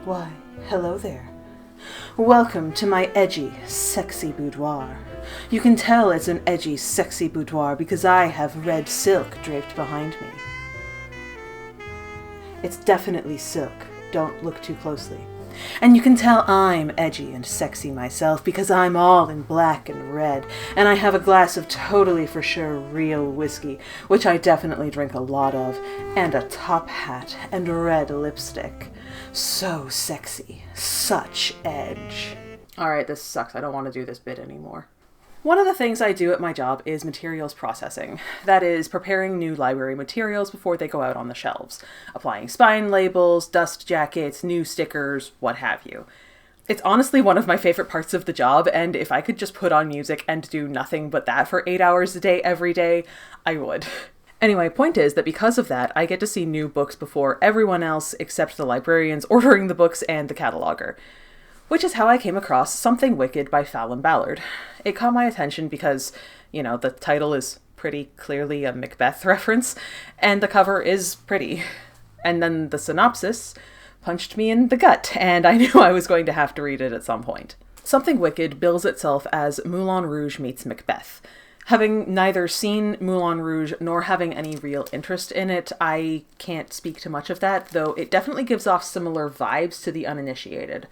Why, hello there. Welcome to my edgy, sexy boudoir. You can tell it's an edgy, sexy boudoir because I have red silk draped behind me. It's definitely silk. Don't look too closely. And you can tell I'm edgy and sexy myself because I'm all in black and red, and I have a glass of totally for sure real whiskey, which I definitely drink a lot of, and a top hat and red lipstick. So sexy. Such edge. Alright, this sucks. I don't want to do this bit anymore. One of the things I do at my job is materials processing. That is, preparing new library materials before they go out on the shelves. Applying spine labels, dust jackets, new stickers, what have you. It's honestly one of my favorite parts of the job, and if I could just put on music and do nothing but that for 8 hours a day, every day, I would. Anyway, point is that because of that, I get to see new books before everyone else except the librarians ordering the books and the cataloger. Which is how I came across Something Wicked by Fallon Ballard. It caught my attention because, the title is pretty clearly a Macbeth reference, and the cover is pretty. And then the synopsis punched me in the gut, and I knew I was going to have to read it at some point. Something Wicked bills itself as Moulin Rouge meets Macbeth. Having neither seen Moulin Rouge nor having any real interest in it, I can't speak to much of that, though it definitely gives off similar vibes to the uninitiated.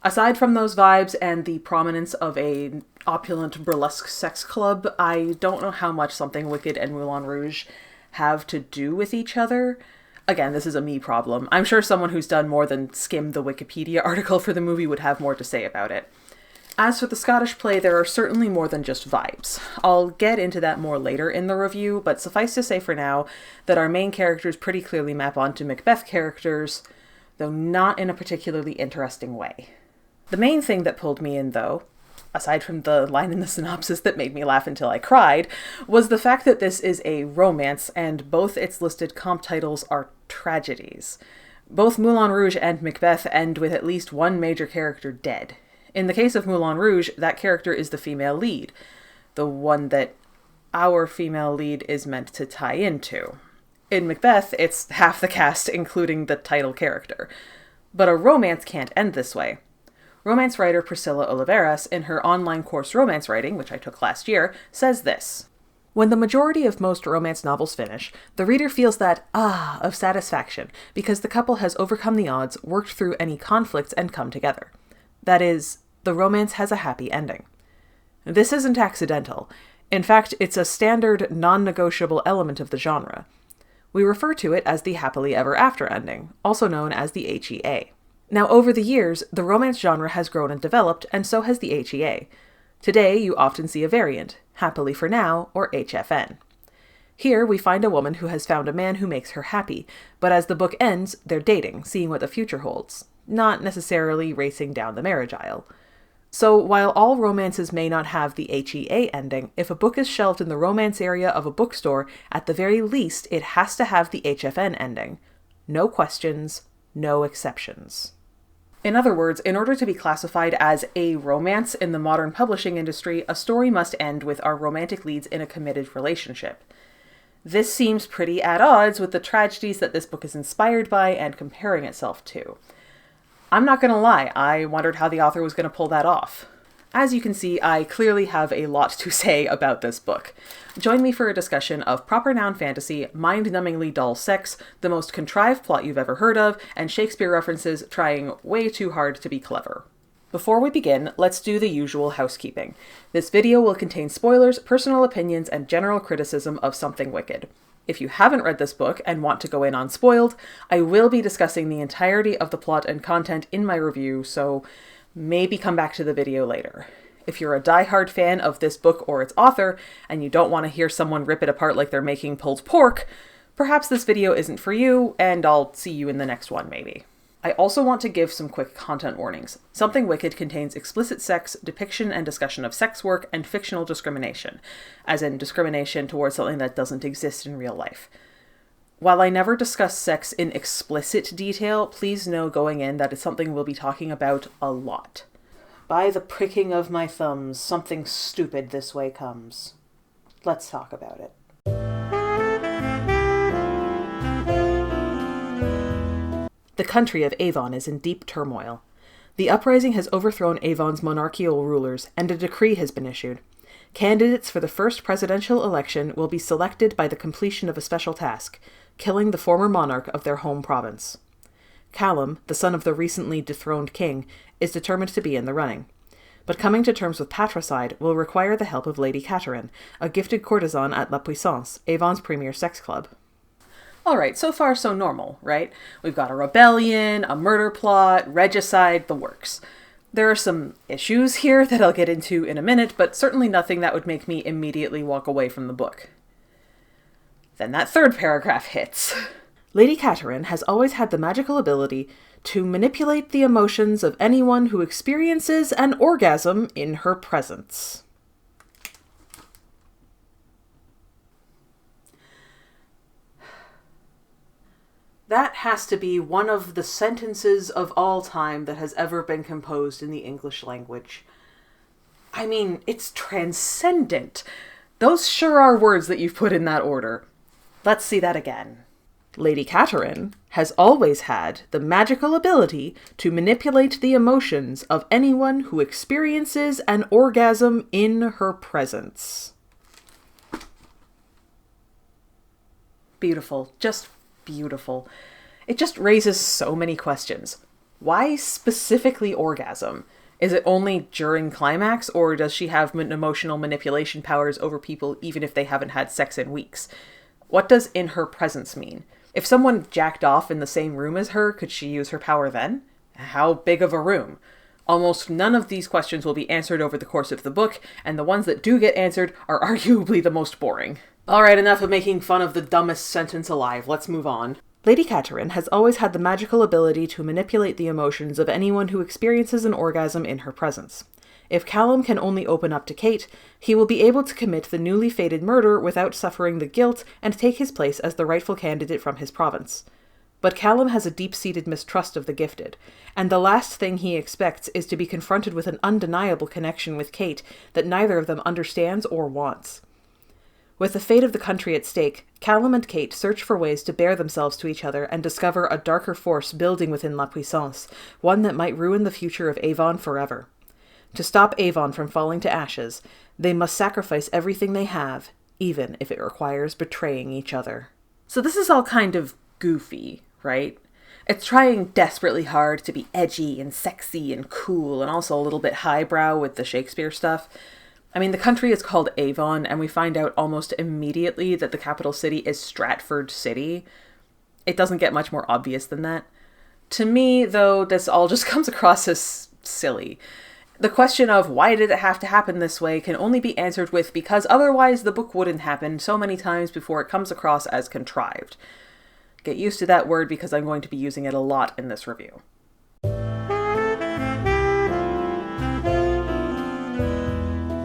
Aside from those vibes and the prominence of a opulent burlesque sex club, I don't know how much Something Wicked and Moulin Rouge have to do with each other. Again, this is a me problem. I'm sure someone who's done more than skim the Wikipedia article for the movie would have more to say about it. As for the Scottish play, there are certainly more than just vibes. I'll get into that more later in the review, but suffice to say for now that our main characters pretty clearly map onto Macbeth characters, though not in a particularly interesting way. The main thing that pulled me in, though, aside from the line in the synopsis that made me laugh until I cried, was the fact that this is a romance and both its listed comp titles are tragedies. Both Moulin Rouge and Macbeth end with at least one major character dead. In the case of Moulin Rouge, that character is the female lead, the one that our female lead is meant to tie into. In Macbeth, it's half the cast, including the title character. But a romance can't end this way. Romance writer Priscilla Oliveras, in her online course Romance Writing, which I took last year, says this: "When the majority of most romance novels finish, the reader feels that of satisfaction because the couple has overcome the odds, worked through any conflicts, and come together. That is, the romance has a happy ending. This isn't accidental. In fact, it's a standard, non-negotiable element of the genre. We refer to it as the happily ever after ending, also known as the HEA. Now, over the years, the romance genre has grown and developed, and so has the HEA. Today, you often see a variant, Happily for Now, or HFN. Here, we find a woman who has found a man who makes her happy, but as the book ends, they're dating, seeing what the future holds, not necessarily racing down the marriage aisle. So, while all romances may not have the HEA ending, if a book is shelved in the romance area of a bookstore, at the very least, it has to have the HFN ending. No questions, no exceptions." In other words, in order to be classified as a romance in the modern publishing industry, a story must end with our romantic leads in a committed relationship. This seems pretty at odds with the tragedies that this book is inspired by and comparing itself to. I'm not gonna lie, I wondered how the author was gonna pull that off. As you can see, I clearly have a lot to say about this book. Join me for a discussion of proper noun fantasy, mind-numbingly dull sex, the most contrived plot you've ever heard of, and Shakespeare references trying way too hard to be clever. Before we begin, let's do the usual housekeeping. This video will contain spoilers, personal opinions, and general criticism of Something Wicked. If you haven't read this book and want to go in unspoiled, I will be discussing the entirety of the plot and content in my review, so maybe come back to the video later. If you're a diehard fan of this book or its author, and you don't want to hear someone rip it apart like they're making pulled pork, perhaps this video isn't for you, and I'll see you in the next one maybe. I also want to give some quick content warnings. Something Wicked contains explicit sex, depiction and discussion of sex work, and fictional discrimination, as in discrimination towards something that doesn't exist in real life. While I never discuss sex in explicit detail, please know going in that it's something we'll be talking about a lot. By the pricking of my thumbs, something stupid this way comes. Let's talk about it. The country of Avon is in deep turmoil. The uprising has overthrown Avon's monarchical rulers, and a decree has been issued. Candidates for the first presidential election will be selected by the completion of a special task, killing the former monarch of their home province. Callum, the son of the recently dethroned king, is determined to be in the running. But coming to terms with patricide will require the help of Lady Catherine, a gifted courtesan at La Puissance, Avon's premier sex club. Alright, so far so normal, right? We've got a rebellion, a murder plot, regicide, the works. There are some issues here that I'll get into in a minute, but certainly nothing that would make me immediately walk away from the book. Then that third paragraph hits. Lady Catherine has always had the magical ability to manipulate the emotions of anyone who experiences an orgasm in her presence. That has to be one of the sentences of all time that has ever been composed in the English language. I mean, it's transcendent. Those sure are words that you've put in that order. Let's see that again. Lady Catherine has always had the magical ability to manipulate the emotions of anyone who experiences an orgasm in her presence. Beautiful. Just beautiful. It just raises so many questions. Why specifically orgasm? Is it only during climax, or does she have emotional manipulation powers over people even if they haven't had sex in weeks? What does in her presence mean? If someone jacked off in the same room as her, could she use her power then? How big of a room? Almost none of these questions will be answered over the course of the book, and the ones that do get answered are arguably the most boring. Alright, enough of making fun of the dumbest sentence alive. Let's move on. Lady Catherine has always had the magical ability to manipulate the emotions of anyone who experiences an orgasm in her presence. If Callum can only open up to Kate, he will be able to commit the newly fated murder without suffering the guilt and take his place as the rightful candidate from his province. But Callum has a deep-seated mistrust of the gifted, and the last thing he expects is to be confronted with an undeniable connection with Kate that neither of them understands or wants. With the fate of the country at stake, Callum and Kate search for ways to bear themselves to each other and discover a darker force building within La Puissance, one that might ruin the future of Avon forever. To stop Avon from falling to ashes, they must sacrifice everything they have, even if it requires betraying each other. So this is all kind of goofy, right? It's trying desperately hard to be edgy and sexy and cool and also a little bit highbrow with the Shakespeare stuff. I mean, the country is called Avon, and we find out almost immediately that the capital city is Stratford City. It doesn't get much more obvious than that. To me, though, this all just comes across as silly. The question of why did it have to happen this way can only be answered with because otherwise the book wouldn't happen so many times before it comes across as contrived. Get used to that word because I'm going to be using it a lot in this review.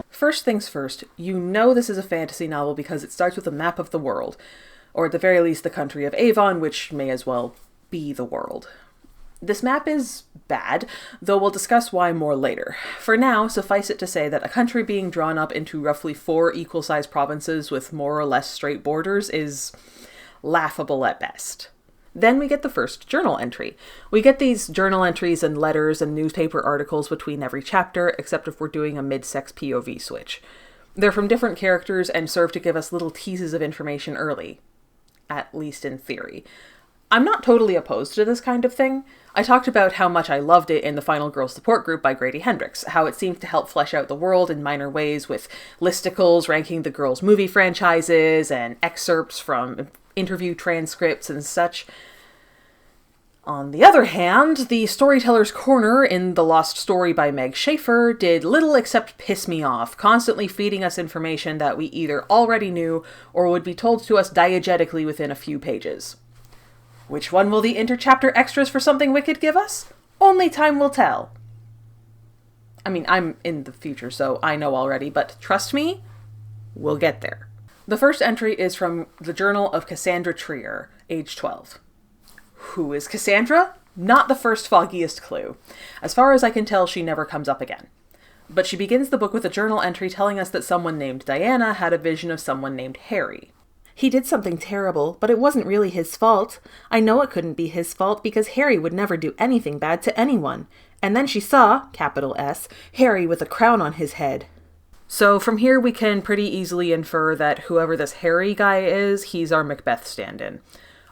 First things first, you know this is a fantasy novel because it starts with a map of the world, or at the very least the country of Avon, which may as well be the world. This map is bad, though we'll discuss why more later. For now, suffice it to say that a country being drawn up into roughly 4 equal-sized provinces with more or less straight borders is laughable at best. Then we get the first journal entry. We get these journal entries and letters and newspaper articles between every chapter, except if we're doing a mid-sex POV switch. They're from different characters and serve to give us little teases of information early. At least in theory. I'm not totally opposed to this kind of thing. I talked about how much I loved it in the Final Girl Support Group by Grady Hendrix, how it seemed to help flesh out the world in minor ways with listicles ranking the girls' movie franchises and excerpts from interview transcripts and such. On the other hand, the Storyteller's Corner in The Lost Story by Meg Schaefer did little except piss me off, constantly feeding us information that we either already knew or would be told to us diegetically within a few pages. Which one will the interchapter extras for Something Wicked give us? Only time will tell. I mean, I'm in the future, so I know already, but trust me, we'll get there. The first entry is from the Journal of Cassandra Trier, age 12. Who is Cassandra? Not the first foggiest clue. As far as I can tell, she never comes up again. But she begins the book with a journal entry telling us that someone named Diana had a vision of someone named Harry. He did something terrible, but it wasn't really his fault. I know it couldn't be his fault because Harry would never do anything bad to anyone. And then she saw, capital S, Harry with a crown on his head. So from here we can pretty easily infer that whoever this Harry guy is, he's our Macbeth stand-in.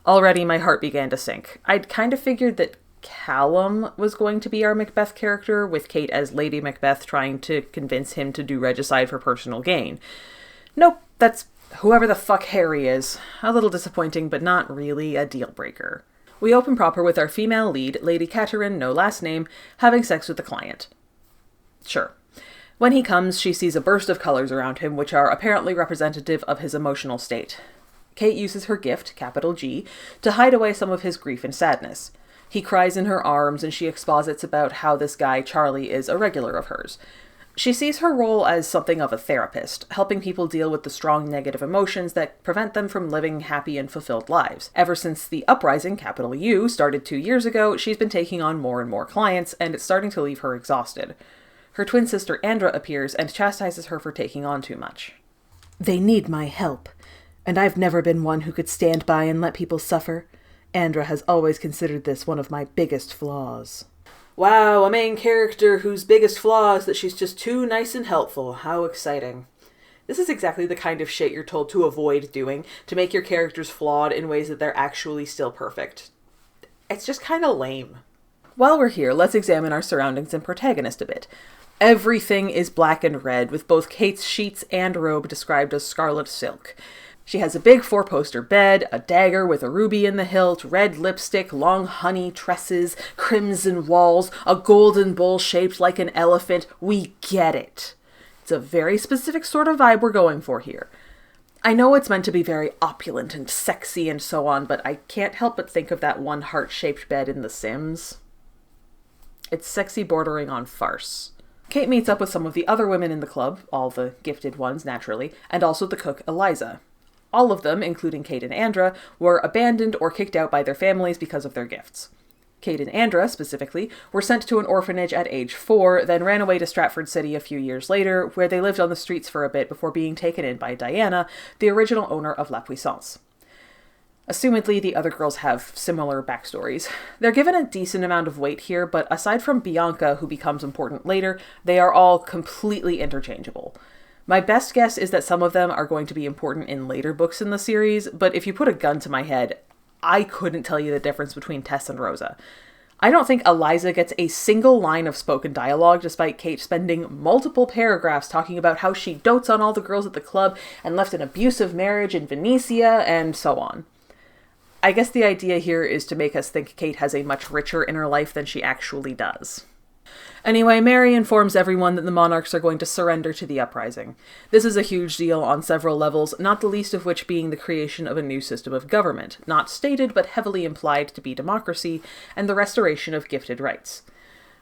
Already my heart began to sink. I'd kind of figured that Callum was going to be our Macbeth character, with Kate as Lady Macbeth trying to convince him to do regicide for personal gain. Nope, that's whoever the fuck Harry is. A little disappointing, but not really a deal breaker. We open proper with our female lead, Lady Catherine, no last name, having sex with the client. Sure. When he comes, she sees a burst of colors around him, which are apparently representative of his emotional state. Kate uses her gift, capital G, to hide away some of his grief and sadness. He cries in her arms, and she exposits about how this guy, Charlie, is a regular of hers. She sees her role as something of a therapist, helping people deal with the strong negative emotions that prevent them from living happy and fulfilled lives. Ever since the uprising, capital U, started 2 years ago, she's been taking on more and more clients, and it's starting to leave her exhausted. Her twin sister Andra appears and chastises her for taking on too much. They need my help, and I've never been one who could stand by and let people suffer. Andra has always considered this one of my biggest flaws. Wow, a main character whose biggest flaw is that she's just too nice and helpful. How exciting. This is exactly the kind of shit you're told to avoid doing, to make your characters flawed in ways that they're actually still perfect. It's just kind of lame. While we're here, let's examine our surroundings and protagonist a bit. Everything is black and red, with both Kate's sheets and robe described as scarlet silk. She has a big 4-poster bed, a dagger with a ruby in the hilt, red lipstick, long honey tresses, crimson walls, a golden bowl shaped like an elephant. We get it. It's a very specific sort of vibe we're going for here. I know it's meant to be very opulent and sexy and so on, but I can't help but think of that one heart-shaped bed in The Sims. It's sexy bordering on farce. Kate meets up with some of the other women in the club, all the gifted ones naturally, and also the cook Eliza. All of them, including Kate and Andra, were abandoned or kicked out by their families because of their gifts. Kate and Andra, specifically, were sent to an orphanage at age 4, then ran away to Stratford City a few years later, where they lived on the streets for a bit before being taken in by Diana, the original owner of La Puissance. Assumedly, the other girls have similar backstories. They're given a decent amount of weight here, but aside from Bianca, who becomes important later, they are all completely interchangeable. My best guess is that some of them are going to be important in later books in the series, but if you put a gun to my head, I couldn't tell you the difference between Tess and Rosa. I don't think Eliza gets a single line of spoken dialogue, despite Kate spending multiple paragraphs talking about how she dotes on all the girls at the club and left an abusive marriage in Venetia, and so on. I guess the idea here is to make us think Kate has a much richer inner life than she actually does. Anyway, Mary informs everyone that the monarchs are going to surrender to the uprising. This is a huge deal on several levels, not the least of which being the creation of a new system of government, not stated but heavily implied to be democracy, and the restoration of gifted rights.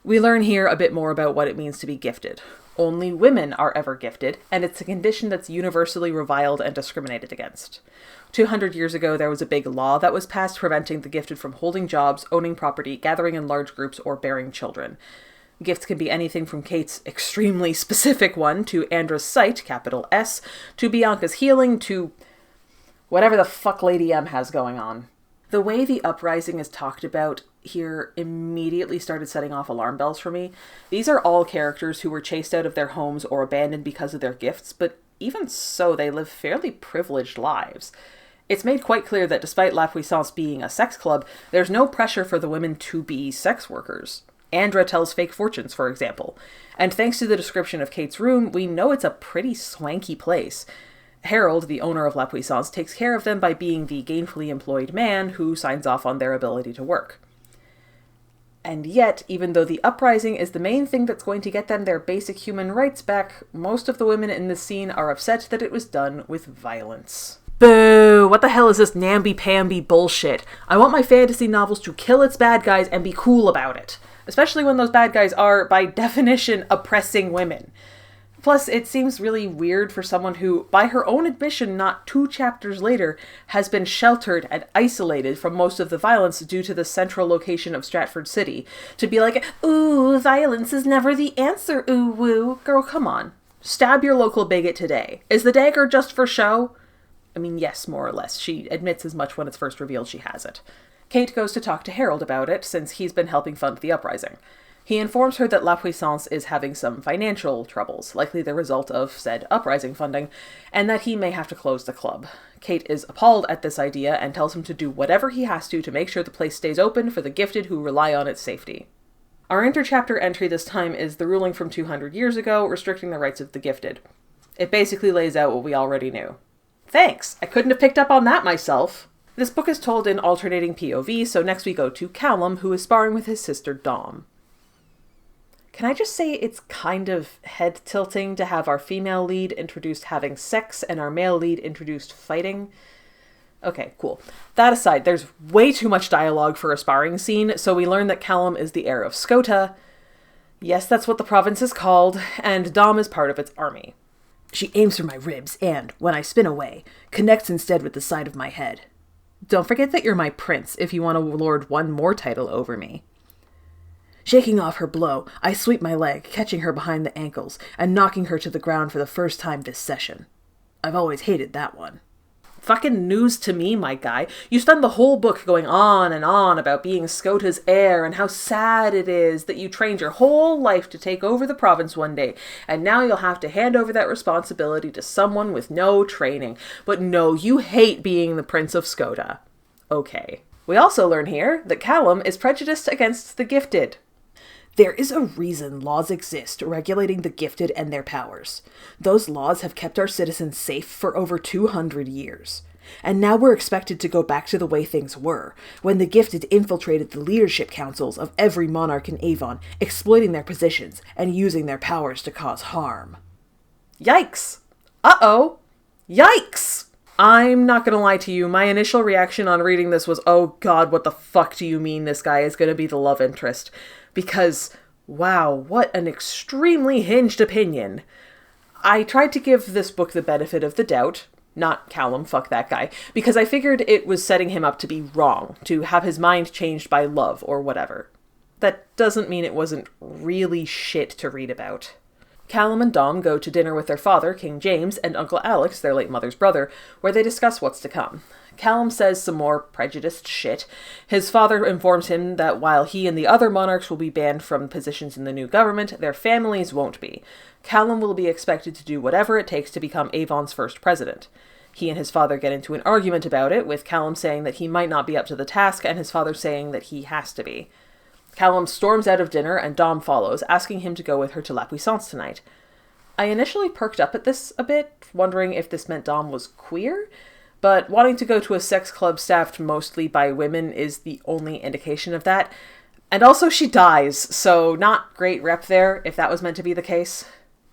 We learn here a bit more about what it means to be gifted. Only women are ever gifted, and it's a condition that's universally reviled and discriminated against. 200 years ago, there was a big law that was passed preventing the gifted from holding jobs, owning property, gathering in large groups, or bearing children. Gifts can be anything from Kate's extremely specific one, to Andra's sight, capital S, to Bianca's healing, to whatever the fuck Lady M has going on. The way the uprising is talked about here immediately started setting off alarm bells for me. These are all characters who were chased out of their homes or abandoned because of their gifts, but even so, they live fairly privileged lives. It's made quite clear that despite La Puissance being a sex club, there's no pressure for the women to be sex workers. Andra tells fake fortunes, for example. And thanks to the description of Kate's room, we know it's a pretty swanky place. Harold, the owner of La Puissance, takes care of them by being the gainfully employed man who signs off on their ability to work. And yet, even though the uprising is the main thing that's going to get them their basic human rights back, most of the women in this scene are upset that it was done with violence. Boo! What the hell is this namby-pamby bullshit? I want my fantasy novels to kill its bad guys and be cool about it. Especially when those bad guys are, by definition, oppressing women. Plus, it seems really weird for someone who, by her own admission not 2 chapters later, has been sheltered and isolated from most of the violence due to the central location of Stratford City, to be like, ooh, violence is never the answer, ooh woo. Girl, come on. Stab your local bigot today. Is the dagger just for show? I mean, yes, more or less. She admits as much when it's first revealed she has it. Kate goes to talk to Harold about it, since he's been helping fund the uprising. He informs her that La Puissance is having some financial troubles, likely the result of said uprising funding, and that he may have to close the club. Kate is appalled at this idea and tells him to do whatever he has to make sure the place stays open for the gifted who rely on its safety. Our interchapter entry this time is the ruling from 200 years ago, restricting the rights of the gifted. It basically lays out what we already knew. Thanks! I couldn't have picked up on that myself! This book is told in alternating POV, so next we go to Callum, who is sparring with his sister Dom. Can I just say it's kind of head-tilting to have our female lead introduced having sex and our male lead introduced fighting? Okay, cool. That aside, there's way too much dialogue for a sparring scene, so we learn that Callum is the heir of Scota. Yes, that's what the province is called, and Dom is part of its army. She aims for my ribs and, when I spin away, connects instead with the side of my head. Don't forget that you're my prince if you want to lord one more title over me. Shaking off her blow, I sweep my leg, catching her behind the ankles, and knocking her to the ground for the first time this session. I've always hated that one. Fucking news to me, my guy. You spend the whole book going on and on about being Scota's heir and how sad it is that you trained your whole life to take over the province one day, and now you'll have to hand over that responsibility to someone with no training. But no, you hate being the Prince of Scota. Okay. We also learn here that Callum is prejudiced against the gifted. There is a reason laws exist regulating the gifted and their powers. Those laws have kept our citizens safe for over 200 years. And now we're expected to go back to the way things were, when the gifted infiltrated the leadership councils of every monarch in Avon, exploiting their positions and using their powers to cause harm. Yikes! Uh-oh! Yikes! I'm not gonna lie to you, my initial reaction on reading this was, oh god, what the fuck do you mean this guy is gonna be the love interest? Because, wow, what an extremely hinged opinion. I tried to give this book the benefit of the doubt, not Callum, fuck that guy, because I figured it was setting him up to be wrong, to have his mind changed by love or whatever. That doesn't mean it wasn't really shit to read about. Callum and Dom go to dinner with their father, King James, and Uncle Alex, their late mother's brother, where they discuss what's to come. Callum says some more prejudiced shit. His father informs him that while he and the other monarchs will be banned from positions in the new government, their families won't be. Callum will be expected to do whatever it takes to become Avon's first president. He and his father get into an argument about it, with Callum saying that he might not be up to the task, and his father saying that he has to be. Callum storms out of dinner, and Dom follows, asking him to go with her to La Puissance tonight. I initially perked up at this a bit, wondering if this meant Dom was queer, but wanting to go to a sex club staffed mostly by women is the only indication of that. And also she dies, so not great rep there, if that was meant to be the case.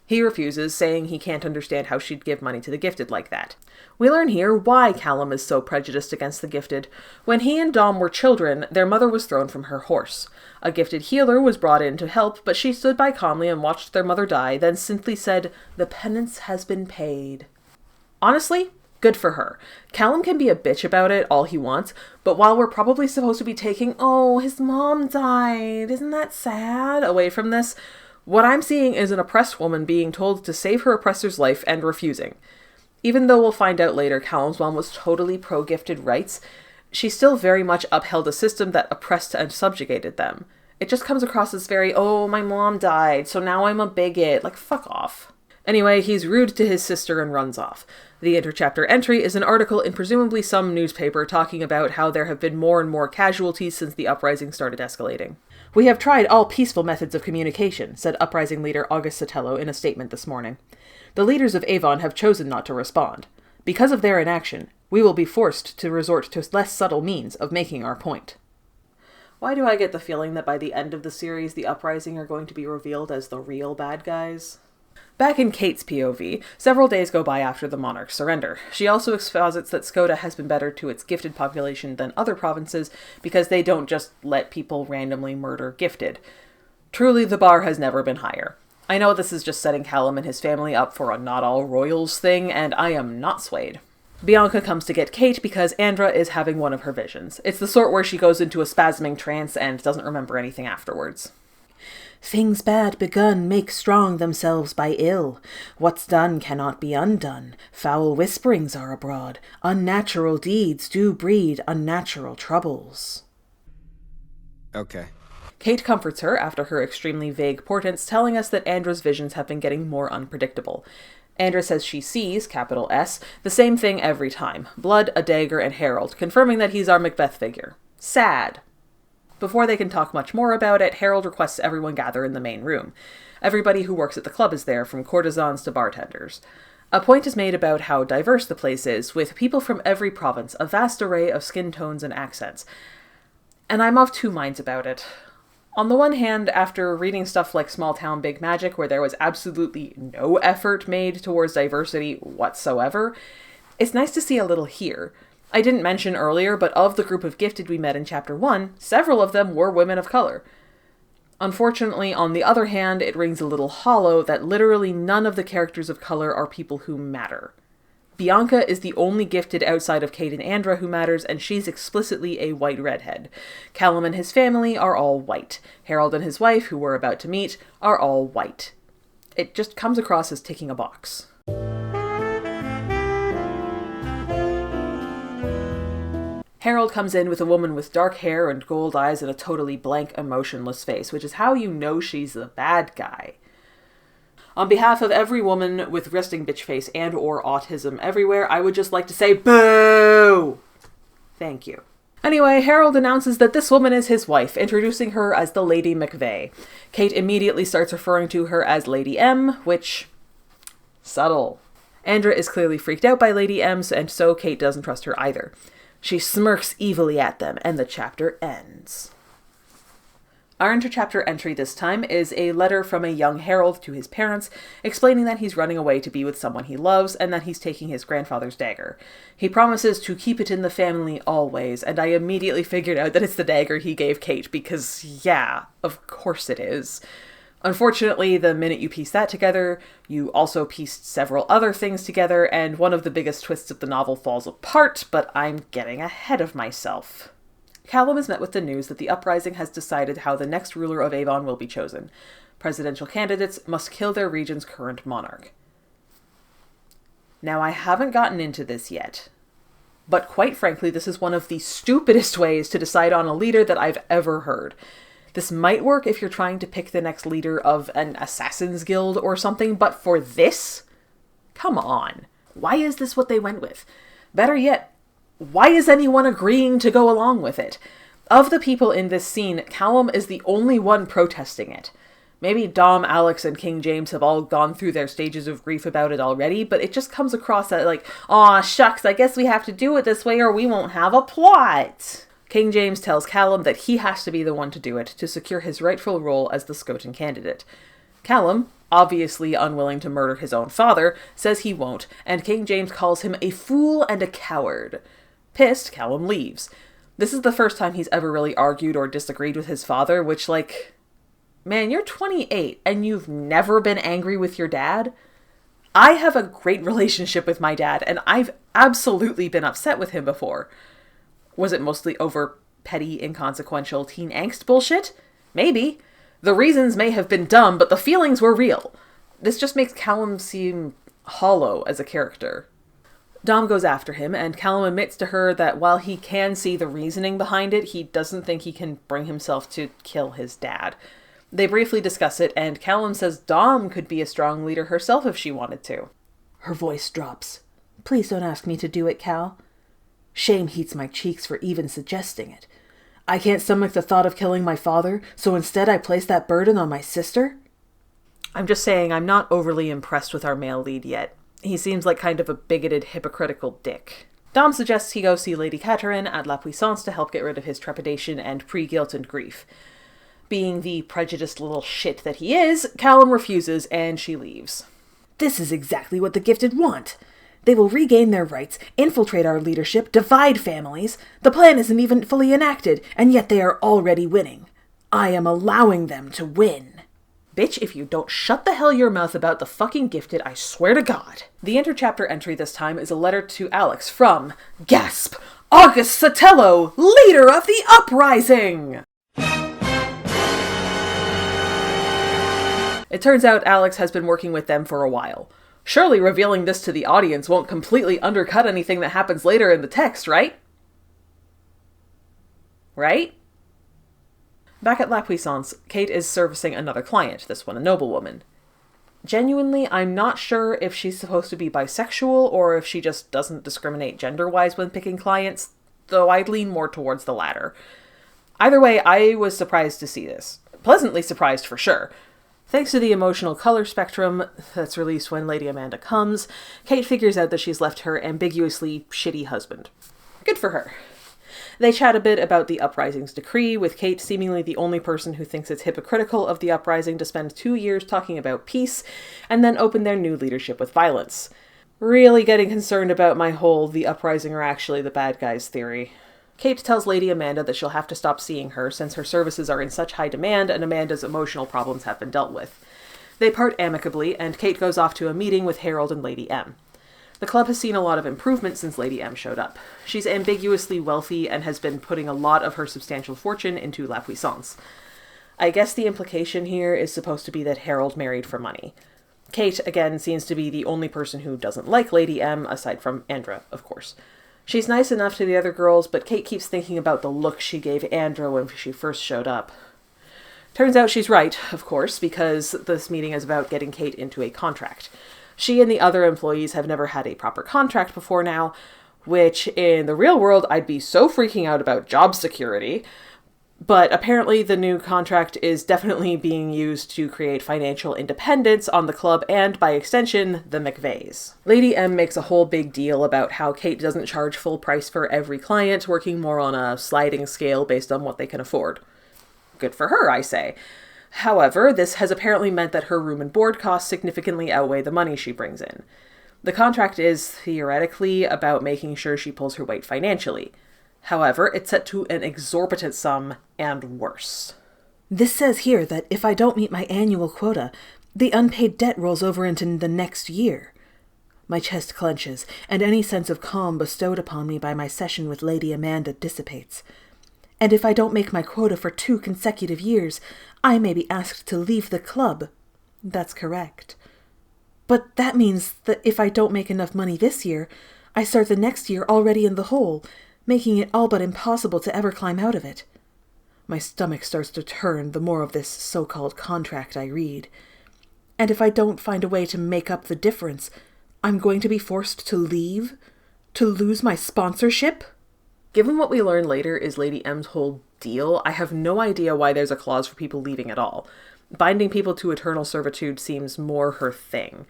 He refuses, saying he can't understand how she'd give money to the gifted like that. We learn here why Callum is so prejudiced against the gifted. When he and Dom were children, their mother was thrown from her horse. A gifted healer was brought in to help, but she stood by calmly and watched their mother die, then simply said, "The penance has been paid." Honestly, good for her. Callum can be a bitch about it all he wants, but while we're probably supposed to be taking, "Oh, his mom died, isn't that sad?" away from this, what I'm seeing is an oppressed woman being told to save her oppressor's life and refusing. Even though we'll find out later Callum's mom was totally pro-gifted rights, she still very much upheld a system that oppressed and subjugated them. It just comes across as very, oh, my mom died, so now I'm a bigot. Like, fuck off. Anyway, he's rude to his sister and runs off. The interchapter entry is an article in presumably some newspaper talking about how there have been more and more casualties since the uprising started escalating. "We have tried all peaceful methods of communication," said uprising leader August Sotelo in a statement this morning. "The leaders of Avon have chosen not to respond. Because of their inaction, we will be forced to resort to less subtle means of making our point." Why do I get the feeling that by the end of the series, the uprising are going to be revealed as the real bad guys? Back in Kate's POV, several days go by after the monarch's surrender. She also exposits that Scota has been better to its gifted population than other provinces because they don't just let people randomly murder gifted. Truly, the bar has never been higher. I know this is just setting Callum and his family up for a not all royals thing, and I am not swayed. Bianca comes to get Kate because Andra is having one of her visions. It's the sort where she goes into a spasming trance and doesn't remember anything afterwards. Things bad begun make strong themselves by ill. What's done cannot be undone. Foul whisperings are abroad. Unnatural deeds do breed unnatural troubles. Okay. Kate comforts her after her extremely vague portents, telling us that Andra's visions have been getting more unpredictable. Andra says she sees, capital S, the same thing every time. Blood, a dagger, and Harold, confirming that he's our Macbeth figure. Sad. Before they can talk much more about it, Harold requests everyone gather in the main room. Everybody who works at the club is there, from courtesans to bartenders. A point is made about how diverse the place is, with people from every province, a vast array of skin tones and accents. And I'm of two minds about it. On the one hand, after reading stuff like Small Town Big Magic, where there was absolutely no effort made towards diversity whatsoever, it's nice to see a little here. I didn't mention earlier, but of the group of gifted we met in Chapter 1, several of them were women of color. Unfortunately, on the other hand, it rings a little hollow that literally none of the characters of color are people who matter. Bianca is the only gifted outside of Kate and Andra who matters, and she's explicitly a white redhead. Callum and his family are all white. Harold and his wife, who we're about to meet, are all white. It just comes across as ticking a box. Harold comes in with a woman with dark hair and gold eyes and a totally blank, emotionless face, which is how you know she's the bad guy. On behalf of every woman with resting bitch face and or autism everywhere, I would just like to say boo! Thank you. Anyway, Harold announces that this woman is his wife, introducing her as the Lady McVeigh. Kate immediately starts referring to her as Lady M, which... subtle. Andra is clearly freaked out by Lady M, and so Kate doesn't trust her either. She smirks evilly at them, and the chapter ends. Our interchapter entry this time is a letter from a young Harold to his parents, explaining that he's running away to be with someone he loves, and that he's taking his grandfather's dagger. He promises to keep it in the family always, and I immediately figured out that it's the dagger he gave Kate, because yeah, of course it is. Unfortunately, the minute you piece that together, you also pieced several other things together, and one of the biggest twists of the novel falls apart, but I'm getting ahead of myself. Callum is met with the news that the uprising has decided how the next ruler of Avon will be chosen. Presidential candidates must kill their region's current monarch. Now, I haven't gotten into this yet, but quite frankly, this is one of the stupidest ways to decide on a leader that I've ever heard. This might work if you're trying to pick the next leader of an assassin's guild or something, but for this? Come on. Why is this what they went with? Better yet, why is anyone agreeing to go along with it? Of the people in this scene, Callum is the only one protesting it. Maybe Dom, Alex, and King James have all gone through their stages of grief about it already, but it just comes across that like, aw, shucks, I guess we have to do it this way or we won't have a plot. King James tells Callum that he has to be the one to do it to secure his rightful role as the Scotan candidate. Callum, obviously unwilling to murder his own father, says he won't, and King James calls him a fool and a coward. Pissed, Callum leaves. This is the first time he's ever really argued or disagreed with his father, which, like, man, you're 28 and you've never been angry with your dad? I have a great relationship with my dad, and I've absolutely been upset with him before. Was it mostly over petty, inconsequential teen angst bullshit? Maybe. The reasons may have been dumb, but the feelings were real. This just makes Callum seem hollow as a character. Dom goes after him, and Callum admits to her that while he can see the reasoning behind it, he doesn't think he can bring himself to kill his dad. They briefly discuss it, and Callum says Dom could be a strong leader herself if she wanted to. Her voice drops. Please don't ask me to do it, Cal. Shame heats my cheeks for even suggesting it. I can't stomach the thought of killing my father, so instead I place that burden on my sister? I'm just saying I'm not overly impressed with our male lead yet. He seems like kind of a bigoted, hypocritical dick. Dom suggests he go see Lady Catherine at La Puissance to help get rid of his trepidation and pre-guilt and grief. Being the prejudiced little shit that he is, Callum refuses and she leaves. This is exactly what the gifted want. They will regain their rights, infiltrate our leadership, divide families. The plan isn't even fully enacted, and yet they are already winning. I am allowing them to win. Bitch, if you don't shut the hell your mouth about the fucking gifted, I swear to God. The interchapter entry this time is a letter to Alex from, gasp, August Sotelo, leader of the uprising! It turns out Alex has been working with them for a while. Surely revealing this to the audience won't completely undercut anything that happens later in the text, right? Right? Back at La Puissance, Kate is servicing another client, this one a noblewoman. Genuinely, I'm not sure if she's supposed to be bisexual or if she just doesn't discriminate gender-wise when picking clients, though I'd lean more towards the latter. Either way, I was surprised to see this. Pleasantly surprised for sure. Thanks to the emotional color spectrum that's released when Lady Amanda comes, Kate figures out that she's left her ambiguously shitty husband. Good for her. They chat a bit about the uprising's decree, with Kate seemingly the only person who thinks it's hypocritical of the uprising to spend 2 years talking about peace, and then open their new leadership with violence. Really getting concerned about my whole the uprising are actually the bad guys theory. Kate tells Lady Amanda that she'll have to stop seeing her since her services are in such high demand and Amanda's emotional problems have been dealt with. They part amicably, and Kate goes off to a meeting with Harold and Lady M. The club has seen a lot of improvement since Lady M showed up. She's ambiguously wealthy and has been putting a lot of her substantial fortune into La Puissance. I guess the implication here is supposed to be that Harold married for money. Kate, again, seems to be the only person who doesn't like Lady M, aside from Andra, of course. She's nice enough to the other girls, but Kate keeps thinking about the look she gave Andra when she first showed up. Turns out she's right, of course, because this meeting is about getting Kate into a contract. She and the other employees have never had a proper contract before now, which in the real world I'd be so freaking out about job security. But apparently the new contract is definitely being used to create financial independence on the club and, by extension, the McVeys. Lady M makes a whole big deal about how Kate doesn't charge full price for every client, working more on a sliding scale based on what they can afford. Good for her, I say. However, this has apparently meant that her room and board costs significantly outweigh the money she brings in. The contract is, theoretically, about making sure she pulls her weight financially. However, it's set to an exorbitant sum, and worse. This says here that if I don't meet my annual quota, the unpaid debt rolls over into the next year. My chest clenches, and any sense of calm bestowed upon me by my session with Lady Amanda dissipates. And if I don't make my quota for 2 consecutive years, I may be asked to leave the club. That's correct. But that means that if I don't make enough money this year, I start the next year already in the hole, making it all but impossible to ever climb out of it. My stomach starts to turn the more of this so-called contract I read. And if I don't find a way to make up the difference, I'm going to be forced to leave? To lose my sponsorship? Given what we learn later is Lady M's whole deal, I have no idea why there's a clause for people leaving at all. Binding people to eternal servitude seems more her thing.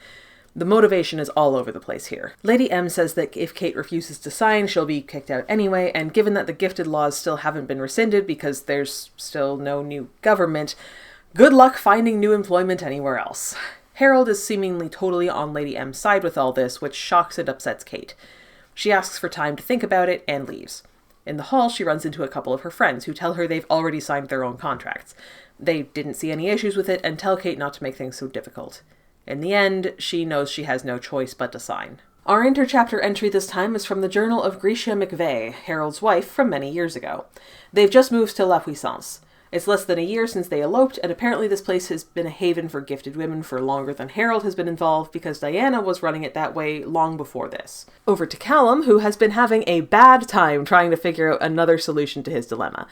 The motivation is all over the place here. Lady M says that if Kate refuses to sign, she'll be kicked out anyway, and given that the gifted laws still haven't been rescinded because there's still no new government, good luck finding new employment anywhere else. Harold is seemingly totally on Lady M's side with all this, which shocks and upsets Kate. She asks for time to think about it and leaves. In the hall, she runs into a couple of her friends who tell her they've already signed their own contracts. They didn't see any issues with it and tell Kate not to make things so difficult. In the end, she knows she has no choice but to sign. Our interchapter entry this time is from the journal of Gracia McVey, Harold's wife, from many years ago. They've just moved to La Puissance. It's less than a year since they eloped, and apparently this place has been a haven for gifted women for longer than Harold has been involved, because Diana was running it that way long before this. Over to Callum, who has been having a bad time trying to figure out another solution to his dilemma.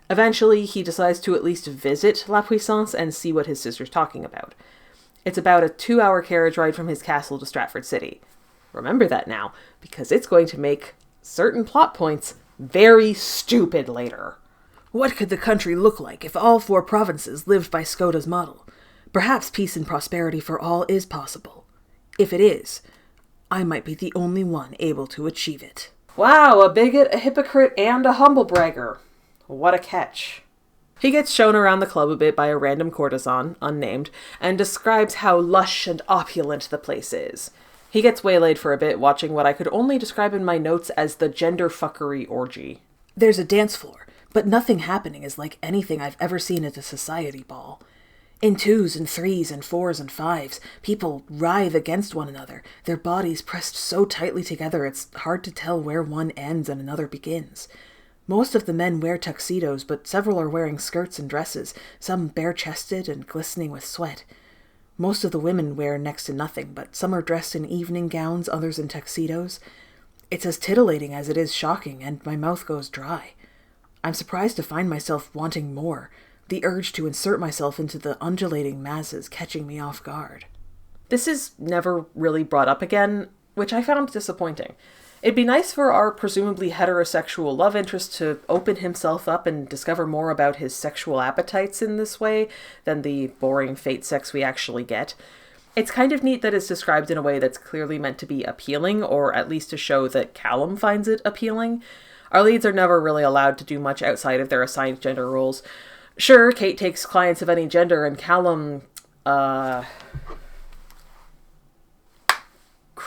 Eventually, he decides to at least visit La Puissance and see what his sister's talking about. It's about a 2-hour carriage ride from his castle to Stratford City. Remember that now, because it's going to make certain plot points very stupid later. What could the country look like if all 4 provinces lived by Skoda's model? Perhaps peace and prosperity for all is possible. If it is, I might be the only one able to achieve it. Wow, a bigot, a hypocrite, and a humble bragger. What a catch. He gets shown around the club a bit by a random courtesan, unnamed, and describes how lush and opulent the place is. He gets waylaid for a bit, watching what I could only describe in my notes as the gender fuckery orgy. There's a dance floor, but nothing happening is like anything I've ever seen at a society ball. In 2s and 3s and 4s and 5s, people writhe against one another, their bodies pressed so tightly together it's hard to tell where one ends and another begins. Most of the men wear tuxedos, but several are wearing skirts and dresses, some bare-chested and glistening with sweat. Most of the women wear next to nothing, but some are dressed in evening gowns, others in tuxedos. It's as titillating as it is shocking, and my mouth goes dry. I'm surprised to find myself wanting more, the urge to insert myself into the undulating masses catching me off guard. This is never really brought up again, which I found disappointing. It'd be nice for our presumably heterosexual love interest to open himself up and discover more about his sexual appetites in this way than the boring fate sex we actually get. It's kind of neat that it's described in a way that's clearly meant to be appealing, or at least to show that Callum finds it appealing. Our leads are never really allowed to do much outside of their assigned gender roles. Sure, Kate takes clients of any gender, and Callum,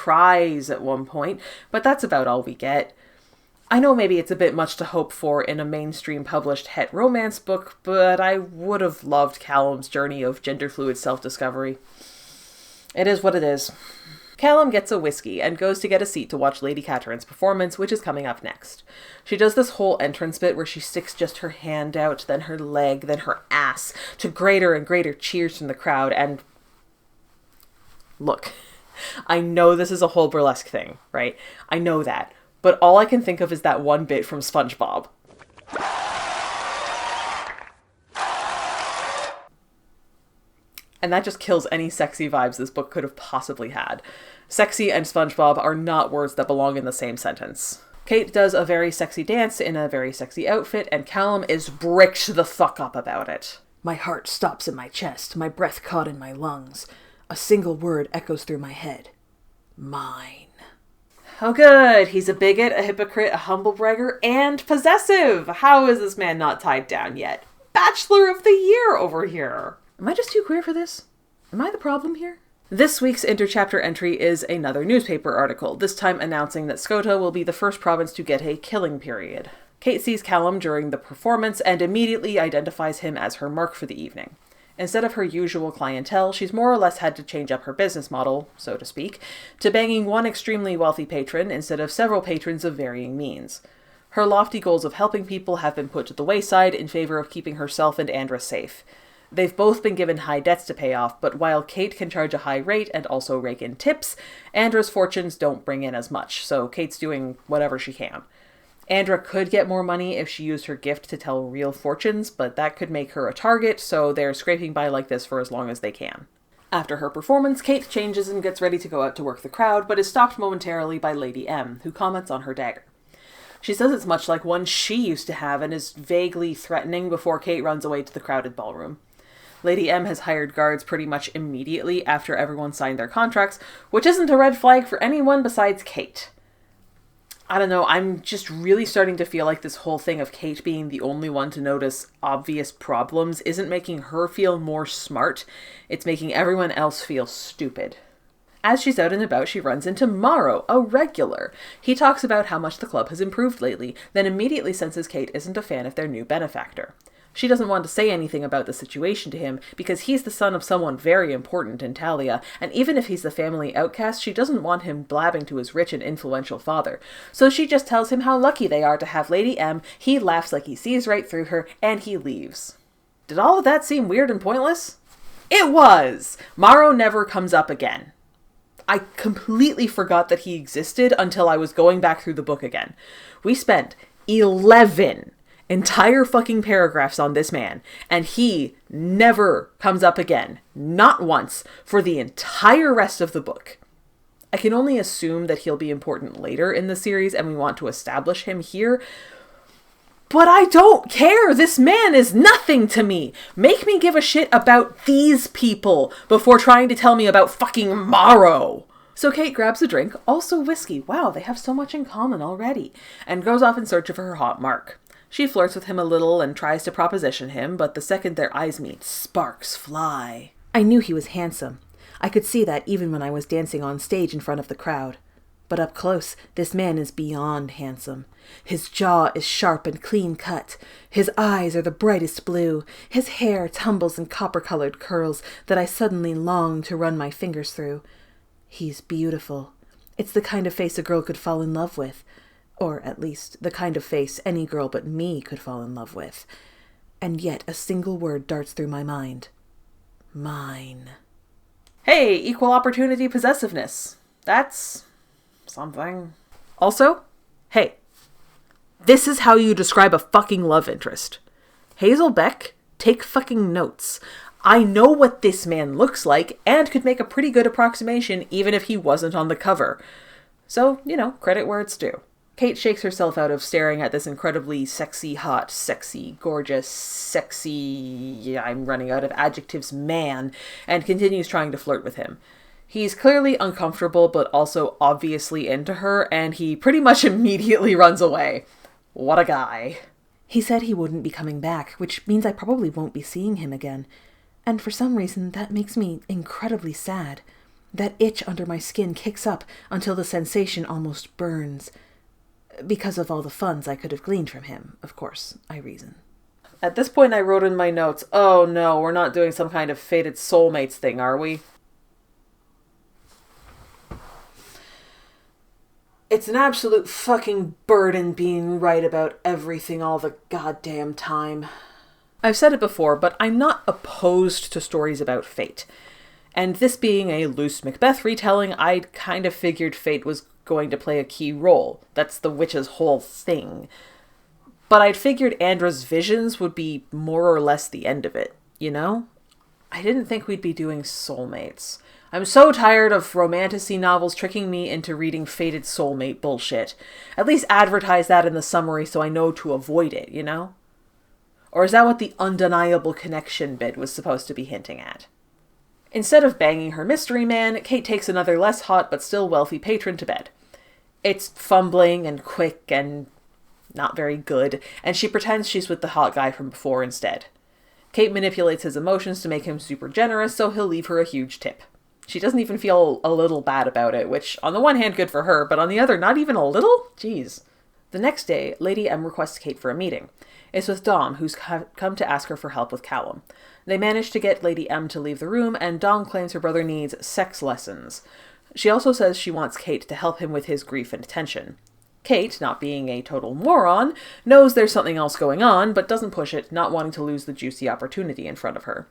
cries at one point, but that's about all we get. I know maybe it's a bit much to hope for in a mainstream published het romance book, but I would have loved Callum's journey of gender-fluid self-discovery. It is what it is. Callum gets a whiskey and goes to get a seat to watch Lady Catherine's performance, which is coming up next. She does this whole entrance bit where she sticks just her hand out, then her leg, then her ass, to greater and greater cheers from the crowd, and... Look, I know this is a whole burlesque thing, right? I know that. But all I can think of is that one bit from SpongeBob. And that just kills any sexy vibes this book could have possibly had. Sexy and SpongeBob are not words that belong in the same sentence. Kate does a very sexy dance in a very sexy outfit, and Callum is bricked the fuck up about it. My heart stops in my chest, my breath caught in my lungs. A single word echoes through my head. Mine. Oh good, he's a bigot, a hypocrite, a humble bragger, and possessive! How is this man not tied down yet? Bachelor of the Year over here! Am I just too queer for this? Am I the problem here? This week's interchapter entry is another newspaper article, this time announcing that Scota will be the first province to get a killing period. Kate sees Callum during the performance and immediately identifies him as her mark for the evening. Instead of her usual clientele, she's more or less had to change up her business model, so to speak, to banging one extremely wealthy patron instead of several patrons of varying means. Her lofty goals of helping people have been put to the wayside in favor of keeping herself and Andra safe. They've both been given high debts to pay off, but while Kate can charge a high rate and also rake in tips, Andra's fortunes don't bring in as much, so Kate's doing whatever she can. Andra could get more money if she used her gift to tell real fortunes, but that could make her a target, so they're scraping by like this for as long as they can. After her performance, Kate changes and gets ready to go out to work the crowd, but is stopped momentarily by Lady M, who comments on her dagger. She says it's much like one she used to have and is vaguely threatening before Kate runs away to the crowded ballroom. Lady M has hired guards pretty much immediately after everyone signed their contracts, which isn't a red flag for anyone besides Kate. I don't know, I'm just really starting to feel like this whole thing of Kate being the only one to notice obvious problems isn't making her feel more smart, it's making everyone else feel stupid. As she's out and about, she runs into Morrow, a regular. He talks about how much the club has improved lately, then immediately senses Kate isn't a fan of their new benefactor. She doesn't want to say anything about the situation to him because he's the son of someone very important in Talia, and even if he's the family outcast, she doesn't want him blabbing to his rich and influential father. So she just tells him how lucky they are to have Lady M, he laughs like he sees right through her, and he leaves. Did all of that seem weird and pointless? It was! Morrow never comes up again. I completely forgot that he existed until I was going back through the book again. We spent 11 entire fucking paragraphs on this man, and he never comes up again, not once, for the entire rest of the book. I can only assume that he'll be important later in the series and we want to establish him here, but I don't care! This man is nothing to me! Make me give a shit about these people before trying to tell me about fucking Morrow! So Kate grabs a drink, also whiskey, wow, they have so much in common already, and goes off in search of her hot mark. She flirts with him a little and tries to proposition him, but the second their eyes meet, sparks fly. I knew he was handsome. I could see that even when I was dancing on stage in front of the crowd. But up close, this man is beyond handsome. His jaw is sharp and clean cut. His eyes are the brightest blue. His hair tumbles in copper-colored curls that I suddenly long to run my fingers through. He's beautiful. It's the kind of face a girl could fall in love with. Or, at least, the kind of face any girl but me could fall in love with. And yet a single word darts through my mind. Mine. Hey, equal opportunity possessiveness. That's something. Also, hey, this is how you describe a fucking love interest. Hazel Beck, take fucking notes. I know what this man looks like and could make a pretty good approximation even if he wasn't on the cover. So, credit where it's due. Kate shakes herself out of staring at this incredibly sexy, hot, sexy, gorgeous, sexy, I'm running out of adjectives, man, and continues trying to flirt with him. He's clearly uncomfortable, but also obviously into her, and he pretty much immediately runs away. What a guy. He said he wouldn't be coming back, which means I probably won't be seeing him again. And for some reason, that makes me incredibly sad. That itch under my skin kicks up until the sensation almost burns. Because of all the funds I could have gleaned from him, of course, I reason. At this point I wrote in my notes, oh no, we're not doing some kind of fated soulmates thing, are we? It's an absolute fucking burden being right about everything all the goddamn time. I've said it before, but I'm not opposed to stories about fate. And this being a loose Macbeth retelling, I'd kind of figured fate was going to play a key role. That's the witch's whole thing. But I'd figured Andra's visions would be more or less the end of it, I didn't think we'd be doing soulmates. I'm so tired of romantasy novels tricking me into reading fated soulmate bullshit. At least advertise that in the summary so I know to avoid it, Or is that what the undeniable connection bit was supposed to be hinting at? Instead of banging her mystery man, Kate takes another less hot but still wealthy patron to bed. It's fumbling and quick and not very good, and she pretends she's with the hot guy from before instead. Kate manipulates his emotions to make him super generous, so he'll leave her a huge tip. She doesn't even feel a little bad about it, which, on the one hand, good for her, but on the other, not even a little? Jeez. The next day, Lady M requests Kate for a meeting. It's with Dom, who's come to ask her for help with Callum. They manage to get Lady M to leave the room, and Dom claims her brother needs sex lessons. She also says she wants Kate to help him with his grief and tension. Kate, not being a total moron, knows there's something else going on, but doesn't push it, not wanting to lose the juicy opportunity in front of her.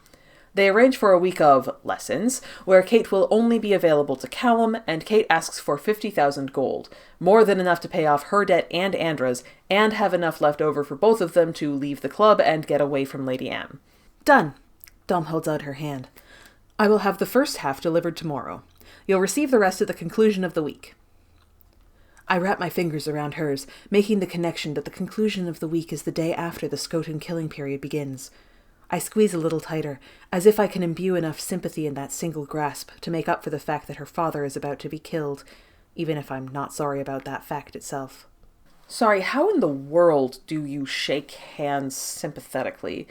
They arrange for a week of lessons, where Kate will only be available to Callum, and Kate asks for 50,000 gold, more than enough to pay off her debt and Andra's, and have enough left over for both of them to leave the club and get away from Lady M. Done. Dom holds out her hand. I will have the first half delivered tomorrow. You'll receive the rest at the conclusion of the week. I wrap my fingers around hers, making the connection that the conclusion of the week is the day after the Skotan killing period begins. I squeeze a little tighter, as if I can imbue enough sympathy in that single grasp to make up for the fact that her father is about to be killed, even if I'm not sorry about that fact itself. Sorry, how in the world do you shake hands sympathetically?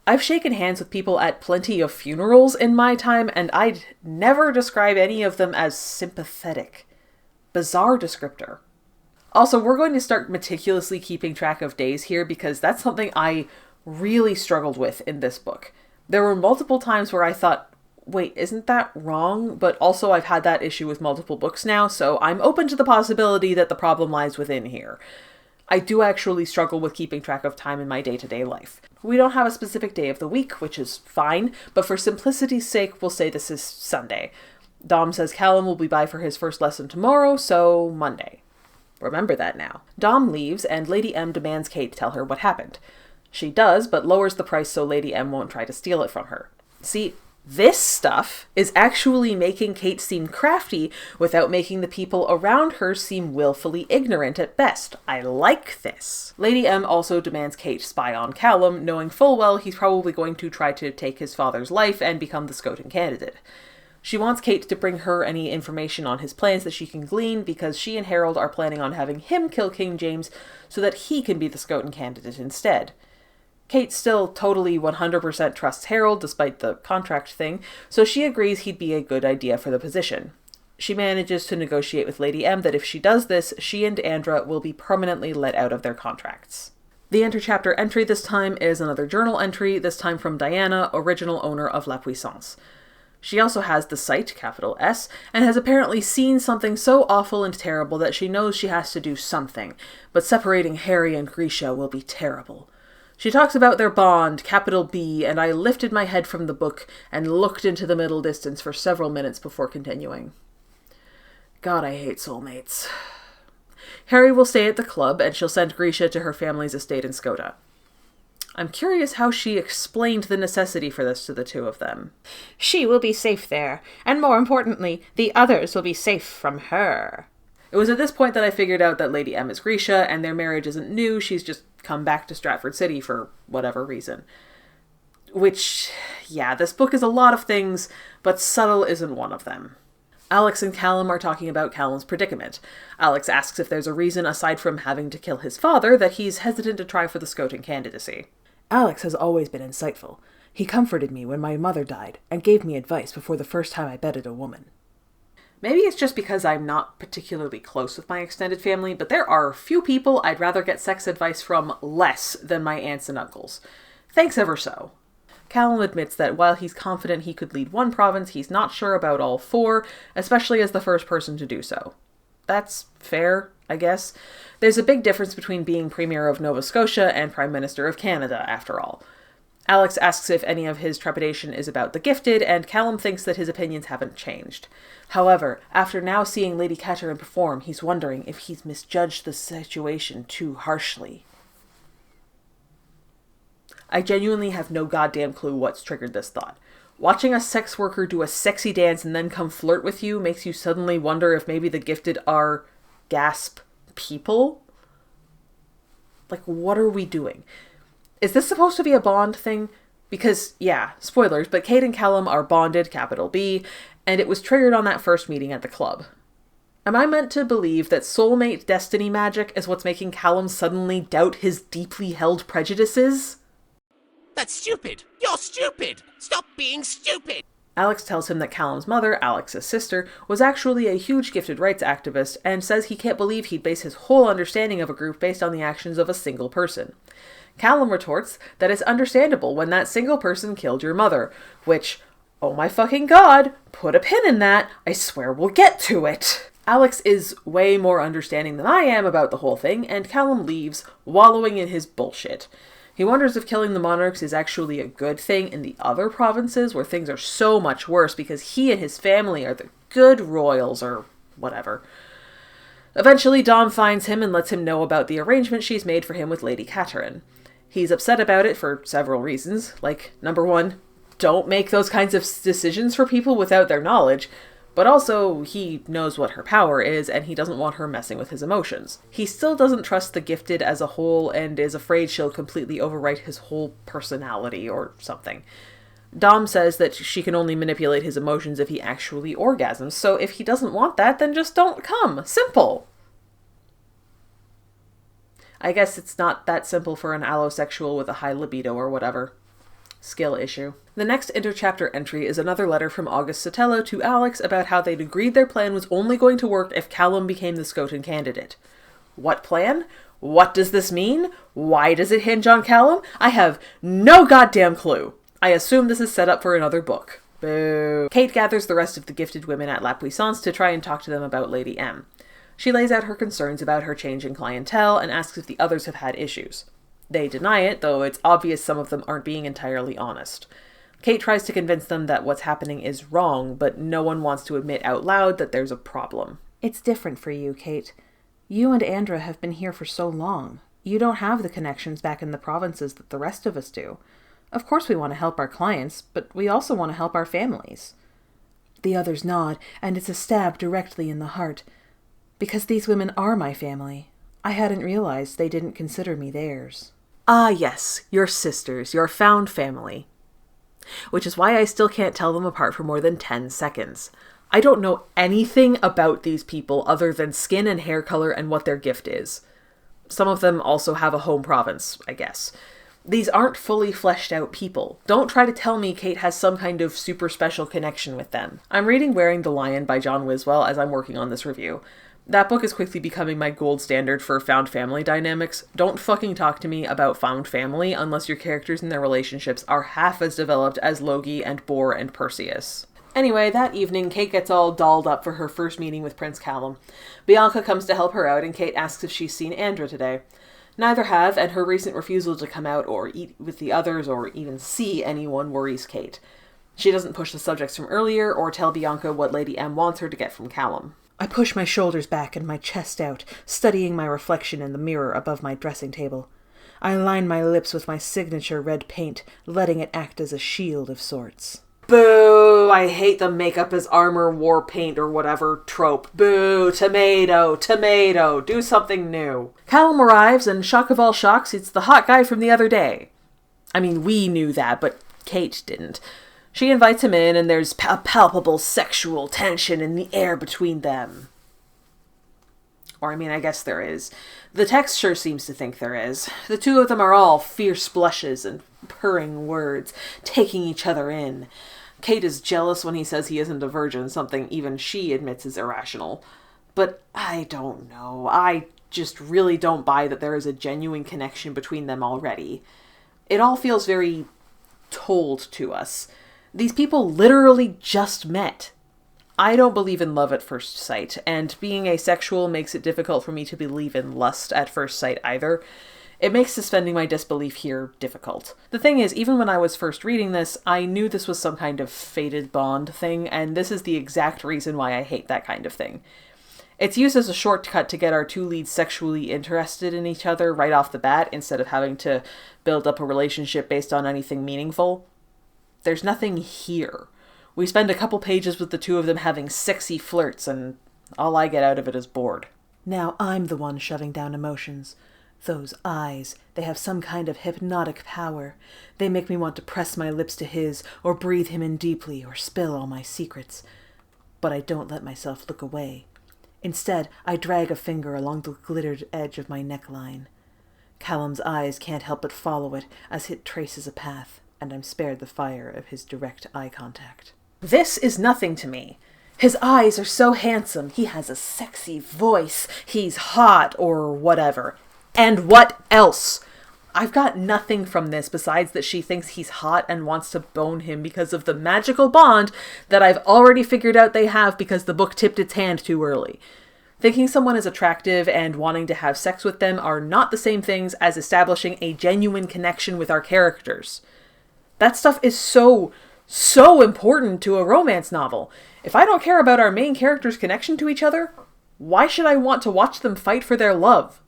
I've shaken hands with people at plenty of funerals in my time, and I'd never describe any of them as sympathetic. Bizarre descriptor. Also, we're going to start meticulously keeping track of days here because that's something I really struggled with in this book. There were multiple times where I thought, wait, isn't that wrong? But also I've had that issue with multiple books now, so I'm open to the possibility that the problem lies within here. I do actually struggle with keeping track of time in my day-to-day life. We don't have a specific day of the week, which is fine, but for simplicity's sake, we'll say this is Sunday. Dom says Callum will be by for his first lesson tomorrow, so Monday. Remember that now. Dom leaves, and Lady M demands Kate tell her what happened. She does, but lowers the price so Lady M won't try to steal it from her. See, this stuff is actually making Kate seem crafty without making the people around her seem willfully ignorant at best. I like this. Lady M also demands Kate spy on Callum, knowing full well he's probably going to try to take his father's life and become the Skotan candidate. She wants Kate to bring her any information on his plans that she can glean because she and Harold are planning on having him kill King James so that he can be the Skotan candidate instead. Kate still totally 100% trusts Harold despite the contract thing, so she agrees he'd be a good idea for the position. She manages to negotiate with Lady M that if she does this, she and Andra will be permanently let out of their contracts. The interchapter entry this time is another journal entry, this time from Diana, original owner of La Puissance. She also has the sight, capital S, and has apparently seen something so awful and terrible that she knows she has to do something, but separating Harry and Grisha will be terrible. She talks about their bond, capital B, and I lifted my head from the book and looked into the middle distance for several minutes before continuing. God, I hate soulmates. Harry will stay at the club, and she'll send Grisha to her family's estate in Skoda. I'm curious how she explained the necessity for this to the two of them. She will be safe there, and more importantly, the others will be safe from her. It was at this point that I figured out that Lady M is Grisha, and their marriage isn't new, she's just come back to Stratford City for whatever reason. Which, yeah, this book is a lot of things, but subtle isn't one of them. Alex and Callum are talking about Callum's predicament. Alex asks if there's a reason, aside from having to kill his father, that he's hesitant to try for the Scoting candidacy. Alex has always been insightful. He comforted me when my mother died, and gave me advice before the first time I bedded a woman. Maybe it's just because I'm not particularly close with my extended family, but there are few people I'd rather get sex advice from less than my aunts and uncles. Thanks ever so. Callum admits that while he's confident he could lead one province, he's not sure about all four, especially as the first person to do so. That's fair, I guess. There's a big difference between being Premier of Nova Scotia and Prime Minister of Canada, after all. Alex asks if any of his trepidation is about the gifted, and Callum thinks that his opinions haven't changed. However, after now seeing Lady Catelyn perform, he's wondering if he's misjudged the situation too harshly. I genuinely have no goddamn clue what's triggered this thought. Watching a sex worker do a sexy dance and then come flirt with you makes you suddenly wonder if maybe the gifted are, gasp, people? Like, what are we doing? Is this supposed to be a Bond thing? Because, yeah, spoilers, but Kate and Callum are bonded, capital B, and it was triggered on that first meeting at the club. Am I meant to believe that soulmate destiny magic is what's making Callum suddenly doubt his deeply held prejudices? That's stupid! You're stupid! Stop being stupid! Alex tells him that Callum's mother, Alex's sister, was actually a huge gifted rights activist, and says he can't believe he'd base his whole understanding of a group based on the actions of a single person. Callum retorts that it's understandable when that single person killed your mother, which, oh my fucking god, put a pin in that, I swear we'll get to it. Alex is way more understanding than I am about the whole thing, and Callum leaves, wallowing in his bullshit. He wonders if killing the monarchs is actually a good thing in the other provinces where things are so much worse because he and his family are the good royals or whatever. Eventually, Dom finds him and lets him know about the arrangement she's made for him with Lady Catelyn. He's upset about it for several reasons, like, number one, don't make those kinds of decisions for people without their knowledge, but also he knows what her power is and he doesn't want her messing with his emotions. He still doesn't trust the gifted as a whole and is afraid she'll completely overwrite his whole personality or something. Dom says that she can only manipulate his emotions if he actually orgasms, so if he doesn't want that, then just don't come. Simple! I guess it's not that simple for an allosexual with a high libido or whatever. Skill issue. The next interchapter entry is another letter from August Sotelo to Alex about how they'd agreed their plan was only going to work if Callum became the Scoten candidate. What plan? What does this mean? Why does it hinge on Callum? I have no goddamn clue. I assume this is set up for another book. Boo. Kate gathers the rest of the gifted women at La Puissance to try and talk to them about Lady M. She lays out her concerns about her change in clientele and asks if the others have had issues. They deny it, though it's obvious some of them aren't being entirely honest. Kate tries to convince them that what's happening is wrong, but no one wants to admit out loud that there's a problem. It's different for you, Kate. You and Andra have been here for so long. You don't have the connections back in the provinces that the rest of us do. Of course we want to help our clients, but we also want to help our families. The others nod, and it's a stab directly in the heart. Because these women are my family. I hadn't realized they didn't consider me theirs. Ah, yes, your sisters, your found family. Which is why I still can't tell them apart for more than 10 seconds. I don't know anything about these people other than skin and hair color and what their gift is. Some of them also have a home province, I guess. These aren't fully fleshed out people. Don't try to tell me Kate has some kind of super special connection with them. I'm reading Wearing the Lion by John Wiswell as I'm working on this review. That book is quickly becoming my gold standard for found family dynamics. Don't fucking talk to me about found family unless your characters and their relationships are half as developed as Logie and Bor and Perseus. Anyway, that evening, Kate gets all dolled up for her first meeting with Prince Callum. Bianca comes to help her out, and Kate asks if she's seen Andra today. Neither have, and her recent refusal to come out or eat with the others or even see anyone worries Kate. She doesn't push the subjects from earlier or tell Bianca what Lady M wants her to get from Callum. I push my shoulders back and my chest out, studying my reflection in the mirror above my dressing table. I line my lips with my signature red paint, letting it act as a shield of sorts. Boo! I hate the makeup as armor, war paint, or whatever trope. Boo! Tomato! Tomato! Do something new. Callum arrives, and shock of all shocks, it's the hot guy from the other day. I mean, we knew that, but Kate didn't. She invites him in, and there's a palpable sexual tension in the air between them. Or, I mean, I guess there is. The text sure seems to think there is. The two of them are all fierce blushes and purring words, taking each other in. Kate is jealous when he says he isn't a virgin, something even she admits is irrational. But I don't know. I just really don't buy that there is a genuine connection between them already. It all feels very told to us. These people literally just met. I don't believe in love at first sight, and being asexual makes it difficult for me to believe in lust at first sight either. It makes suspending my disbelief here difficult. The thing is, even when I was first reading this, I knew this was some kind of fated bond thing, and this is the exact reason why I hate that kind of thing. It's used as a shortcut to get our two leads sexually interested in each other right off the bat, instead of having to build up a relationship based on anything meaningful. There's nothing here. We spend a couple pages with the two of them having sexy flirts, and all I get out of it is bored. Now I'm the one shoving down emotions. Those eyes, they have some kind of hypnotic power. They make me want to press my lips to his, or breathe him in deeply, or spill all my secrets. But I don't let myself look away. Instead, I drag a finger along the glittered edge of my neckline. Callum's eyes can't help but follow it as it traces a path, and I'm spared the fire of his direct eye contact. This is nothing to me. His eyes are so handsome. He has a sexy voice. He's hot, or whatever. And what else? I've got nothing from this besides that she thinks he's hot and wants to bone him because of the magical bond that I've already figured out they have because the book tipped its hand too early. Thinking someone is attractive and wanting to have sex with them are not the same things as establishing a genuine connection with our characters. That stuff is so important to a romance novel. If I don't care about our main characters' connection to each other, why should I want to watch them fight for their love?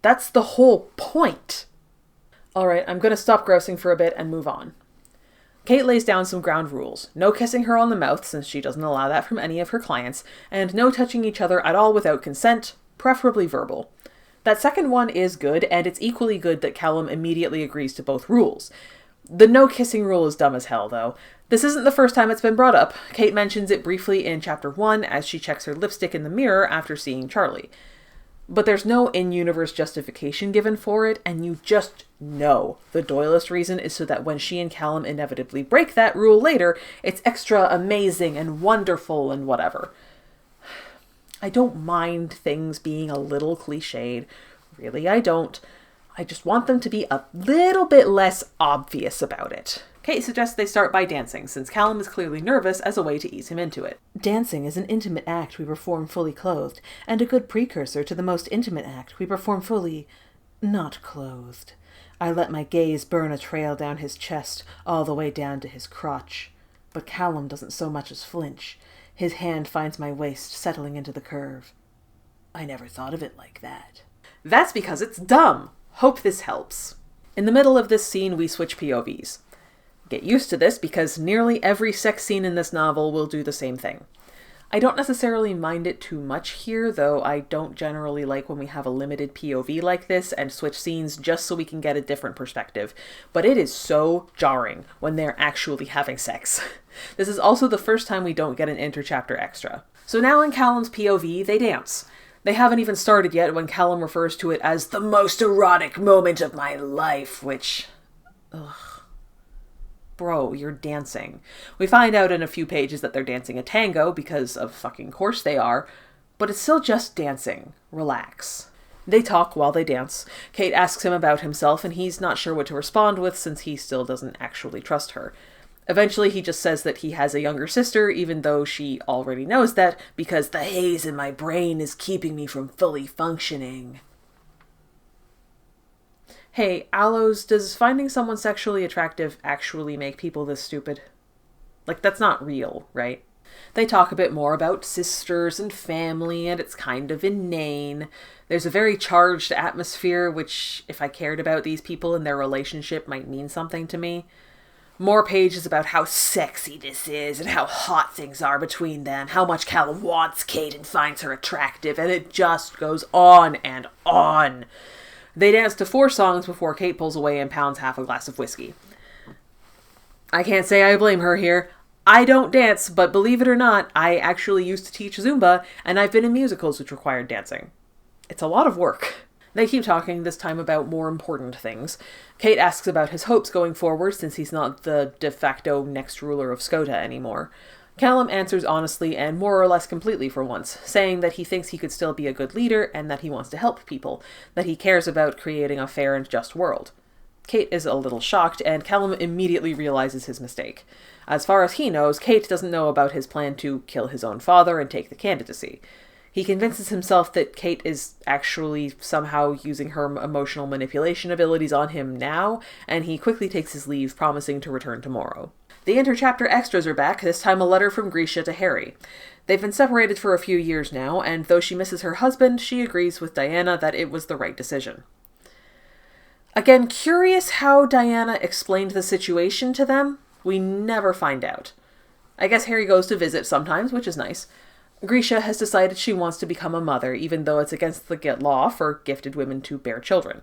That's the whole point. Alright, I'm going to stop grousing for a bit and move on. Kate lays down some ground rules. No kissing her on the mouth, since she doesn't allow that from any of her clients, and no touching each other at all without consent, preferably verbal. That second one is good, and it's equally good that Callum immediately agrees to both rules. The no kissing rule is dumb as hell, though. This isn't the first time it's been brought up. Kate mentions it briefly in chapter 1 as she checks her lipstick in the mirror after seeing Charlie. But there's no in-universe justification given for it, and you just know the Doyleist reason is so that when she and Callum inevitably break that rule later, it's extra amazing and wonderful and whatever. I don't mind things being a little cliched. Really, I don't. I just want them to be a little bit less obvious about it. Kate suggests they start by dancing, since Callum is clearly nervous as a way to ease him into it. Dancing is an intimate act we perform fully clothed, and a good precursor to the most intimate act we perform fully not clothed. I let my gaze burn a trail down his chest, all the way down to his crotch. But Callum doesn't so much as flinch. His hand finds my waist, settling into the curve. I never thought of it like that. That's because it's dumb. Hope this helps. In the middle of this scene, we switch POVs. Get used to this because nearly every sex scene in this novel will do the same thing. I don't necessarily mind it too much here, though I don't generally like when we have a limited POV like this and switch scenes just so we can get a different perspective. But it is so jarring when they're actually having sex. This is also the first time we don't get an interchapter extra. So now in Callum's POV, they dance. They haven't even started yet when Callum refers to it as the most erotic moment of my life, which... ugh. Bro, you're dancing. We find out in a few pages that they're dancing a tango, because of fucking course they are, but it's still just dancing. Relax. They talk while they dance. Kate asks him about himself, and he's not sure what to respond with since he still doesn't actually trust her. Eventually he just says that he has a younger sister, even though she already knows that, because the haze in my brain is keeping me from fully functioning. Hey, Aloes, does finding someone sexually attractive actually make people this stupid? Like, that's not real, right? They talk a bit more about sisters and family, and it's kind of inane. There's a very charged atmosphere, which, if I cared about these people and their relationship, might mean something to me. More pages about how sexy this is, and how hot things are between them, how much Callum wants Kate and finds her attractive, and it just goes on and on. They dance to 4 songs before Kate pulls away and pounds half a glass of whiskey. I can't say I blame her here. I don't dance, but believe it or not, I actually used to teach Zumba, and I've been in musicals which required dancing. It's a lot of work. They keep talking, this time about more important things. Kate asks about his hopes going forward, since he's not the de facto next ruler of Skota anymore. Callum answers honestly and more or less completely for once, saying that he thinks he could still be a good leader and that he wants to help people, that he cares about creating a fair and just world. Kate is a little shocked, and Callum immediately realizes his mistake. As far as he knows, Kate doesn't know about his plan to kill his own father and take the candidacy. He convinces himself that Kate is actually somehow using her emotional manipulation abilities on him now, and he quickly takes his leave, promising to return tomorrow. The interchapter extras are back, this time a letter from Grisha to Harry. They've been separated for a few years now, and though she misses her husband, she agrees with Diana that it was the right decision. Again, curious how Diana explained the situation to them? We never find out. I guess Harry goes to visit sometimes, which is nice. Grisha has decided she wants to become a mother, even though it's against the law for gifted women to bear children.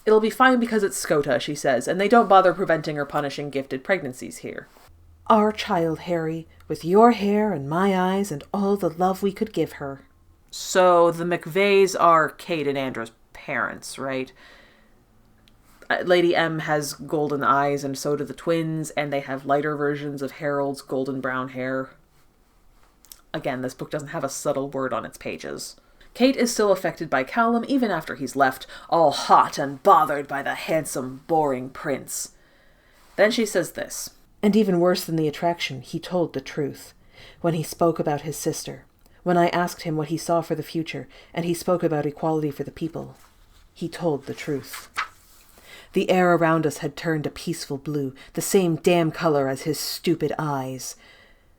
It'll be fine because it's Skota, she says, and they don't bother preventing or punishing gifted pregnancies here. Our child, Harry, with your hair and my eyes and all the love we could give her. So the McVeys are Kate and Andra's parents, right? Lady M has golden eyes, and so do the twins, and they have lighter versions of Harold's golden brown hair. Again, this book doesn't have a subtle word on its pages. Kate is still affected by Callum even after he's left, all hot and bothered by the handsome, boring prince. Then she says this. And even worse than the attraction, he told the truth. When he spoke about his sister, when I asked him what he saw for the future, and he spoke about equality for the people, he told the truth. The air around us had turned a peaceful blue, the same damn color as his stupid eyes.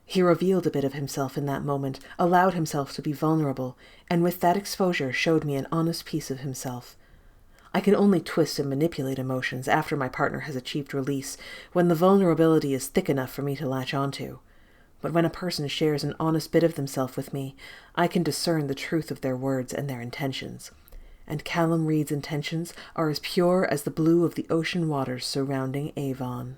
He revealed a bit of himself in that moment, allowed himself to be vulnerable, and with that exposure showed me an honest piece of himself. I can only twist and manipulate emotions after my partner has achieved release, when the vulnerability is thick enough for me to latch onto. But when a person shares an honest bit of themselves with me, I can discern the truth of their words and their intentions. And Callum Reed's intentions are as pure as the blue of the ocean waters surrounding Avon.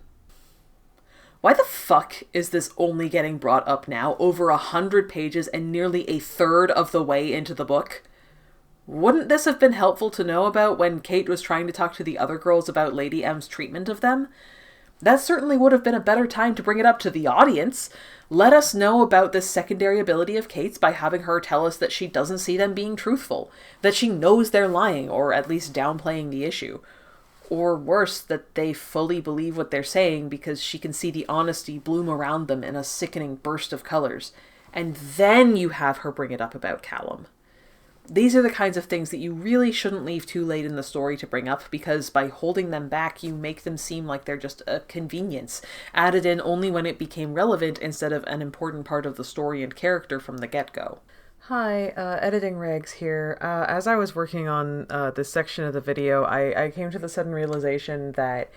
Why the fuck is this only getting brought up now, over 100 pages and nearly a third of the way into the book? Wouldn't this have been helpful to know about when Kate was trying to talk to the other girls about Lady M's treatment of them? That certainly would have been a better time to bring it up to the audience. Let us know about this secondary ability of Kate's by having her tell us that she doesn't see them being truthful, that she knows they're lying, or at least downplaying the issue. Or worse, that they fully believe what they're saying because she can see the honesty bloom around them in a sickening burst of colors. And then you have her bring it up about Callum. These are the kinds of things that you really shouldn't leave too late in the story to bring up, because by holding them back, you make them seem like they're just a convenience, added in only when it became relevant instead of an important part of the story and character from the get-go. Hi, Editing Regs here. As I was working on this section of the video, I came to the sudden realization that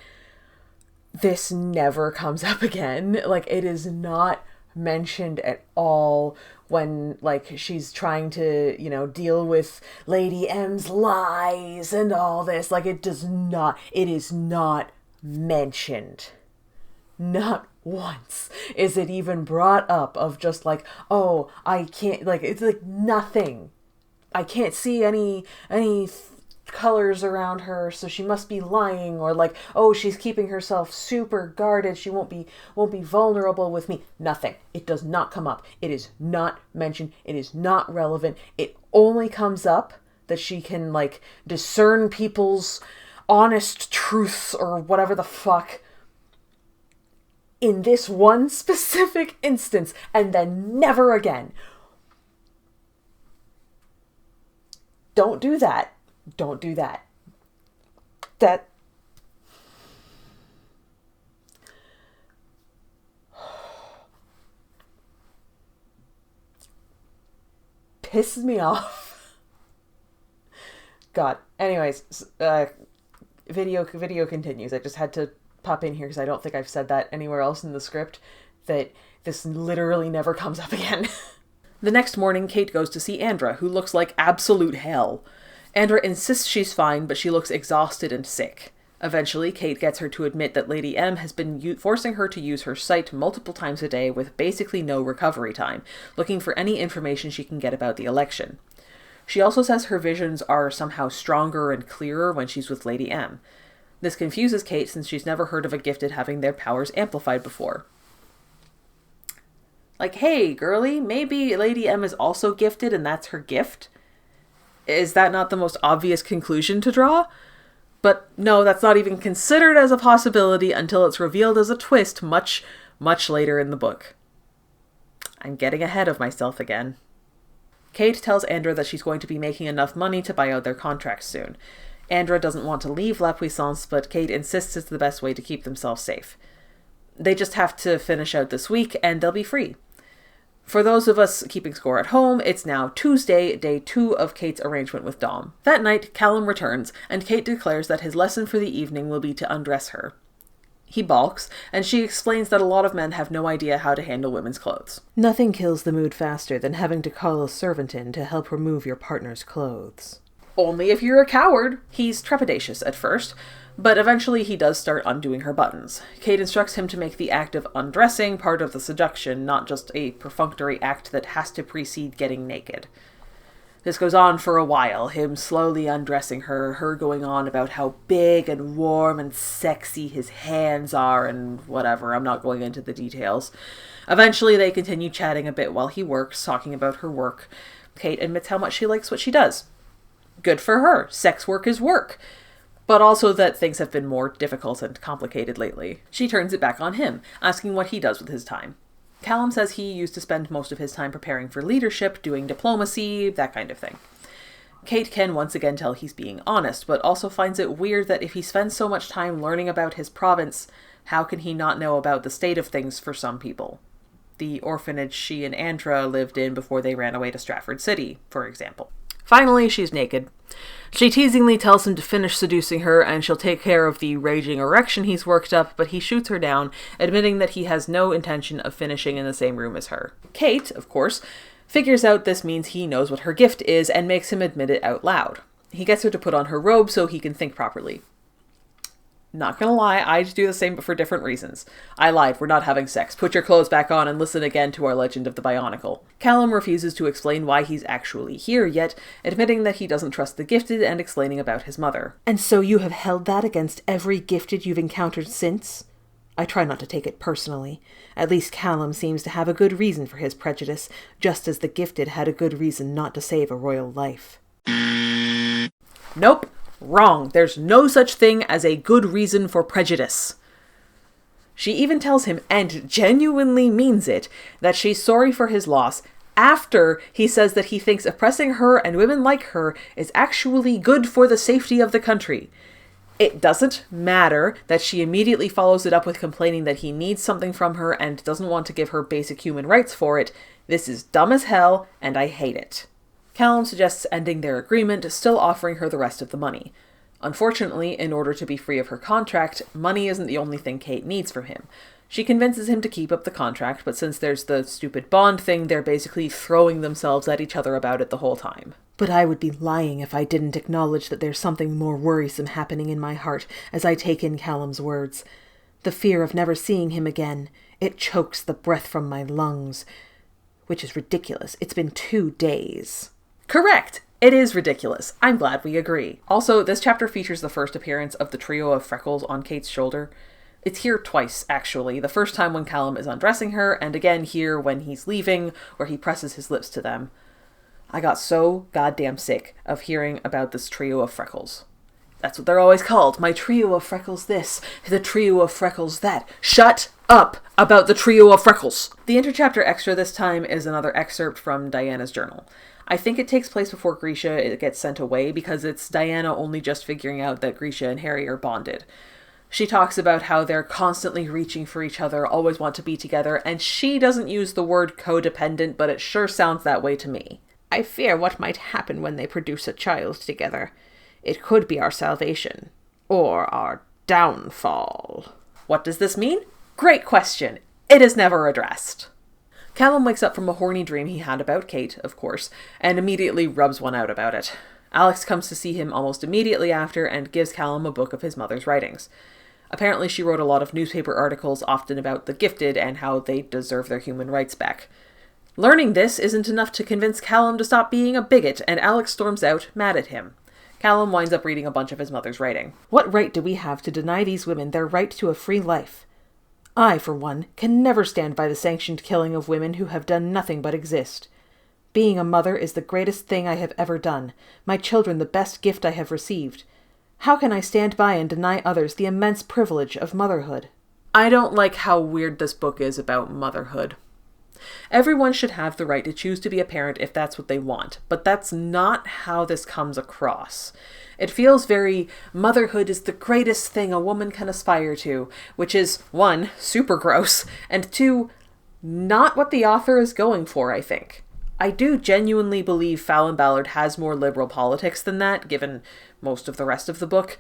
this never comes up again. Like, it is not mentioned at all when, like, she's trying to, you know, deal with Lady M's lies and all this. Like, it is not mentioned. Not once is it even brought up of just like, oh, I can't, like, it's like nothing. I can't see any colors around her, so she must be lying, or like, oh, she's keeping herself super guarded, she won't be vulnerable with me. Nothing. It does not come up. It is not mentioned. It is not relevant. It only comes up that she can, like, discern people's honest truths or whatever the fuck in this one specific instance, and then never again. Don't do that. Don't do that. pisses me off. God. Anyways, video continues. I just had to pop in here because I don't think I've said that anywhere else in the script, that this literally never comes up again. The next morning, Kate goes to see Andra, who looks like absolute hell. Andra insists she's fine, but she looks exhausted and sick. Eventually, Kate gets her to admit that Lady M has been forcing her to use her sight multiple times a day with basically no recovery time, looking for any information she can get about the election. She also says her visions are somehow stronger and clearer when she's with Lady M. This confuses Kate since she's never heard of a gifted having their powers amplified before. Like, hey, girly, maybe Lady M is also gifted and that's her gift? Is that not the most obvious conclusion to draw? But no, that's not even considered as a possibility until it's revealed as a twist much, much later in the book. I'm getting ahead of myself again. Kate tells Andra that she's going to be making enough money to buy out their contracts soon. Andra doesn't want to leave La Puissance, but Kate insists it's the best way to keep themselves safe. They just have to finish out this week and they'll be free. For those of us keeping score at home, it's now Tuesday, day 2 of Kate's arrangement with Dom. That night, Callum returns, and Kate declares that his lesson for the evening will be to undress her. He balks, and she explains that a lot of men have no idea how to handle women's clothes. Nothing kills the mood faster than having to call a servant in to help remove your partner's clothes. Only if you're a coward. He's trepidatious at first, but eventually he does start undoing her buttons. Kate instructs him to make the act of undressing part of the seduction, not just a perfunctory act that has to precede getting naked. This goes on for a while, him slowly undressing her going on about how big and warm and sexy his hands are and whatever. I'm not going into the details. Eventually they continue chatting a bit while he works, talking about her work. Kate admits how much she likes what she does. Good for her. Sex work is work. But also that things have been more difficult and complicated lately. She turns it back on him, asking what he does with his time. Callum says he used to spend most of his time preparing for leadership, doing diplomacy, that kind of thing. Kate can once again tell he's being honest, but also finds it weird that if he spends so much time learning about his province, how can he not know about the state of things for some people? The orphanage she and Andra lived in before they ran away to Stratford City, for example. Finally, she's naked. She teasingly tells him to finish seducing her and she'll take care of the raging erection he's worked up, but he shoots her down, admitting that he has no intention of finishing in the same room as her. Kate, of course, figures out this means he knows what her gift is and makes him admit it out loud. He gets her to put on her robe so he can think properly. Not gonna lie, I do the same but for different reasons. I lied, we're not having sex. Put your clothes back on and listen again to our Legend of the Bionicle. Callum refuses to explain why he's actually here yet, admitting that he doesn't trust the gifted and explaining about his mother. And so you have held that against every gifted you've encountered since? I try not to take it personally. At least Callum seems to have a good reason for his prejudice, just as the gifted had a good reason not to save a royal life. Nope. Wrong. There's no such thing as a good reason for prejudice. She even tells him, and genuinely means it, that she's sorry for his loss after he says that he thinks oppressing her and women like her is actually good for the safety of the country. It doesn't matter that she immediately follows it up with complaining that he needs something from her and doesn't want to give her basic human rights for it. This is dumb as hell, and I hate it. Callum suggests ending their agreement, still offering her the rest of the money. Unfortunately, in order to be free of her contract, money isn't the only thing Kate needs from him. She convinces him to keep up the contract, but since there's the stupid bond thing, they're basically throwing themselves at each other about it the whole time. But I would be lying if I didn't acknowledge that there's something more worrisome happening in my heart as I take in Callum's words. The fear of never seeing him again. It chokes the breath from my lungs. Which is ridiculous. It's been 2 days. Correct! It is ridiculous. I'm glad we agree. Also, this chapter features the first appearance of the trio of freckles on Kate's shoulder. It's here twice, actually. The first time when Callum is undressing her, and again here when he's leaving, where he presses his lips to them. I got so goddamn sick of hearing about this trio of freckles. That's what they're always called. My trio of freckles this, the trio of freckles that. Shut up about the trio of freckles! The interchapter extra this time is another excerpt from Diana's journal. I think it takes place before Grisha gets sent away because it's Diana only just figuring out that Grisha and Harry are bonded. She talks about how they're constantly reaching for each other, always want to be together, and she doesn't use the word codependent, but it sure sounds that way to me. I fear what might happen when they produce a child together. It could be our salvation, or our downfall. What does this mean? Great question. It is never addressed. Callum wakes up from a horny dream he had about Kate, of course, and immediately rubs one out about it. Alex comes to see him almost immediately after and gives Callum a book of his mother's writings. Apparently she wrote a lot of newspaper articles, often about the gifted and how they deserve their human rights back. Learning this isn't enough to convince Callum to stop being a bigot, and Alex storms out, mad at him. Callum winds up reading a bunch of his mother's writing. What right do we have to deny these women their right to a free life? I, for one, can never stand by the sanctioned killing of women who have done nothing but exist. Being a mother is the greatest thing I have ever done, my children the best gift I have received. How can I stand by and deny others the immense privilege of motherhood? I don't like how weird this book is about motherhood. Everyone should have the right to choose to be a parent if that's what they want, but that's not how this comes across. It feels very, motherhood is the greatest thing a woman can aspire to, which is, 1, super gross, and 2, not what the author is going for, I think. I do genuinely believe Fallon Ballard has more liberal politics than that, given most of the rest of the book.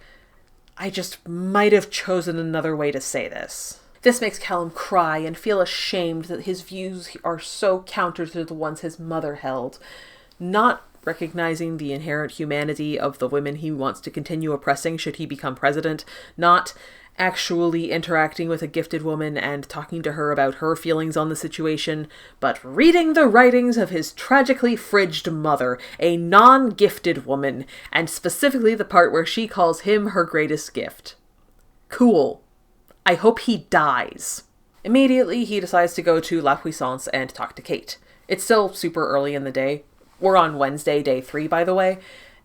I just might have chosen another way to say this. This makes Callum cry and feel ashamed that his views are so counter to the ones his mother held, not recognizing the inherent humanity of the women he wants to continue oppressing should he become president, not actually interacting with a gifted woman and talking to her about her feelings on the situation, but reading the writings of his tragically fridged mother, a non-gifted woman, and specifically the part where she calls him her greatest gift. Cool. I hope he dies. Immediately, he decides to go to La Puissance and talk to Kate. It's still super early in the day. We're on Wednesday, day 3, by the way,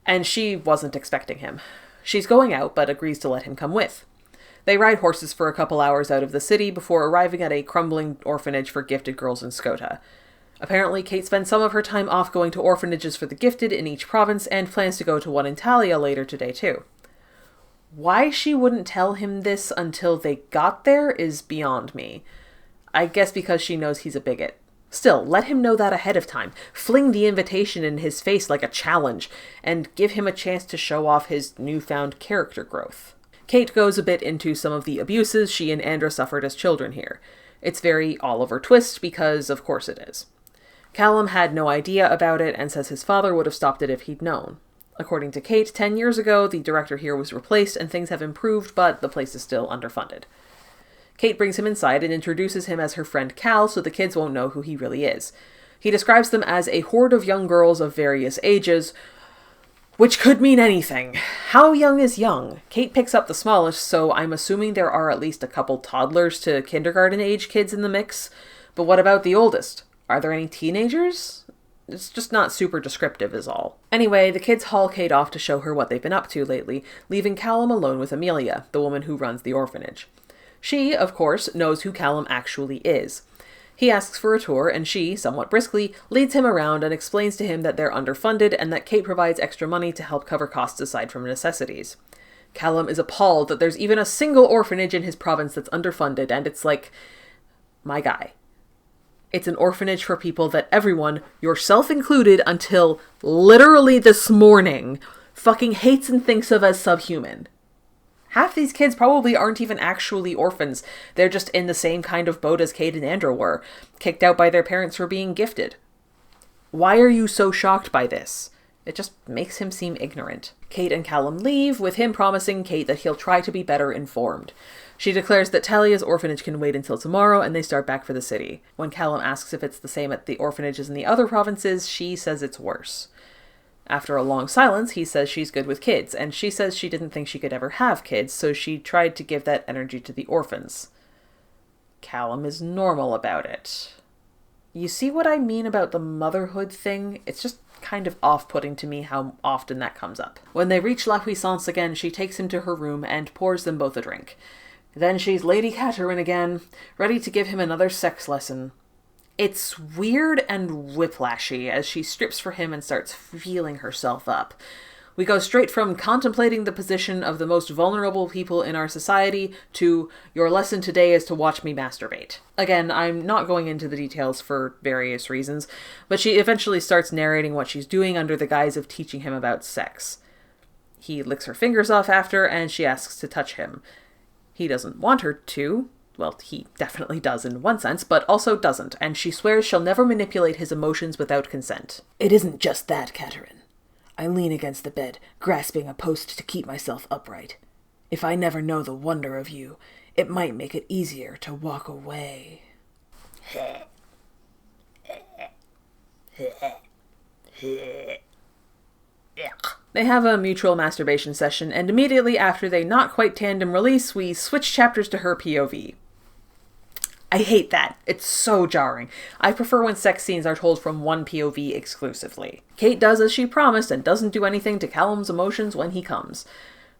and she wasn't expecting him. She's going out, but agrees to let him come with. They ride horses for a couple hours out of the city before arriving at a crumbling orphanage for gifted girls in Skota. Apparently, Kate spends some of her time off going to orphanages for the gifted in each province and plans to go to one in Talia later today too. Why she wouldn't tell him this until they got there is beyond me. I guess because she knows he's a bigot. Still, let him know that ahead of time. Fling the invitation in his face like a challenge, and give him a chance to show off his newfound character growth. Kate goes a bit into some of the abuses she and Andra suffered as children here. It's very Oliver Twist because, of course, it is. Callum had no idea about it and says his father would have stopped it if he'd known. According to Kate, 10 years ago, the director here was replaced and things have improved, but the place is still underfunded. Kate brings him inside and introduces him as her friend Cal so the kids won't know who he really is. He describes them as a horde of young girls of various ages, which could mean anything. How young is young? Kate picks up the smallest, so I'm assuming there are at least a couple toddlers to kindergarten-age kids in the mix. But what about the oldest? Are there any teenagers? It's just not super descriptive is all. Anyway, the kids haul Kate off to show her what they've been up to lately, leaving Callum alone with Amelia, the woman who runs the orphanage. She, of course, knows who Callum actually is. He asks for a tour, and she, somewhat briskly, leads him around and explains to him that they're underfunded and that Kate provides extra money to help cover costs aside from necessities. Callum is appalled that there's even a single orphanage in his province that's underfunded, and it's like, my guy. It's an orphanage for people that everyone, yourself included until literally this morning, fucking hates and thinks of as subhuman. Half these kids probably aren't even actually orphans. They're just in the same kind of boat as Kate and Andra were, kicked out by their parents for being gifted. Why are you so shocked by this? It just makes him seem ignorant. Kate and Callum leave, with him promising Kate that he'll try to be better informed. She declares that Talia's orphanage can wait until tomorrow, and they start back for the city. When Callum asks if it's the same at the orphanages in the other provinces, she says it's worse. After a long silence, he says she's good with kids, and she says she didn't think she could ever have kids, so she tried to give that energy to the orphans. Callum is normal about it. You see what I mean about the motherhood thing? It's just kind of off-putting to me how often that comes up. When they reach La Puissance again, she takes him to her room and pours them both a drink. Then she's Lady Catherine again, ready to give him another sex lesson. It's weird and whiplashy as she strips for him and starts feeling herself up. We go straight from contemplating the position of the most vulnerable people in our society to your lesson today is to watch me masturbate. Again, I'm not going into the details for various reasons, but she eventually starts narrating what she's doing under the guise of teaching him about sex. He licks her fingers off after, and she asks to touch him. He doesn't want her to. Well, he definitely does in one sense, but also doesn't, and she swears she'll never manipulate his emotions without consent. It isn't just that, Catherine. I lean against the bed, grasping a post to keep myself upright. If I never know the wonder of you, it might make it easier to walk away. They have a mutual masturbation session, and immediately after they not quite tandem release, we switch chapters to her POV. I hate that. It's so jarring. I prefer when sex scenes are told from one POV exclusively. Kate does as she promised and doesn't do anything to Callum's emotions when he comes.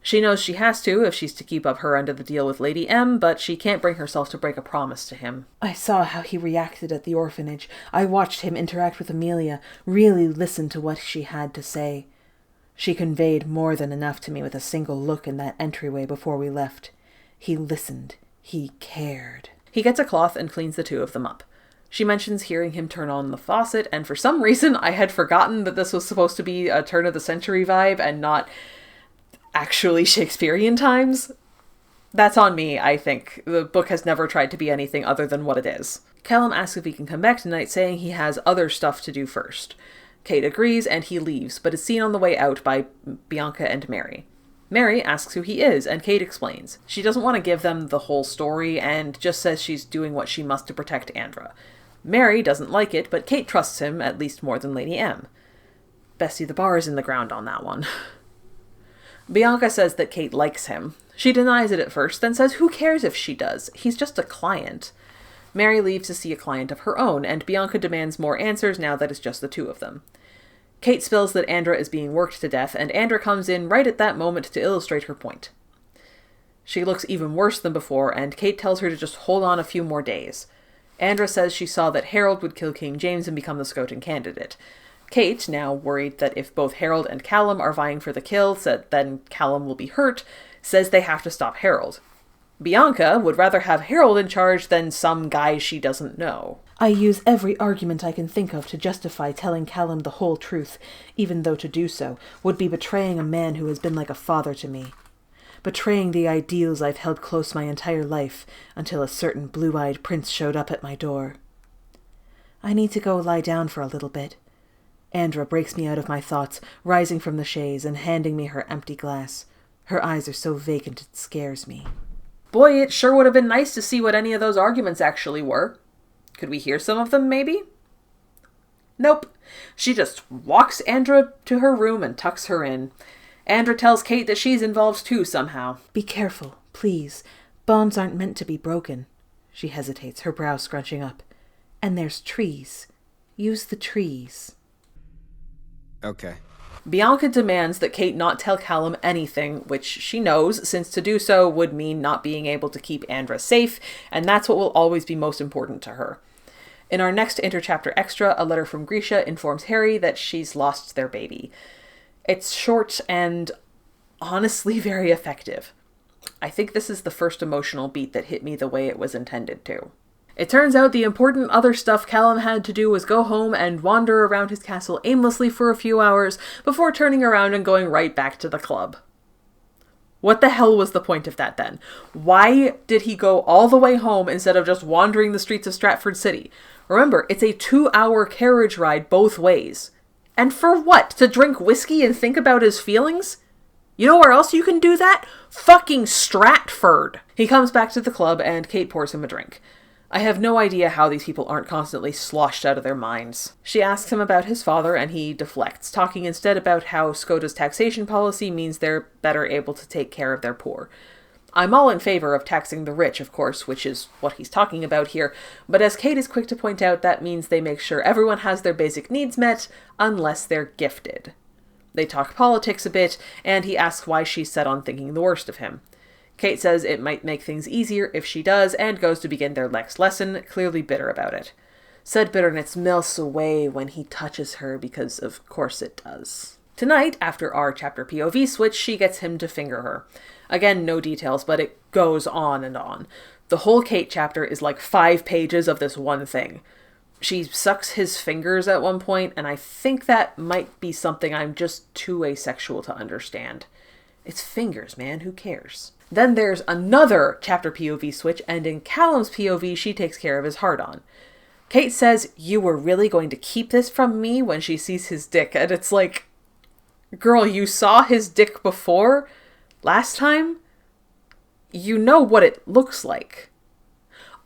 She knows she has to if she's to keep up her end of the deal with Lady M, but she can't bring herself to break a promise to him. I saw how he reacted at the orphanage. I watched him interact with Amelia, really listen to what she had to say. She conveyed more than enough to me with a single look in that entryway before we left. He listened. He cared. He gets a cloth and cleans the two of them up. She mentions hearing him turn on the faucet, and for some reason I had forgotten that this was supposed to be a turn-of-the-century vibe and not actually Shakespearean times. That's on me, I think. The book has never tried to be anything other than what it is. Callum asks if he can come back tonight, saying he has other stuff to do first. Kate agrees, and he leaves, but is seen on the way out by Bianca and Mary. Mary asks who he is, and Kate explains. She doesn't want to give them the whole story, and just says she's doing what she must to protect Andra. Mary doesn't like it, but Kate trusts him, at least more than Lady M. Bessie the bar is in the ground on that one. Bianca says that Kate likes him. She denies it at first, then says who cares if she does? He's just a client. Mary leaves to see a client of her own, and Bianca demands more answers now that it's just the two of them. Kate spills that Andra is being worked to death, and Andra comes in right at that moment to illustrate her point. She looks even worse than before, and Kate tells her to just hold on a few more days. Andra says she saw that Harold would kill King James and become the scouting candidate. Kate, now worried that if both Harold and Callum are vying for the kill, then Callum will be hurt, says they have to stop Harold. Bianca would rather have Harold in charge than some guy she doesn't know. I use every argument I can think of to justify telling Callum the whole truth, even though to do so would be betraying a man who has been like a father to me. Betraying the ideals I've held close my entire life, until a certain blue-eyed prince showed up at my door. I need to go lie down for a little bit. Andra breaks me out of my thoughts, rising from the chaise and handing me her empty glass. Her eyes are so vacant it scares me. Boy, it sure would have been nice to see what any of those arguments actually were. Could we hear some of them, maybe? Nope. She just walks Andra to her room and tucks her in. Andra tells Kate that she's involved too somehow. Be careful, please. Bonds aren't meant to be broken. She hesitates, her brow scrunching up. And there's trees. Use the trees. Okay. Bianca demands that Kate not tell Callum anything, which she knows, since to do so would mean not being able to keep Andra safe, and that's what will always be most important to her. In our next interchapter extra, a letter from Grisha informs Harry that she's lost their baby. It's short and honestly very effective. I think this is the first emotional beat that hit me the way it was intended to. It turns out the important other stuff Callum had to do was go home and wander around his castle aimlessly for a few hours before turning around and going right back to the club. What the hell was the point of that then? Why did he go all the way home instead of just wandering the streets of Stratford City? Remember, it's a 2-hour carriage ride both ways. And for what? To drink whiskey and think about his feelings? You know where else you can do that? Fucking Stratford! He comes back to the club and Kate pours him a drink. I have no idea how these people aren't constantly sloshed out of their minds. She asks him about his father, and he deflects, talking instead about how Skoda's taxation policy means they're better able to take care of their poor. I'm all in favor of taxing the rich, of course, which is what he's talking about here, but as Kate is quick to point out, that means they make sure everyone has their basic needs met, unless they're gifted. They talk politics a bit, and he asks why she's set on thinking the worst of him. Kate says it might make things easier if she does, and goes to begin their next lesson, clearly bitter about it. Said bitterness melts away when he touches her, because of course it does. Tonight, after our chapter POV switch, she gets him to finger her. Again, no details, but it goes on and on. The whole Kate chapter is like 5 pages of this one thing. She sucks his fingers at one point, and I think that might be something I'm just too asexual to understand. It's fingers, man, who cares? Then there's another chapter POV switch, and in Callum's POV, she takes care of his hard-on. Kate says, "You were really going to keep this from me," when she sees his dick, and it's like, girl, you saw his dick before? Last time? You know what it looks like.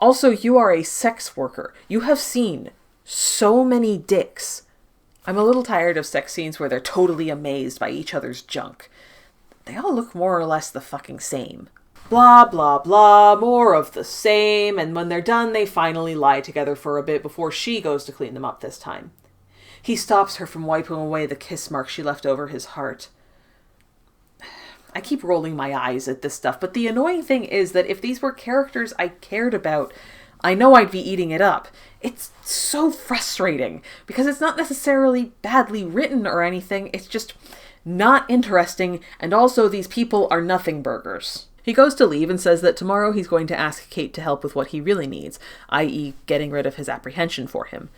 Also, you are a sex worker. You have seen so many dicks. I'm a little tired of sex scenes where they're totally amazed by each other's junk. They all look more or less the fucking same. Blah, blah, blah, more of the same, and when they're done, they finally lie together for a bit before she goes to clean them up this time. He stops her from wiping away the kiss mark she left over his heart. I keep rolling my eyes at this stuff, but the annoying thing is that if these were characters I cared about, I know I'd be eating it up. It's so frustrating, because it's not necessarily badly written or anything, it's just not interesting, and also these people are nothing burgers. He goes to leave and says that tomorrow he's going to ask Kate to help with what he really needs, i.e. getting rid of his apprehension for him.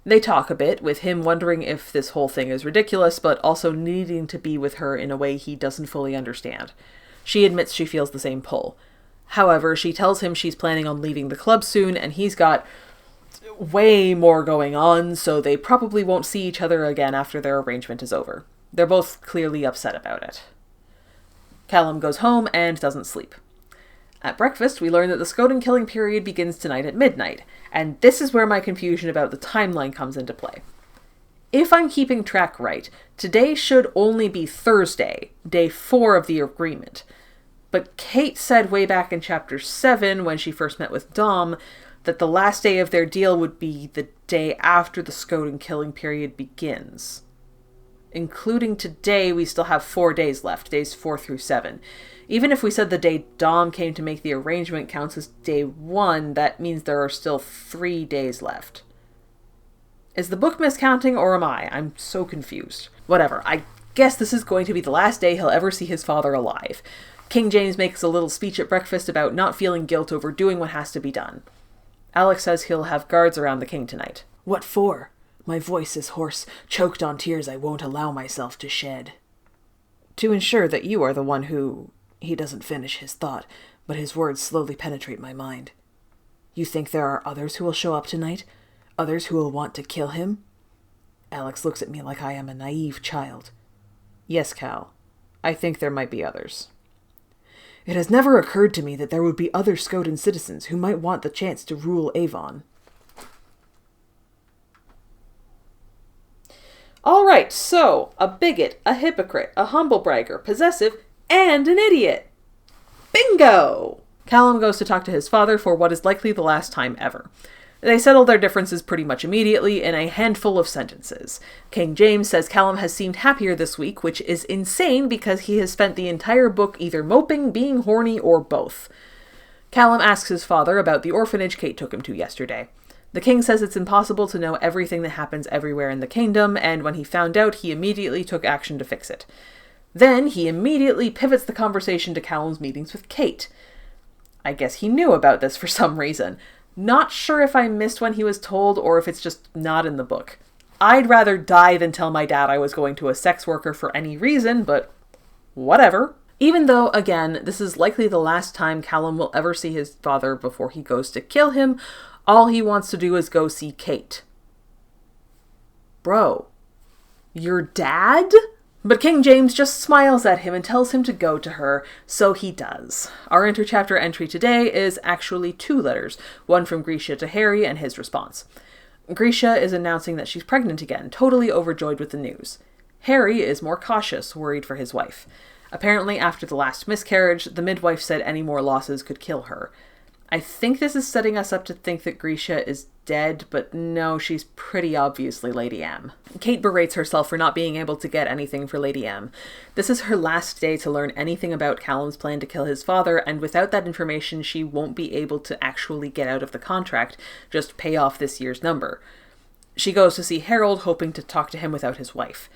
They talk a bit, with him wondering if this whole thing is ridiculous, but also needing to be with her in a way he doesn't fully understand. She admits she feels the same pull. However, she tells him she's planning on leaving the club soon, and he's got way more going on, so they probably won't see each other again after their arrangement is over. They're both clearly upset about it. Callum goes home and doesn't sleep. At breakfast, we learn that the Skoden killing period begins tonight at midnight, and this is where my confusion about the timeline comes into play. If I'm keeping track right, today should only be Thursday, day 4 of the agreement. But Kate said way back in chapter 7, when she first met with Dom, that the last day of their deal would be the day after the Skoden killing period begins. Including today, we still have 4 days left, days 4 through 7. Even if we said the day Dom came to make the arrangement counts as day 1, that means there are still 3 days left. Is the book miscounting, or am I? I'm so confused. Whatever, I guess this is going to be the last day he'll ever see his father alive. King James makes a little speech at breakfast about not feeling guilt over doing what has to be done. Alex says he'll have guards around the king tonight. What for? My voice is hoarse, choked on tears I won't allow myself to shed. To ensure that you are the one who... He doesn't finish his thought, but his words slowly penetrate my mind. You think there are others who will show up tonight? Others who will want to kill him? Alex looks at me like I am a naive child. Yes, Cal. I think there might be others. It has never occurred to me that there would be other Skoden citizens who might want the chance to rule Avon. Alright, so, a bigot, a hypocrite, a humblebragger, possessive, and an idiot. Bingo! Callum goes to talk to his father for what is likely the last time ever. They settle their differences pretty much immediately in a handful of sentences. King James says Callum has seemed happier this week, which is insane because he has spent the entire book either moping, being horny, or both. Callum asks his father about the orphanage Kate took him to yesterday. The king says it's impossible to know everything that happens everywhere in the kingdom, and when he found out, he immediately took action to fix it. Then he immediately pivots the conversation to Callum's meetings with Kate. I guess he knew about this for some reason. Not sure if I missed when he was told or if it's just not in the book. I'd rather die than tell my dad I was going to a sex worker for any reason, but whatever. Even though, again, this is likely the last time Callum will ever see his father before he goes to kill him, all he wants to do is go see Kate. Bro, your dad? But King James just smiles at him and tells him to go to her, so he does. Our interchapter entry today is actually 2 letters, one from Grisha to Harry and his response. Grisha is announcing that she's pregnant again, totally overjoyed with the news. Harry is more cautious, worried for his wife. Apparently, after the last miscarriage, the midwife said any more losses could kill her. I think this is setting us up to think that Grisha is dead, but no, she's pretty obviously Lady M. Kate berates herself for not being able to get anything for Lady M. This is her last day to learn anything about Callum's plan to kill his father, and without that information she won't be able to actually get out of the contract, just pay off this year's number. She goes to see Harold, hoping to talk to him without his wife.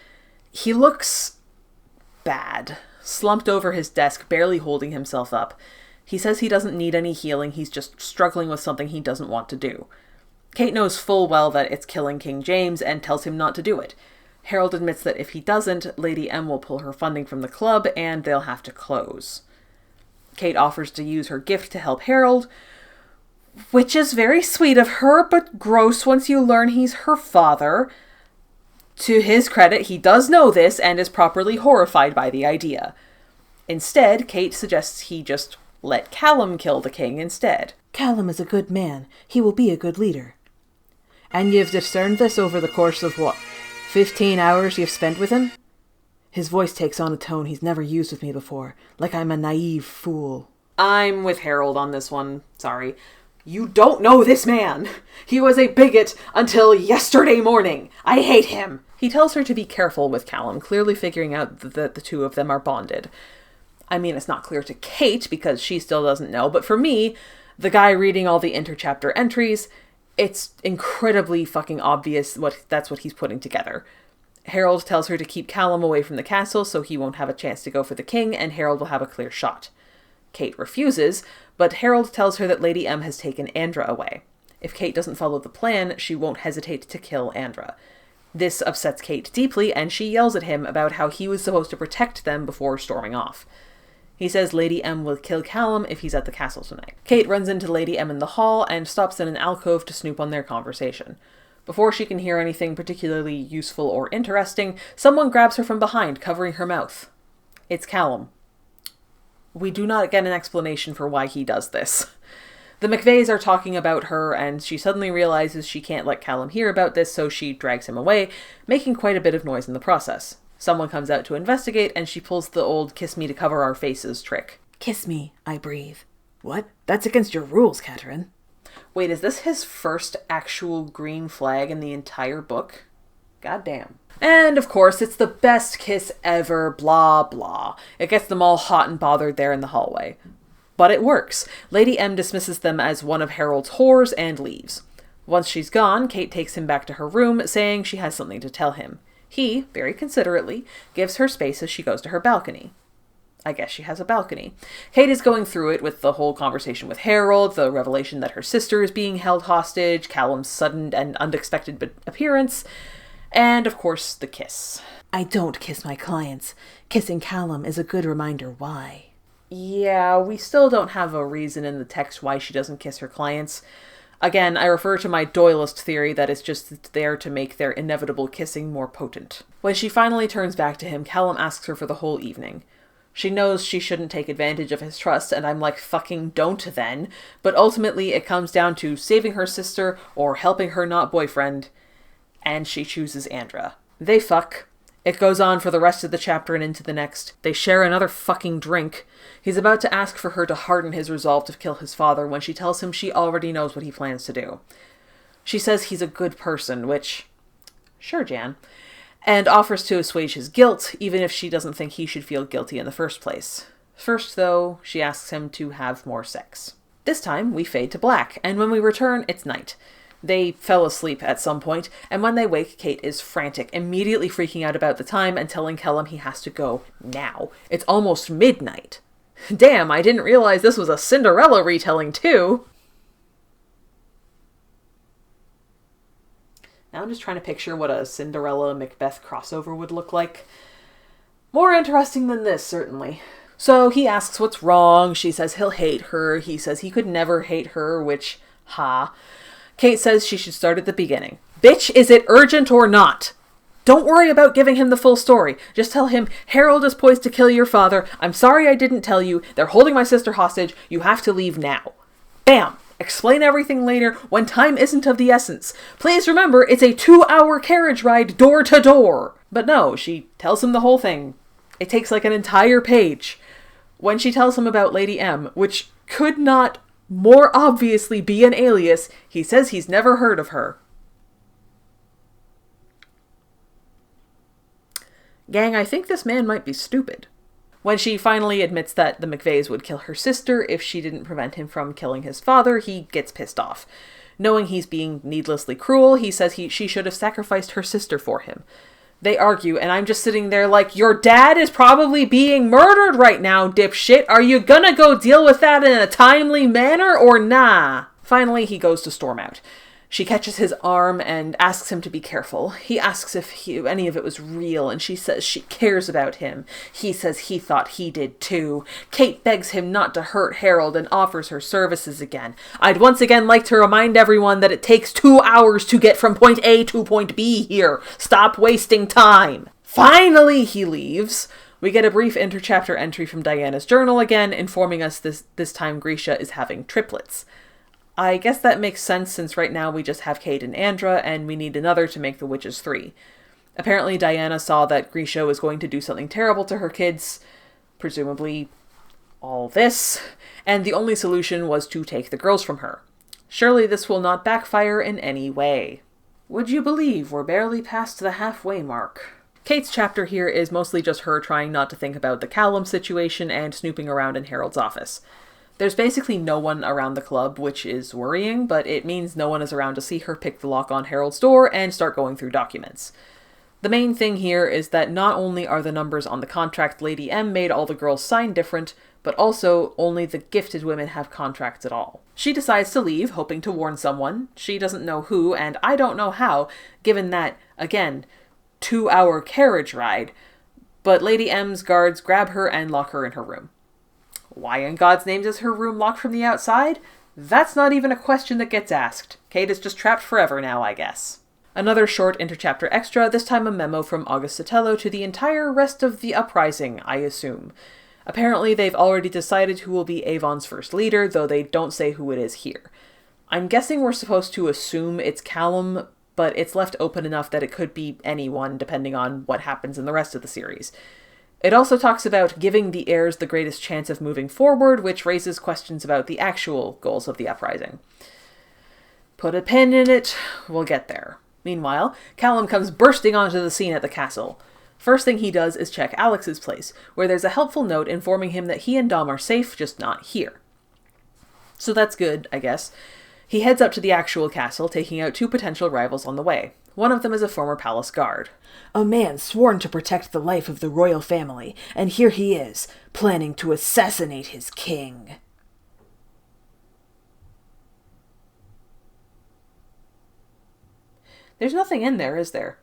He looks bad, slumped over his desk, barely holding himself up. He says he doesn't need any healing, he's just struggling with something he doesn't want to do. Kate knows full well that it's killing King James and tells him not to do it. Harold admits that if he doesn't, Lady M will pull her funding from the club and they'll have to close. Kate offers to use her gift to help Harold, which is very sweet of her, but gross once you learn he's her father. To his credit, he does know this and is properly horrified by the idea. Instead, Kate suggests he just let Callum kill the king instead. Callum is a good man. He will be a good leader. And you've discerned this over the course of what, 15 hours you've spent with him? His voice takes on a tone he's never used with me before, like I'm a naive fool. I'm with Harold on this one, sorry. You don't know this man. He was a bigot until yesterday morning. I hate him. He tells her to be careful with Callum, clearly figuring out that the two of them are bonded. I mean, it's not clear to Kate because she still doesn't know, but for me, the guy reading all the interchapter entries, it's incredibly fucking obvious that's what he's putting together. Harold tells her to keep Callum away from the castle so he won't have a chance to go for the king and Harold will have a clear shot. Kate refuses, but Harold tells her that Lady M has taken Andra away. If Kate doesn't follow the plan, she won't hesitate to kill Andra. This upsets Kate deeply, and she yells at him about how he was supposed to protect them before storming off. He says Lady M will kill Callum if he's at the castle tonight. Kate runs into Lady M in the hall and stops in an alcove to snoop on their conversation. Before she can hear anything particularly useful or interesting, someone grabs her from behind, covering her mouth. It's Callum. We do not get an explanation for why he does this. The McVeys are talking about her, and she suddenly realizes she can't let Callum hear about this, so she drags him away, making quite a bit of noise in the process. Someone comes out to investigate, and she pulls the old kiss me to cover our faces trick. Kiss me, I breathe. What? That's against your rules, Catherine. Wait, is this his first actual green flag in the entire book? Goddamn. And, of course, it's the best kiss ever, blah, blah. It gets them all hot and bothered there in the hallway. But it works. Lady M dismisses them as one of Harold's whores and leaves. Once she's gone, Kate takes him back to her room, saying she has something to tell him. He, very considerately, gives her space as she goes to her balcony. I guess she has a balcony. Kate is going through it with the whole conversation with Harold, the revelation that her sister is being held hostage, Callum's sudden and unexpected appearance, and, of course, the kiss. I don't kiss my clients. Kissing Callum is a good reminder why. Yeah, we still don't have a reason in the text why she doesn't kiss her clients. Again, I refer to my Doyleist theory that it's just there to make their inevitable kissing more potent. When she finally turns back to him, Callum asks her for the whole evening. She knows she shouldn't take advantage of his trust, and I'm like, fucking don't then. But ultimately, it comes down to saving her sister or helping her not boyfriend, and she chooses Andra. They fuck. It goes on for the rest of the chapter and into the next. They share another fucking drink. He's about to ask for her to harden his resolve to kill his father when she tells him she already knows what he plans to do. She says he's a good person, which... Sure, Jan. And offers to assuage his guilt, even if she doesn't think he should feel guilty in the first place. First, though, she asks him to have more sex. This time, we fade to black, and when we return, it's night. They fell asleep at some point, and when they wake, Kate is frantic, immediately freaking out about the time and telling Callum he has to go now. It's almost midnight. Damn, I didn't realize this was a Cinderella retelling, too. Now I'm just trying to picture what a Cinderella-Macbeth crossover would look like. More interesting than this, certainly. So he asks what's wrong. She says he'll hate her. He says he could never hate her, which, ha. Kate says she should start at the beginning. Bitch, is it urgent or not? Don't worry about giving him the full story. Just tell him, Harold is poised to kill your father. I'm sorry I didn't tell you. They're holding my sister hostage. You have to leave now. Bam! Explain everything later when time isn't of the essence. Please remember, it's a 2-hour carriage ride door to door. But no, she tells him the whole thing. It takes like an entire page. When she tells him about Lady M, which could not more obviously be an alias, he says he's never heard of her. Gang, I think this man might be stupid. When she finally admits that the McVeys would kill her sister if she didn't prevent him from killing his father, he gets pissed off. Knowing he's being needlessly cruel, he says she should have sacrificed her sister for him. They argue, and I'm just sitting there like, your dad is probably being murdered right now, dipshit. Are you gonna go deal with that in a timely manner or nah? Finally, he goes to storm out. She catches his arm and asks him to be careful. He asks if any of it was real, and she says she cares about him. He says he thought he did too. Kate begs him not to hurt Harold and offers her services again. I'd once again like to remind everyone that it takes 2 hours to get from point A to point B here. Stop wasting time. Finally, he leaves. We get a brief interchapter entry from Diana's journal again, informing us this time Grisha is having triplets. I guess that makes sense since right now we just have Kate and Andra, and we need another to make the witches 3. Apparently Diana saw that Grisha was going to do something terrible to her kids, presumably all this, and the only solution was to take the girls from her. Surely this will not backfire in any way. Would you believe we're barely past the halfway mark? Kate's chapter here is mostly just her trying not to think about the Callum situation and snooping around in Harold's office. There's basically no one around the club, which is worrying, but it means no one is around to see her pick the lock on Harold's door and start going through documents. The main thing here is that not only are the numbers on the contract Lady M made all the girls sign different, but also only the gifted women have contracts at all. She decides to leave, hoping to warn someone. She doesn't know who, and I don't know how, given that, again, 2-hour carriage ride. But Lady M's guards grab her and lock her in her room. Why in God's name is her room locked from the outside? That's not even a question that gets asked. Kate is just trapped forever now, I guess. Another short interchapter extra, this time a memo from August Sotelo to the entire rest of the uprising, I assume. Apparently they've already decided who will be Avon's first leader, though they don't say who it is here. I'm guessing we're supposed to assume it's Callum, but it's left open enough that it could be anyone, depending on what happens in the rest of the series. It also talks about giving the heirs the greatest chance of moving forward, which raises questions about the actual goals of the uprising. Put a pin in it, we'll get there. Meanwhile, Callum comes bursting onto the scene at the castle. First thing he does is check Alex's place, where there's a helpful note informing him that he and Dom are safe, just not here. So that's good, I guess. He heads up to the actual castle, taking out 2 potential rivals on the way. One of them is a former palace guard. A man sworn to protect the life of the royal family, and here he is, planning to assassinate his king. There's nothing in there, is there?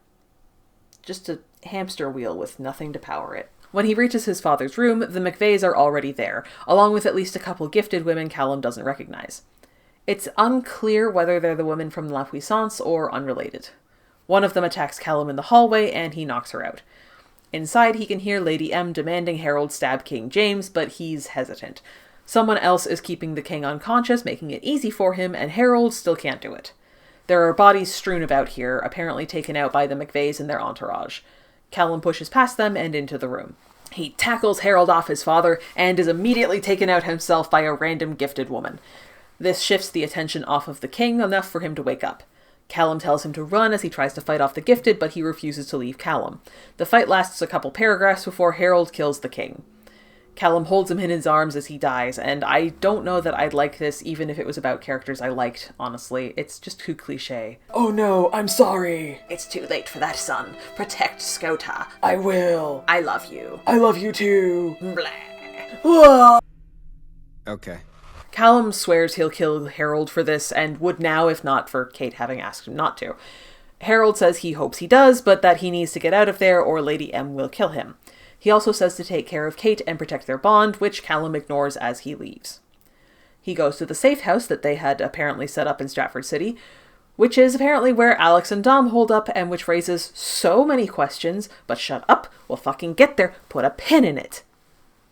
Just a hamster wheel with nothing to power it. When he reaches his father's room, the McVeys are already there, along with at least a couple gifted women Callum doesn't recognize. It's unclear whether they're the women from La Puissance or unrelated. One of them attacks Callum in the hallway, and he knocks her out. Inside, he can hear Lady M demanding Harold stab King James, but he's hesitant. Someone else is keeping the king unconscious, making it easy for him, and Harold still can't do it. There are bodies strewn about here, apparently taken out by the McVeys and their entourage. Callum pushes past them and into the room. He tackles Harold off his father, and is immediately taken out himself by a random gifted woman. This shifts the attention off of the king enough for him to wake up. Callum tells him to run as he tries to fight off the gifted, but he refuses to leave Callum. The fight lasts a couple paragraphs before Harold kills the king. Callum holds him in his arms as he dies, and I don't know that I'd like this even if it was about characters I liked, honestly. It's just too cliché. Oh no, I'm sorry. It's too late for that, son. Protect Skota. I will. I love you. I love you too. Blah. Okay. Callum swears he'll kill Harold for this, and would now if not for Kate having asked him not to. Harold says he hopes he does, but that he needs to get out of there or Lady M will kill him. He also says to take care of Kate and protect their bond, which Callum ignores as he leaves. He goes to the safe house that they had apparently set up in Stratford City, which is apparently where Alex and Dom hold up, and which raises so many questions, but shut up, we'll fucking get there, put a pin in it.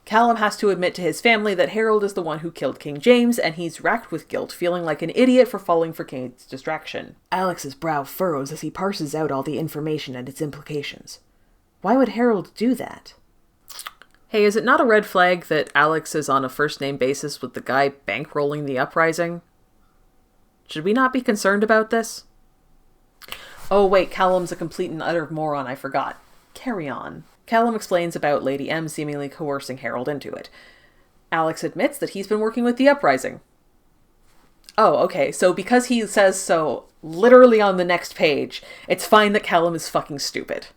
Callum has to admit to his family that Harold is the one who killed King James, and he's racked with guilt, feeling like an idiot for falling for Kate's distraction. Alex's brow furrows as he parses out all the information and its implications. Why would Harold do that? Hey, is it not a red flag that Alex is on a first-name basis with the guy bankrolling the uprising? Should we not be concerned about this? Oh wait, Callum's a complete and utter moron, I forgot. Carry on. Callum explains about Lady M seemingly coercing Harold into it. Alex admits that he's been working with the uprising. Oh, okay, so because he says so literally on the next page, it's fine that Callum is fucking stupid.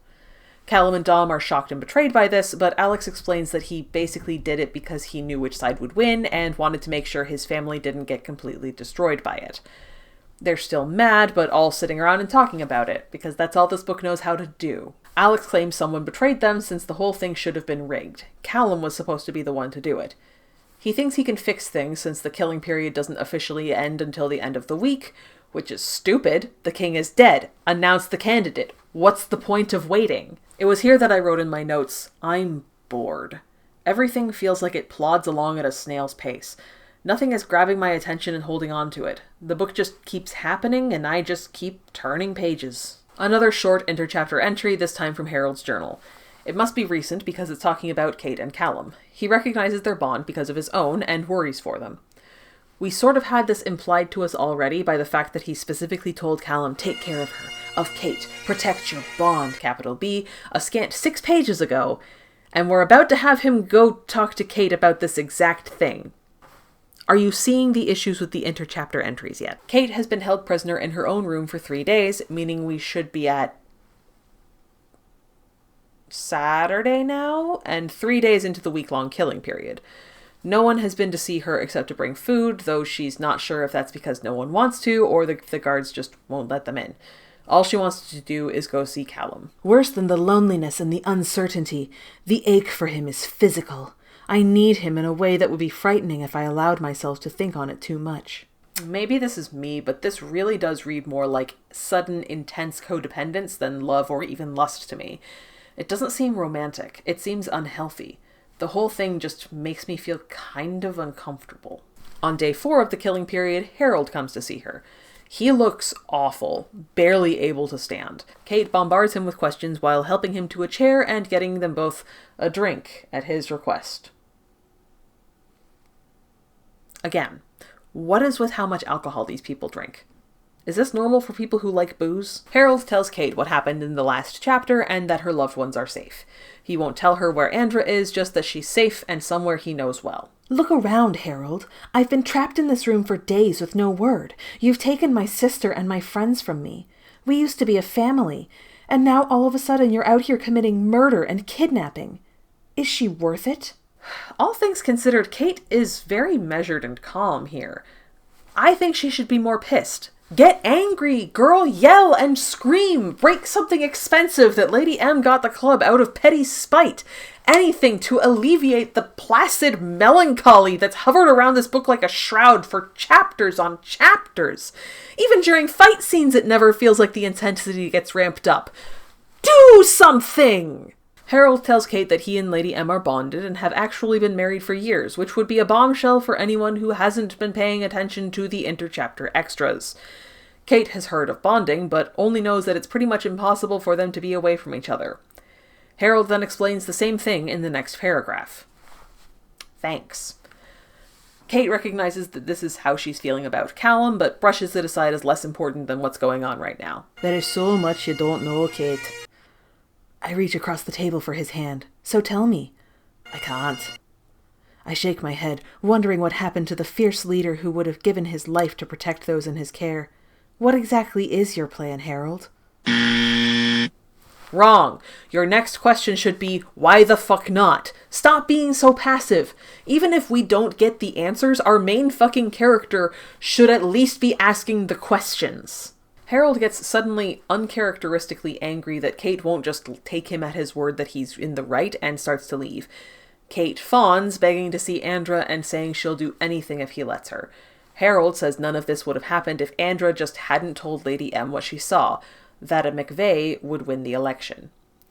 Callum and Dom are shocked and betrayed by this, but Alex explains that he basically did it because he knew which side would win and wanted to make sure his family didn't get completely destroyed by it. They're still mad, but all sitting around and talking about it, because that's all this book knows how to do. Alex claims someone betrayed them since the whole thing should have been rigged. Callum was supposed to be the one to do it. He thinks he can fix things since the killing period doesn't officially end until the end of the week, which is stupid. The king is dead. Announce the candidate. What's the point of waiting? It was here that I wrote in my notes, I'm bored. Everything feels like it plods along at a snail's pace. Nothing is grabbing my attention and holding on to it. The book just keeps happening and I just keep turning pages. Another short interchapter entry, this time from Harold's journal. It must be recent because it's talking about Kate and Callum. He recognizes their bond because of his own and worries for them. We sort of had this implied to us already by the fact that he specifically told Callum, take care of her, of Kate, protect your bond, capital B, a scant 6 pages ago, and we're about to have him go talk to Kate about this exact thing. Are you seeing the issues with the interchapter entries yet? Kate has been held prisoner in her own room for 3 days, meaning we should be at Saturday now, and 3 days into the week-long killing period. No one has been to see her except to bring food, though she's not sure if that's because no one wants to, or the guards just won't let them in. All she wants to do is go see Callum. Worse than the loneliness and the uncertainty, the ache for him is physical. I need him in a way that would be frightening if I allowed myself to think on it too much. Maybe this is me, but this really does read more like sudden, intense codependence than love or even lust to me. It doesn't seem romantic. It seems unhealthy. The whole thing just makes me feel kind of uncomfortable. On day 4 of the killing period, Harold comes to see her. He looks awful, barely able to stand. Kate bombards him with questions while helping him to a chair and getting them both a drink at his request. Again, what is with how much alcohol these people drink? Is this normal for people who like booze? Harold tells Kate what happened in the last chapter and that her loved ones are safe. He won't tell her where Andra is, just that she's safe and somewhere he knows well. Look around, Harold. I've been trapped in this room for days with no word. You've taken my sister and my friends from me. We used to be a family, and now all of a sudden you're out here committing murder and kidnapping. Is she worth it? All things considered, Kate is very measured and calm here. I think she should be more pissed. Get angry, girl, yell and scream, break something expensive that Lady M got the club out of petty spite. Anything to alleviate the placid melancholy that's hovered around this book like a shroud for chapters on chapters. Even during fight scenes, it never feels like the intensity gets ramped up. Do something! Harold tells Kate that he and Lady M are bonded and have actually been married for years, which would be a bombshell for anyone who hasn't been paying attention to the interchapter extras. Kate has heard of bonding, but only knows that it's pretty much impossible for them to be away from each other. Harold then explains the same thing in the next paragraph. Thanks. Kate recognizes that this is how she's feeling about Callum, but brushes it aside as less important than what's going on right now. There is so much you don't know, Kate. I reach across the table for his hand. So tell me. I can't. I shake my head, wondering what happened to the fierce leader who would have given his life to protect those in his care. What exactly is your plan, Harold? Wrong. Your next question should be, why the fuck not? Stop being so passive. Even if we don't get the answers, our main fucking character should at least be asking the questions. Harold gets suddenly uncharacteristically angry that Kate won't just take him at his word that he's in the right and starts to leave. Kate fawns, begging to see Andra and saying she'll do anything if he lets her. Harold says none of this would have happened if Andra just hadn't told Lady M what she saw, that a McVeigh would win the election.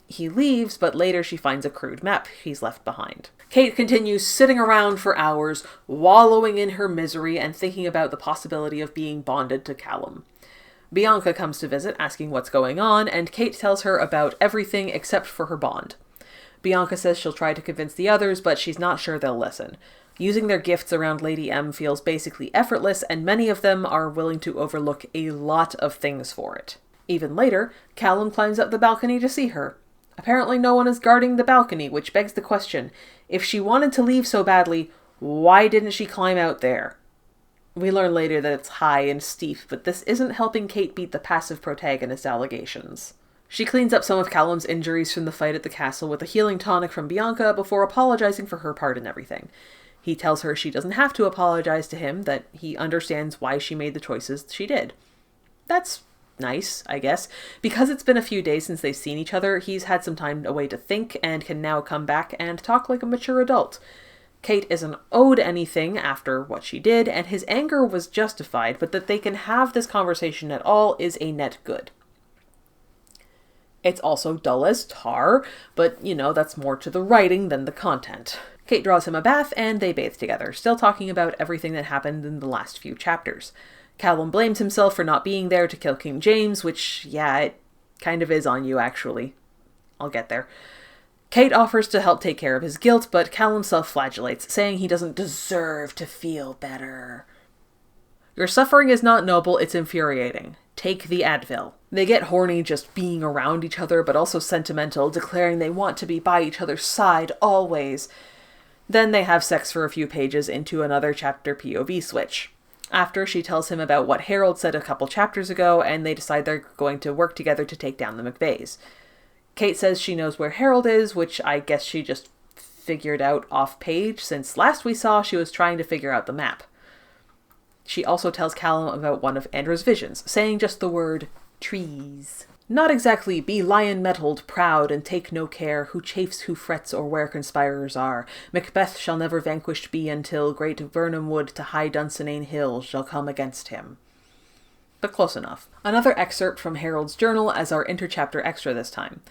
He leaves, but later she finds a crude map he's left behind. Kate continues sitting around for hours, wallowing in her misery and thinking about the possibility of being bonded to Callum. Bianca comes to visit, asking what's going on, and Kate tells her about everything except for her bond. Bianca says she'll try to convince the others, but she's not sure they'll listen. Using their gifts around Lady M feels basically effortless, and many of them are willing to overlook a lot of things for it. Even later, Callum climbs up the balcony to see her. Apparently no one is guarding the balcony, which begs the question, if she wanted to leave so badly, why didn't she climb out there? We learn later that it's high and steep, but this isn't helping Kate beat the passive protagonist allegations. She cleans up some of Callum's injuries from the fight at the castle with a healing tonic from Bianca before apologizing for her part in everything. He tells her she doesn't have to apologize to him, that he understands why she made the choices she did. That's nice, I guess. Because it's been a few days since they've seen each other, he's had some time away to think and can now come back and talk like a mature adult. Kate isn't owed anything after what she did, and his anger was justified, but that they can have this conversation at all is a net good. It's also dull as tar, but, that's more to the writing than the content. Kate draws him a bath, and they bathe together, still talking about everything that happened in the last few chapters. Callum blames himself for not being there to kill King James, which, yeah, it kind of is on you, actually. I'll get there. Kate offers to help take care of his guilt, but Callum self-flagellates, saying he doesn't deserve to feel better. Your suffering is not noble, it's infuriating. Take the Advil. They get horny just being around each other, but also sentimental, declaring they want to be by each other's side always. Then they have sex for a few pages into another chapter POV switch. After, she tells him about what Harold said a couple chapters ago, and they decide they're going to work together to take down the McVeys. Kate says she knows where Harold is, which I guess she just figured out off-page, since last we saw she was trying to figure out the map. She also tells Callum about one of Andra's visions, saying just the word, trees. Not exactly be lion-mettled, proud, and take no care, who chafes, who frets, or where conspirers are. Macbeth shall never vanquished be until great Vernham Wood to high Dunsinane Hill shall come against him. But close enough. Another excerpt from Harold's journal as our interchapter extra this time.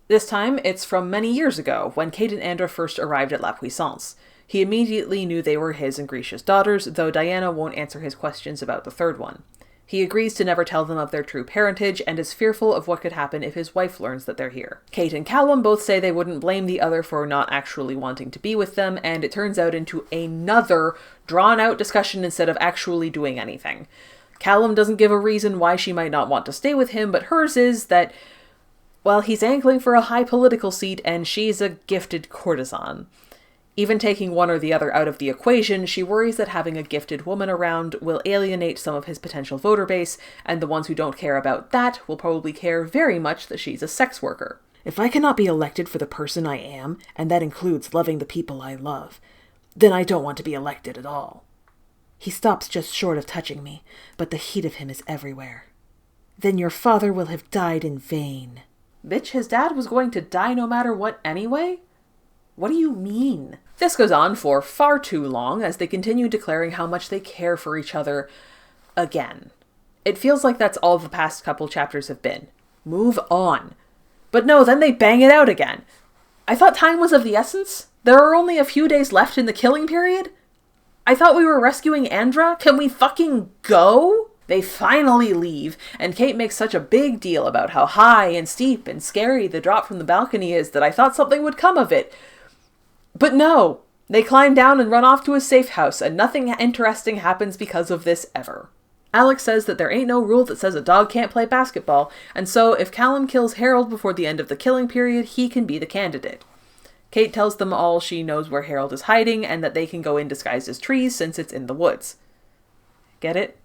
This time, it's from many years ago, when Kate and Andra first arrived at La Puissance. He immediately knew they were his and Grecia's daughters, though Diana won't answer his questions about the third one. He agrees to never tell them of their true parentage, and is fearful of what could happen if his wife learns that they're here. Kate and Callum both say they wouldn't blame the other for not actually wanting to be with them, and it turns out into another drawn-out discussion instead of actually doing anything. Callum doesn't give a reason why she might not want to stay with him, but hers is that, well, he's angling for a high political seat, and she's a gifted courtesan. Even taking one or the other out of the equation, she worries that having a gifted woman around will alienate some of his potential voter base, and the ones who don't care about that will probably care very much that she's a sex worker. If I cannot be elected for the person I am, and that includes loving the people I love, then I don't want to be elected at all. He stops just short of touching me, but the heat of him is everywhere. Then your father will have died in vain. Bitch, his dad was going to die no matter what anyway? What do you mean? This goes on for far too long as they continue declaring how much they care for each other again. It feels like that's all the past couple chapters have been. Move on. But no, then they bang it out again. I thought time was of the essence. There are only a few days left in the killing period. I thought we were rescuing Andra. Can we fucking go? They finally leave, and Kate makes such a big deal about how high and steep and scary the drop from the balcony is that I thought something would come of it. But no, they climb down and run off to a safe house, and nothing interesting happens because of this ever. Alex says that there ain't no rule that says a dog can't play basketball, and so if Callum kills Harold before the end of the killing period, he can be the candidate. Kate tells them all she knows where Harold is hiding, and that they can go in disguised as trees since it's in the woods. Get it?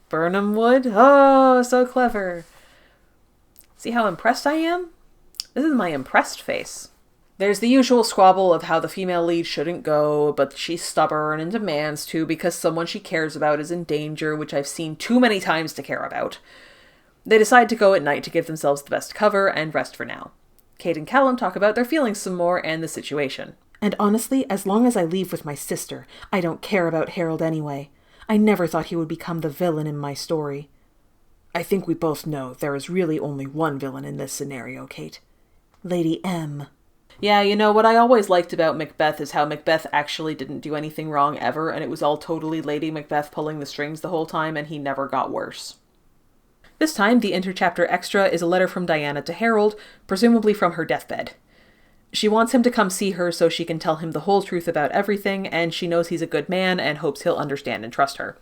Burnham Wood? Oh, so clever. See how impressed I am? This is my impressed face. There's the usual squabble of how the female lead shouldn't go, but she's stubborn and demands to because someone she cares about is in danger, which I've seen too many times to care about. They decide to go at night to give themselves the best cover and rest for now. Kate and Callum talk about their feelings some more and the situation. And honestly, as long as I leave with my sister, I don't care about Harold anyway. I never thought he would become the villain in my story. I think we both know there is really only one villain in this scenario, Kate. Lady M. Yeah, what I always liked about Macbeth is how Macbeth actually didn't do anything wrong ever, and it was all totally Lady Macbeth pulling the strings the whole time, and he never got worse. This time, the interchapter extra is a letter from Diana to Harold, presumably from her deathbed. She wants him to come see her so she can tell him the whole truth about everything, and she knows he's a good man and hopes he'll understand and trust her.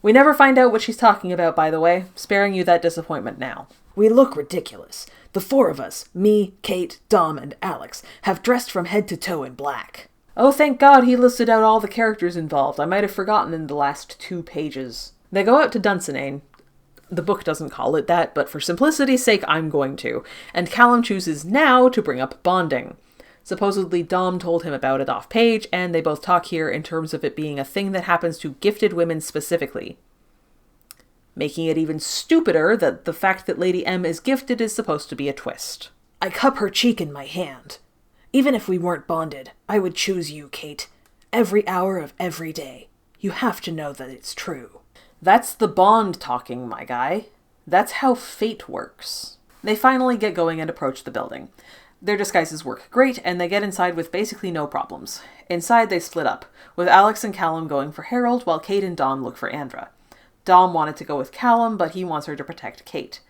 We never find out what she's talking about, by the way, sparing you that disappointment now. We look ridiculous. The four of us, me, Kate, Dom, and Alex, have dressed from head to toe in black. Oh, thank God he listed out all the characters involved. I might have forgotten in the last 2 pages. They go out to Dunsinane. The book doesn't call it that, but for simplicity's sake, I'm going to. And Callum chooses now to bring up bonding. Supposedly, Dom told him about it off page, and they both talk here in terms of it being a thing that happens to gifted women specifically. Making it even stupider that the fact that Lady M is gifted is supposed to be a twist. I cup her cheek in my hand. Even if we weren't bonded, I would choose you, Kate. Every hour of every day. You have to know that it's true. That's the Bond talking, my guy. That's how fate works. They finally get going and approach the building. Their disguises work great, and they get inside with basically no problems. Inside, they split up, with Alex and Callum going for Harold, while Kate and Dom look for Andra. Dom wanted to go with Callum, but he wants her to protect Kate.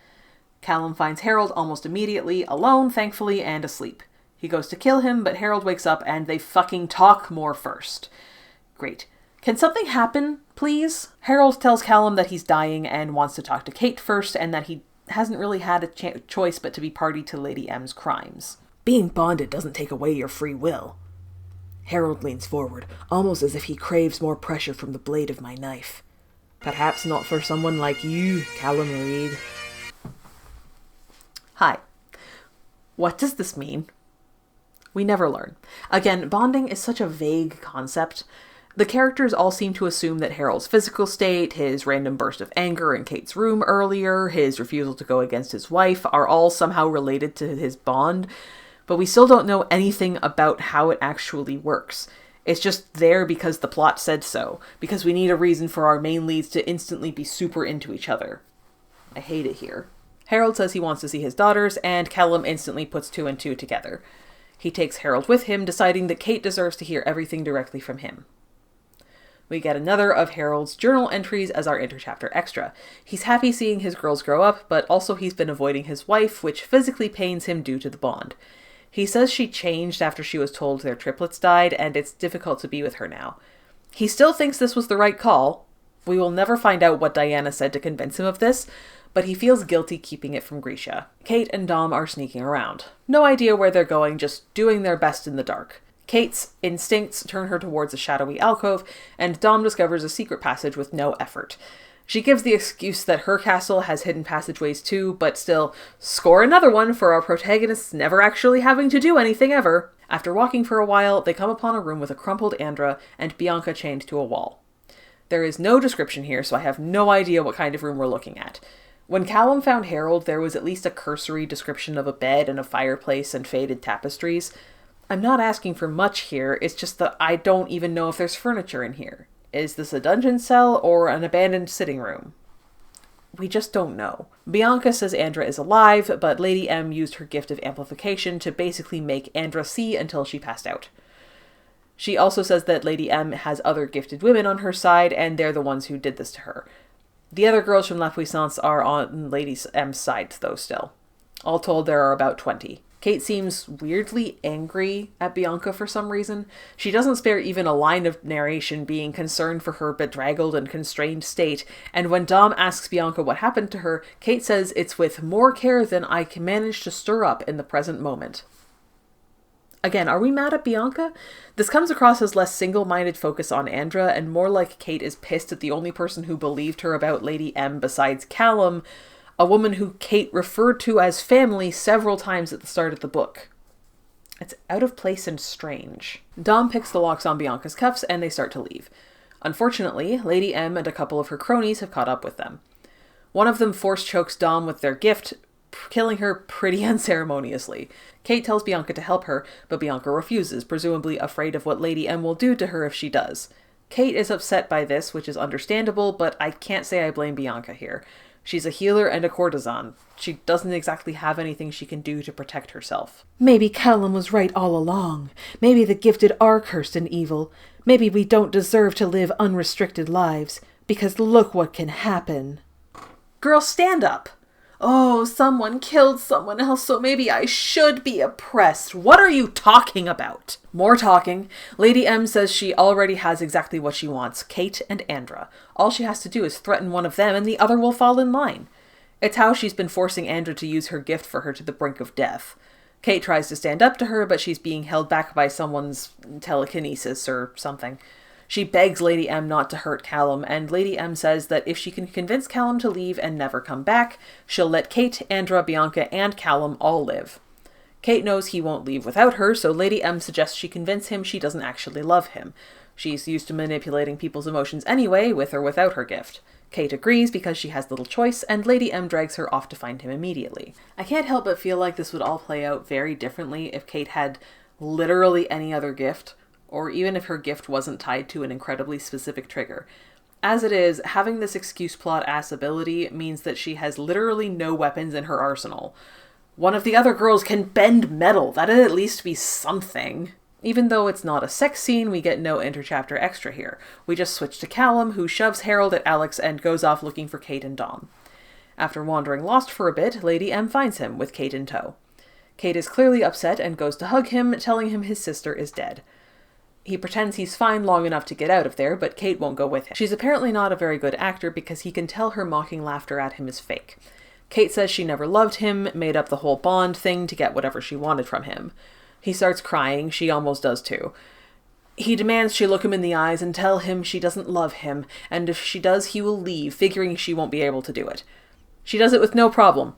Callum finds Harold almost immediately, alone, thankfully, and asleep. He goes to kill him, but Harold wakes up, and they fucking talk more first. Great. Can something happen, please? Harold tells Callum that he's dying and wants to talk to Kate first, and that he hasn't really had a choice but to be party to Lady M's crimes. Being bonded doesn't take away your free will. Harold leans forward, almost as if he craves more pressure from the blade of my knife. Perhaps not for someone like you, Callum Reed. Hi. What does this mean? We never learn. Again, bonding is such a vague concept. The characters all seem to assume that Harold's physical state, his random burst of anger in Kate's room earlier, his refusal to go against his wife are all somehow related to his bond, but we still don't know anything about how it actually works. It's just there because the plot said so, because we need a reason for our main leads to instantly be super into each other. I hate it here. Harold says he wants to see his daughters, and Callum instantly puts two and two together. He takes Harold with him, deciding that Kate deserves to hear everything directly from him. We get another of Harold's journal entries as our interchapter extra. He's happy seeing his girls grow up, but also he's been avoiding his wife, which physically pains him due to the bond. He says she changed after she was told their triplets died, and it's difficult to be with her now. He still thinks this was the right call. We will never find out what Diana said to convince him of this, but he feels guilty keeping it from Grisha. Kate and Dom are sneaking around. No idea where they're going, just doing their best in the dark. Kate's instincts turn her towards a shadowy alcove, and Dom discovers a secret passage with no effort. She gives the excuse that her castle has hidden passageways too, but still, score another one for our protagonists never actually having to do anything ever. After walking for a while, they come upon a room with a crumpled Andra and Bianca chained to a wall. There is no description here, so I have no idea what kind of room we're looking at. When Callum found Harold, there was at least a cursory description of a bed and a fireplace and faded tapestries. I'm not asking for much here, it's just that I don't even know if there's furniture in here. Is this a dungeon cell or an abandoned sitting room? We just don't know. Bianca says Andra is alive, but Lady M used her gift of amplification to basically make Andra see until she passed out. She also says that Lady M has other gifted women on her side, and they're the ones who did this to her. The other girls from La Puissance are on Lady M's side, though, still. All told, there are about 20. Kate seems weirdly angry at Bianca for some reason. She doesn't spare even a line of narration being concerned for her bedraggled and constrained state, and when Dom asks Bianca what happened to her, Kate says it's with more care than I can manage to stir up in the present moment. Again, are we mad at Bianca? This comes across as less single-minded focus on Andra, and more like Kate is pissed at the only person who believed her about Lady M besides Callum, a woman who Kate referred to as family several times at the start of the book. It's out of place and strange. Dom picks the locks on Bianca's cuffs, and they start to leave. Unfortunately, Lady M and a couple of her cronies have caught up with them. One of them force chokes Dom with their gift, killing her pretty unceremoniously. Kate tells Bianca to help her, but Bianca refuses, presumably afraid of what Lady M will do to her if she does. Kate is upset by this, which is understandable, but I can't say I blame Bianca here. She's a healer and a courtesan. She doesn't exactly have anything she can do to protect herself. Maybe Callum was right all along. Maybe the gifted are cursed and evil. Maybe we don't deserve to live unrestricted lives, because look what can happen. Girl, stand up! Oh, someone killed someone else, so maybe I should be oppressed. What are you talking about? More talking. Lady M says she already has exactly what she wants, Kate and Andra. All she has to do is threaten one of them and the other will fall in line. It's how she's been forcing Andra to use her gift for her to the brink of death. Kate tries to stand up to her, but she's being held back by someone's telekinesis or something. She begs Lady M not to hurt Callum, and Lady M says that if she can convince Callum to leave and never come back, she'll let Kate, Andra, Bianca, and Callum all live. Kate knows he won't leave without her, so Lady M suggests she convince him she doesn't actually love him. She's used to manipulating people's emotions anyway, with or without her gift. Kate agrees because she has little choice, and Lady M drags her off to find him immediately. I can't help but feel like this would all play out very differently if Kate had literally any other gift, or even if her gift wasn't tied to an incredibly specific trigger. As it is, having this excuse plot ass ability means that she has literally no weapons in her arsenal. One of the other girls can bend metal. That'd at least be something. Even though it's not a sex scene, we get no interchapter extra here. We just switch to Callum, who shoves Harold at Alex and goes off looking for Kate and Dom. After wandering lost for a bit, Lady M finds him, with Kate in tow. Kate is clearly upset and goes to hug him, telling him his sister is dead. He pretends he's fine long enough to get out of there, but Kate won't go with him. She's apparently not a very good actor because he can tell her mocking laughter at him is fake. Kate says she never loved him, made up the whole bond thing to get whatever she wanted from him. He starts crying, she almost does too. He demands she look him in the eyes and tell him she doesn't love him, and if she does he will leave, figuring she won't be able to do it. She does it with no problem.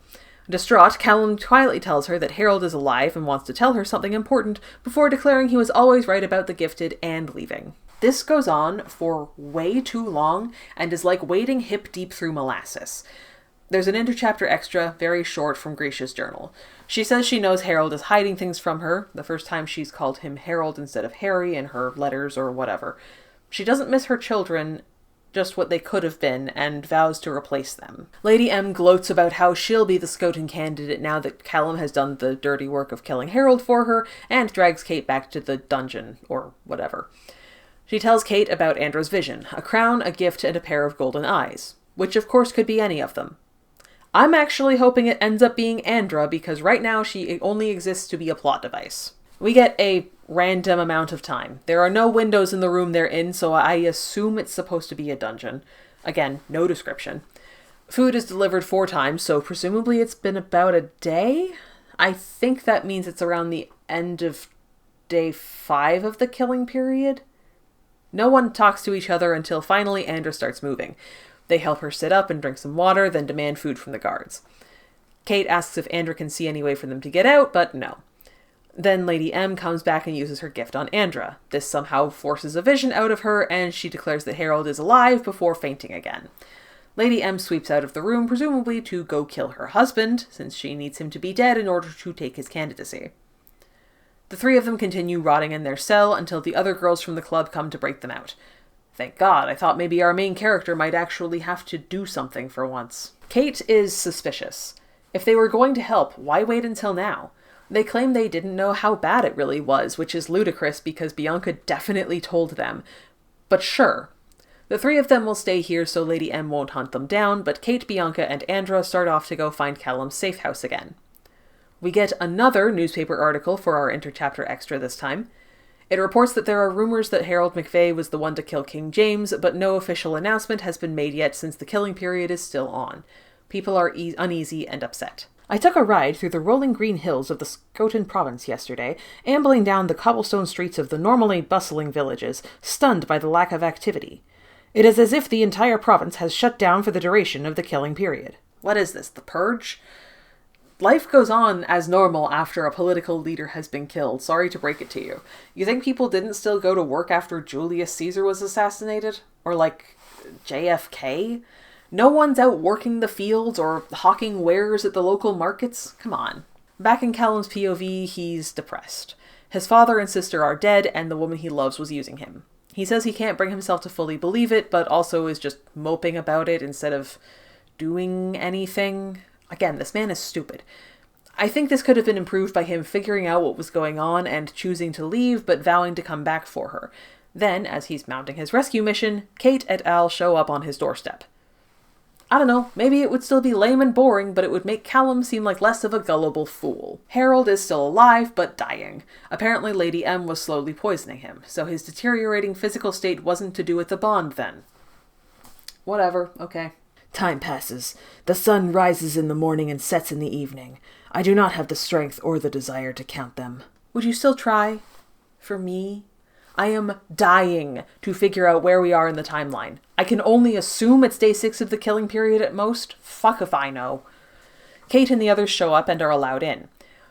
Distraught, Callum quietly tells her that Harold is alive and wants to tell her something important before declaring he was always right about the gifted and leaving. This goes on for way too long and is like wading hip-deep through molasses. There's an interchapter extra, very short, from Grisha's journal. She says she knows Harold is hiding things from her, the first time she's called him Harold instead of Harry in her letters or whatever. She doesn't miss her children, just what they could have been, and vows to replace them. Lady M gloats about how she'll be the scouting candidate now that Callum has done the dirty work of killing Harold for her, and drags Kate back to the dungeon, or whatever. She tells Kate about Andra's vision, a crown, a gift, and a pair of golden eyes, which of course could be any of them. I'm actually hoping it ends up being Andra, because right now she only exists to be a plot device. We get a random amount of time. There are no windows in the room they're in, so I assume it's supposed to be a dungeon. Again, no description. Food is delivered 4 times, so presumably it's been about a day? I think that means it's around the end of day 5 of the killing period. No one talks to each other until finally Andra starts moving. They help her sit up and drink some water, then demand food from the guards. Kate asks if Andra can see any way for them to get out, but no. Then Lady M comes back and uses her gift on Andra. This somehow forces a vision out of her, and she declares that Harold is alive before fainting again. Lady M sweeps out of the room, presumably to go kill her husband, since she needs him to be dead in order to take his candidacy. The 3 of them continue rotting in their cell until the other girls from the club come to break them out. Thank God, I thought maybe our main character might actually have to do something for once. Kate is suspicious. If they were going to help, why wait until now? They claim they didn't know how bad it really was, which is ludicrous because Bianca definitely told them. But sure. The 3 of them will stay here so Lady M won't hunt them down, but Kate, Bianca, and Andra start off to go find Callum's safe house again. We get another newspaper article for our interchapter extra this time. It reports that there are rumors that Harold McVeigh was the one to kill King James, but no official announcement has been made yet since the killing period is still on. People are uneasy and upset. I took a ride through the rolling green hills of the Skotan province yesterday, ambling down the cobblestone streets of the normally bustling villages, stunned by the lack of activity. It is as if the entire province has shut down for the duration of the killing period. What is this, the Purge? Life goes on as normal after a political leader has been killed. Sorry to break it to you. You think people didn't still go to work after Julius Caesar was assassinated? Or like JFK? No one's out working the fields or hawking wares at the local markets? Come on. Back in Callum's POV, he's depressed. His father and sister are dead, and the woman he loves was using him. He says he can't bring himself to fully believe it, but also is just moping about it instead of doing anything. Again, this man is stupid. I think this could have been improved by him figuring out what was going on and choosing to leave, but vowing to come back for her. Then, as he's mounting his rescue mission, Kate et al. Show up on his doorstep. I don't know, maybe it would still be lame and boring, but it would make Callum seem like less of a gullible fool. Harold is still alive, but dying. Apparently Lady M was slowly poisoning him, so his deteriorating physical state wasn't to do with the bond then. Whatever, okay. Time passes. The sun rises in the morning and sets in the evening. I do not have the strength or the desire to count them. Would you still try? For me? I am dying to figure out where we are in the timeline. I can only assume it's day 6 of the killing period at most. Fuck if I know. Kate and the others show up and are allowed in.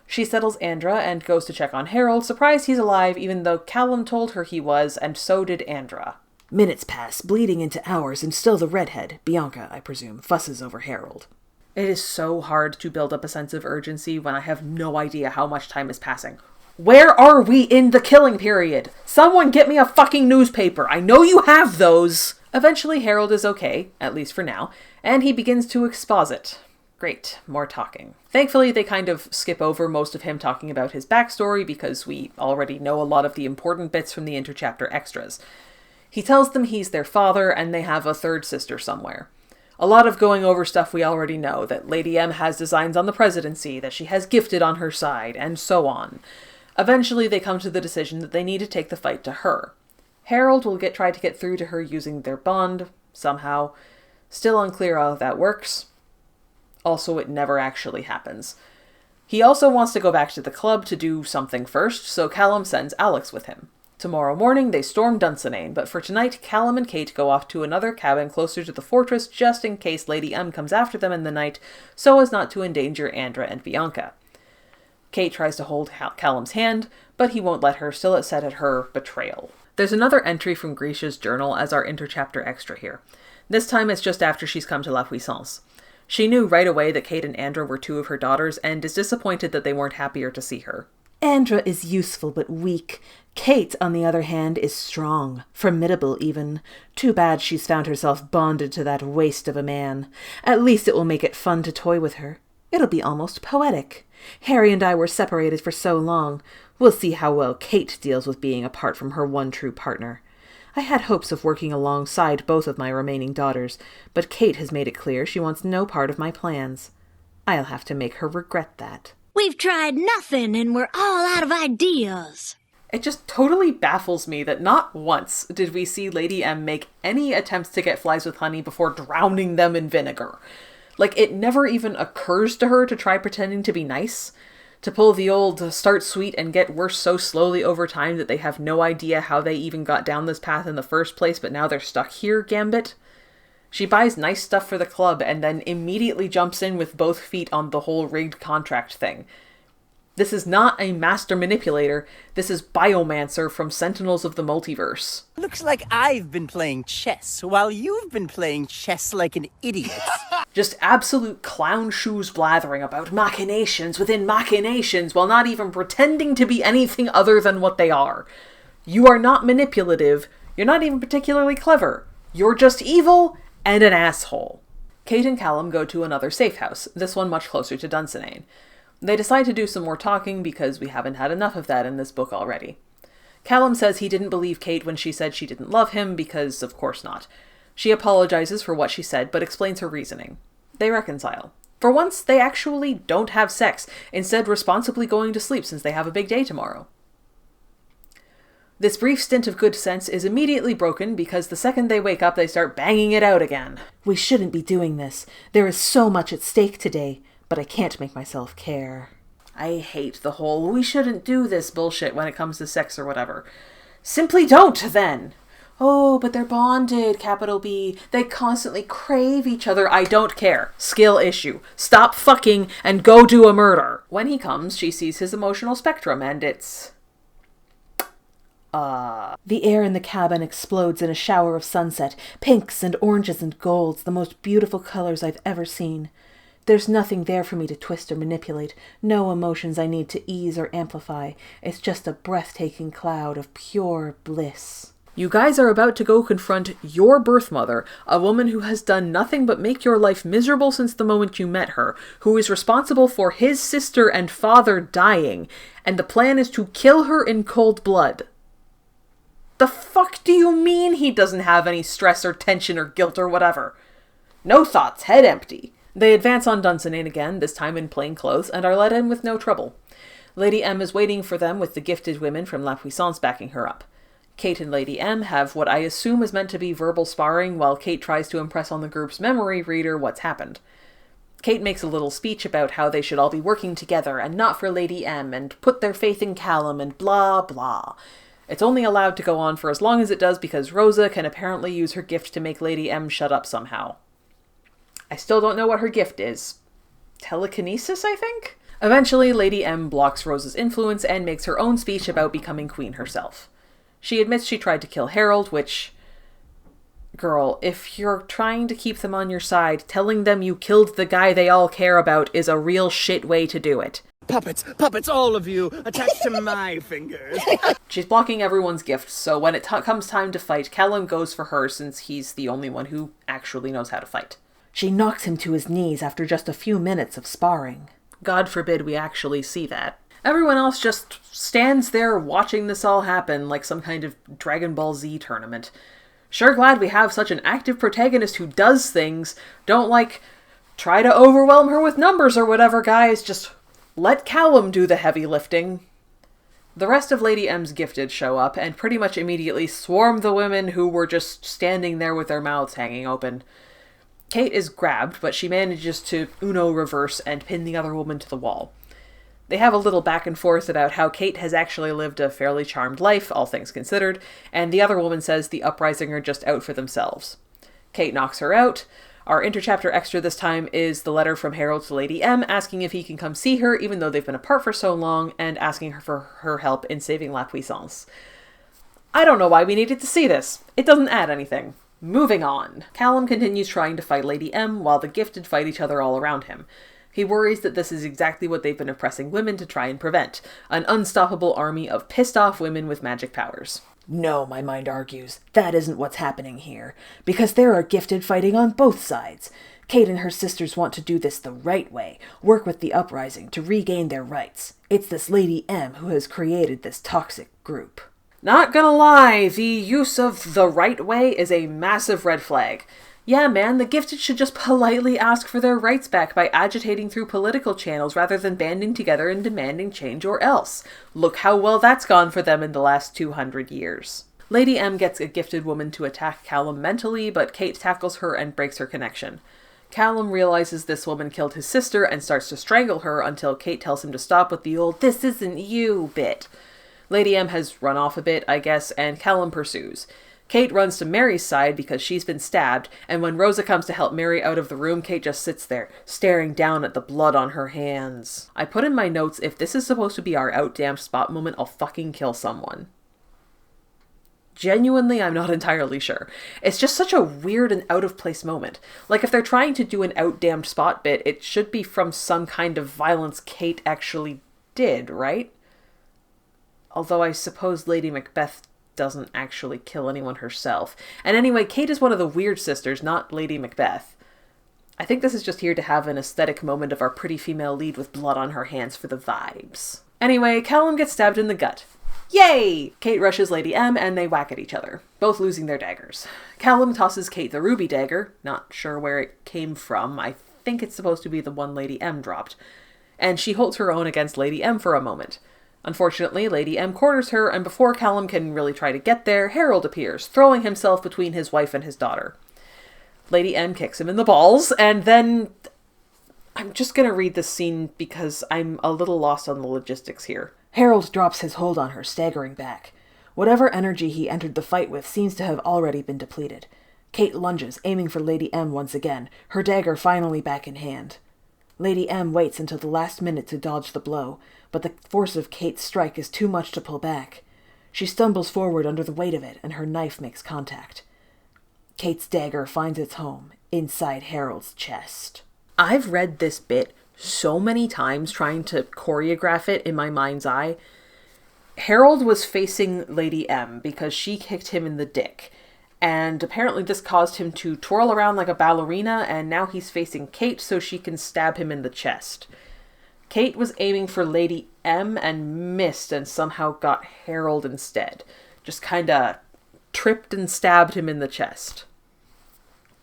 She settles Andra and goes to check on Harold, surprised he's alive even though Callum told her he was, and so did Andra. Minutes pass, bleeding into hours, and still the redhead, Bianca, I presume, fusses over Harold. It is so hard to build up a sense of urgency when I have no idea how much time is passing. Where are we in the killing period? Someone get me a fucking newspaper. I know you have those. Eventually Harold is okay, at least for now, and he begins to exposit. Great, more talking. Thankfully, they kind of skip over most of him talking about his backstory because we already know a lot of the important bits from the interchapter extras. He tells them he's their father and they have a third sister somewhere. A lot of going over stuff we already know, that Lady M has designs on the presidency, that she has Gifted on her side, and so on. Eventually, they come to the decision that they need to take the fight to her. Harold will try to get through to her using their bond, somehow. Still unclear how that works. Also, it never actually happens. He also wants to go back to the club to do something first, so Callum sends Alex with him. Tomorrow morning, they storm Dunsinane, but for tonight, Callum and Kate go off to another cabin closer to the fortress just in case Lady M comes after them in the night, so as not to endanger Andra and Bianca. Kate tries to hold Callum's hand, but he won't let her, still upset at her betrayal. There's another entry from Grisha's journal as our interchapter extra here. This time it's just after she's come to La Puissance. She knew right away that Kate and Andra were 2 of her daughters, and is disappointed that they weren't happier to see her. Andra is useful but weak. Kate, on the other hand, is strong, formidable even. Too bad she's found herself bonded to that waste of a man. At least it will make it fun to toy with her. It'll be almost poetic. Harry and I were separated for so long. We'll see how well Kate deals with being apart from her one true partner. I had hopes of working alongside both of my remaining daughters, but Kate has made it clear she wants no part of my plans. I'll have to make her regret that. We've tried nothing and we're all out of ideas. It just totally baffles me that not once did we see Lady M make any attempts to get flies with honey before drowning them in vinegar. Like, it never even occurs to her to try pretending to be nice. To pull the old start sweet and get worse so slowly over time that they have no idea how they even got down this path in the first place, but now they're stuck here gambit. She buys nice stuff for the club and then immediately jumps in with both feet on the whole rigged contract thing. This is not a master manipulator, this is Biomancer from Sentinels of the Multiverse. Looks like I've been playing chess while you've been playing chess like an idiot. Just absolute clown shoes blathering about machinations within machinations while not even pretending to be anything other than what they are. You are not manipulative, you're not even particularly clever. You're just evil and an asshole. Kate and Callum go to another safe house, this one much closer to Dunsinane. They decide to do some more talking because we haven't had enough of that in this book already. Callum says he didn't believe Kate when she said she didn't love him because, of course not. She apologizes for what she said but explains her reasoning. They reconcile. For once, they actually don't have sex, instead responsibly going to sleep since they have a big day tomorrow. This brief stint of good sense is immediately broken because the second they wake up they start banging it out again. We shouldn't be doing this. There is so much at stake today. But I can't make myself care. I hate the whole we shouldn't do this bullshit when it comes to sex or whatever. Simply don't, then! Oh, but they're bonded, capital B. They constantly crave each other. I don't care. Skill issue. Stop fucking and go do a murder. When he comes, she sees his emotional spectrum and it's... The air in the cabin explodes in a shower of sunset. Pinks and oranges and golds, the most beautiful colors I've ever seen. There's nothing there for me to twist or manipulate, no emotions I need to ease or amplify. It's just a breathtaking cloud of pure bliss. You guys are about to go confront your birth mother, a woman who has done nothing but make your life miserable since the moment you met her, who is responsible for his sister and father dying, and the plan is to kill her in cold blood. The fuck do you mean he doesn't have any stress or tension or guilt or whatever? No thoughts, head empty. They advance on Dunsinane again, this time in plain clothes, and are let in with no trouble. Lady M is waiting for them with the gifted women from La Puissance backing her up. Kate and Lady M have what I assume is meant to be verbal sparring while Kate tries to impress on the group's memory reader what's happened. Kate makes a little speech about how they should all be working together and not for Lady M and put their faith in Callum and blah blah. It's only allowed to go on for as long as it does because Rosa can apparently use her gift to make Lady M shut up somehow. I still don't know what her gift is. Telekinesis, I think? Eventually, Lady M blocks Rosa's influence and makes her own speech about becoming queen herself. She admits she tried to kill Harold, which... Girl, if you're trying to keep them on your side, telling them you killed the guy they all care about is a real shit way to do it. Puppets, all of you, attached to my fingers. She's blocking everyone's gifts, so when it comes time to fight, Callum goes for her since he's the only one who actually knows how to fight. She knocks him to his knees after just a few minutes of sparring. God forbid we actually see that. Everyone else just stands there watching this all happen like some kind of Dragon Ball Z tournament. Sure glad we have such an active protagonist who does things. Don't, try to overwhelm her with numbers or whatever, guys. Just let Callum do the heavy lifting. The rest of Lady M's gifted show up and pretty much immediately swarm the women who were just standing there with their mouths hanging open. Kate is grabbed, but she manages to Uno reverse and pin the other woman to the wall. They have a little back and forth about how Kate has actually lived a fairly charmed life, all things considered, and the other woman says the Uprising are just out for themselves. Kate knocks her out. Our interchapter extra this time is the letter from Harold to Lady M asking if he can come see her, even though they've been apart for so long, and asking her for her help in saving La Puissance. I don't know why we needed to see this. It doesn't add anything. Moving on. Callum continues trying to fight Lady M while the gifted fight each other all around him. He worries that this is exactly what they've been oppressing women to try and prevent. An unstoppable army of pissed-off women with magic powers. No, my mind argues, that isn't what's happening here, because there are gifted fighting on both sides. Kate and her sisters want to do this the right way, work with the Uprising to regain their rights. It's this Lady M who has created this toxic group. Not gonna lie, the use of the right way is a massive red flag. Yeah, man, the gifted should just politely ask for their rights back by agitating through political channels rather than banding together and demanding change or else. Look how well that's gone for them in the last 200 years. Lady M gets a gifted woman to attack Callum mentally, but Kate tackles her and breaks her connection. Callum realizes this woman killed his sister and starts to strangle her until Kate tells him to stop with the old "this isn't you" bit. Lady M has run off a bit, I guess, and Callum pursues. Kate runs to Mary's side because she's been stabbed, and when Rosa comes to help Mary out of the room, Kate just sits there, staring down at the blood on her hands. I put in my notes, if this is supposed to be our out-damned spot moment, I'll fucking kill someone. Genuinely, I'm not entirely sure. It's just such a weird and out-of-place moment. Like, if they're trying to do an out-damned spot bit, it should be from some kind of violence Kate actually did, right? Although I suppose Lady Macbeth doesn't actually kill anyone herself. And anyway, Kate is one of the weird sisters, not Lady Macbeth. I think this is just here to have an aesthetic moment of our pretty female lead with blood on her hands for the vibes. Anyway, Callum gets stabbed in the gut. Yay! Kate rushes Lady M and they whack at each other, both losing their daggers. Callum tosses Kate the ruby dagger, not sure where it came from, I think it's supposed to be the one Lady M dropped, and she holds her own against Lady M for a moment. Unfortunately, Lady M corners her, and before Callum can really try to get there, Harold appears, throwing himself between his wife and his daughter. Lady M kicks him in the balls, and then... I'm just gonna read this scene because I'm a little lost on the logistics here. Harold drops his hold on her, staggering back. Whatever energy he entered the fight with seems to have already been depleted. Kate lunges, aiming for Lady M once again, her dagger finally back in hand. Lady M waits until the last minute to dodge the blow, but the force of Kate's strike is too much to pull back. She stumbles forward under the weight of it, and her knife makes contact. Kate's dagger finds its home inside Harold's chest. I've read this bit so many times trying to choreograph it in my mind's eye. Harold was facing Lady M because she kicked him in the dick. And apparently this caused him to twirl around like a ballerina, and now he's facing Kate so she can stab him in the chest. Kate was aiming for Lady M and missed and somehow got Harold instead. Just kinda tripped and stabbed him in the chest.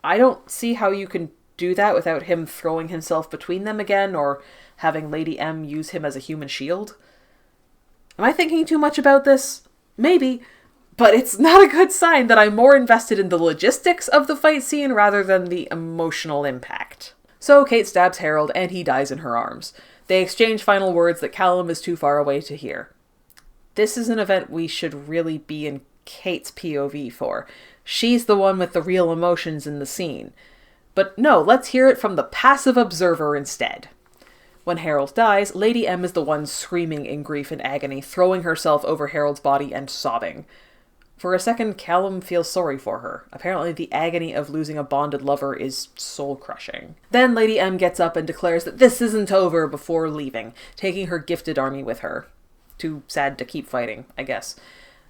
I don't see how you can do that without him throwing himself between them again, or having Lady M use him as a human shield. Am I thinking too much about this? Maybe. But it's not a good sign that I'm more invested in the logistics of the fight scene rather than the emotional impact. So Kate stabs Harold and he dies in her arms. They exchange final words that Callum is too far away to hear. this is an event we should really be in Kate's POV for. She's the one with the real emotions in the scene. But no, let's hear it from the passive observer instead. When Harold dies, Lady M is the one screaming in grief and agony, throwing herself over Harold's body and sobbing. For a second, Callum feels sorry for her. Apparently the agony of losing a bonded lover is soul-crushing. Then Lady M gets up and declares that this isn't over before leaving, taking her gifted army with her. Too sad to keep fighting, I guess.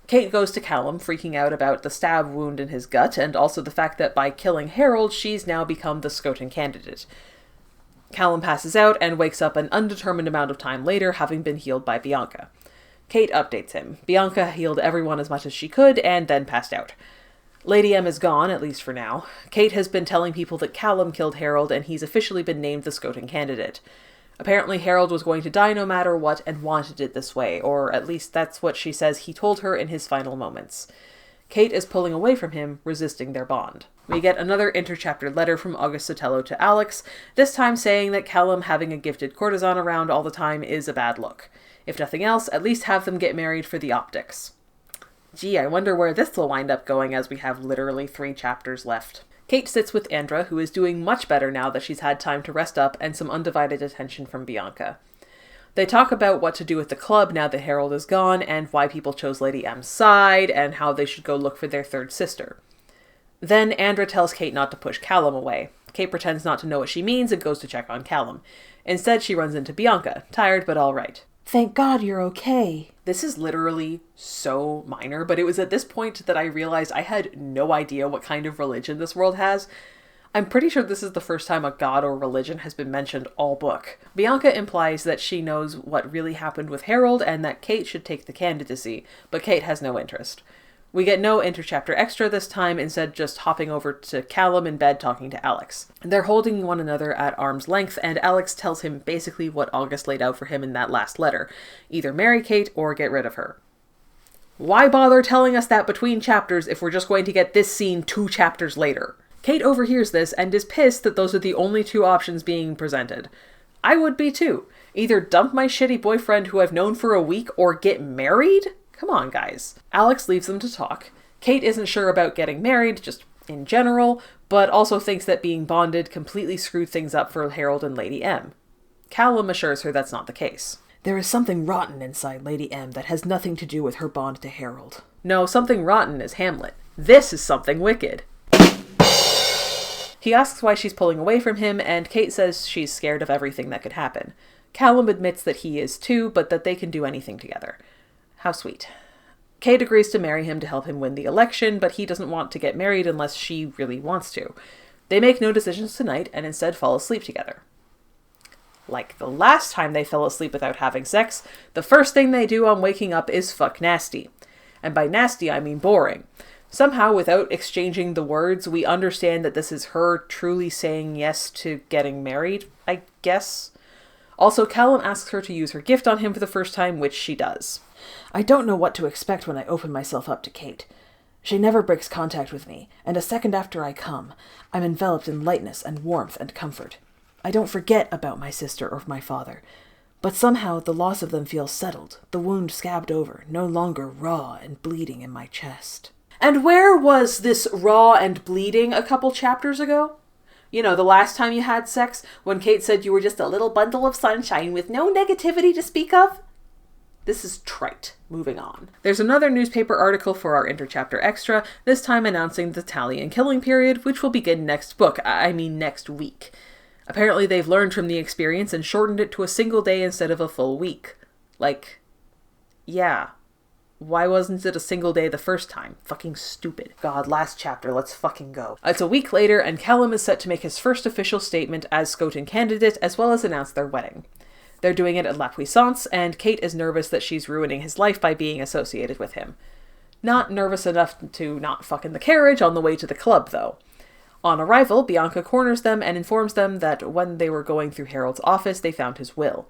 Kate goes to Callum, freaking out about the stab wound in his gut, and also the fact that by killing Harold, she's now become the Skotan candidate. Callum passes out and wakes up an undetermined amount of time later, having been healed by Bianca. Kate updates him. Bianca healed everyone as much as she could, and then passed out. Lady M is gone, at least for now. Kate has been telling people that Callum killed Harold, and he's officially been named the Skotan candidate. Apparently Harold was going to die no matter what, and wanted it this way, or at least that's what she says he told her in his final moments. Kate is pulling away from him, resisting their bond. We get another interchapter letter from August Sotelo to Alex, this time saying that Callum having a gifted courtesan around all the time is a bad look. If nothing else, at least have them get married for the optics. Gee, I wonder where this will wind up going as we have literally 3 chapters left. Kate sits with Andra, who is doing much better now that she's had time to rest up and some undivided attention from Bianca. They talk about what to do with the club now that Harold is gone, and why people chose Lady M's side, and how they should go look for their third sister. Then Andra tells Kate not to push Callum away. Kate pretends not to know what she means and goes to check on Callum. Instead, she runs into Bianca, tired but all right. Thank God you're okay. This is literally so minor, but it was at this point that I realized I had no idea what kind of religion this world has. I'm pretty sure this is the first time a god or religion has been mentioned all book. Bianca implies that she knows what really happened with Harold and that Kate should take the candidacy, but Kate has no interest. We get no interchapter extra this time, instead just hopping over to Callum in bed talking to Alex. They're holding one another at arm's length, and Alex tells him basically what August laid out for him in that last letter. Either marry Kate or get rid of her. Why bother telling us that between chapters if we're just going to get this scene 2 chapters later? Kate overhears this and is pissed that those are the only 2 options being presented. I would be too. Either dump my shitty boyfriend who I've known for a week or get married? Come on, guys. Alex leaves them to talk. Kate isn't sure about getting married, just in general, but also thinks that being bonded completely screwed things up for Harold and Lady M. Callum assures her that's not the case. There is something rotten inside Lady M that has nothing to do with her bond to Harold. No, something rotten is Hamlet. This is something wicked. He asks why she's pulling away from him, and Kate says she's scared of everything that could happen. Callum admits that he is too, but that they can do anything together. How sweet. Kate agrees to marry him to help him win the election, but he doesn't want to get married unless she really wants to. They make no decisions tonight and instead fall asleep together. Like the last time they fell asleep without having sex, the first thing they do on waking up is fuck nasty. And by nasty, I mean boring. Somehow, without exchanging the words, we understand that this is her truly saying yes to getting married, I guess. Also, Callum asks her to use her gift on him for the first time, which she does. I don't know what to expect when I open myself up to Kate. She never breaks contact with me, and a second after I come, I'm enveloped in lightness and warmth and comfort. I don't forget about my sister or my father, but somehow the loss of them feels settled, the wound scabbed over, no longer raw and bleeding in my chest. And where was this raw and bleeding a couple chapters ago? You know, the last time you had sex, when Kate said you were just a little bundle of sunshine with no negativity to speak of? This is trite. Moving on. There's another newspaper article for our interchapter extra, this time announcing the tally and killing period, which will begin next week. Apparently they've learned from the experience and shortened it to a single day instead of a full week. Like, yeah. Why wasn't it a single day the first time? Fucking stupid. God, last chapter, let's fucking go. It's a week later, and Callum is set to make his first official statement as Skotan candidate, as well as announce their wedding. They're doing it at La Puissance, and Kate is nervous that she's ruining his life by being associated with him. Not nervous enough to not fuck in the carriage on the way to the club, though. On arrival, Bianca corners them and informs them that when they were going through Harold's office, they found his will.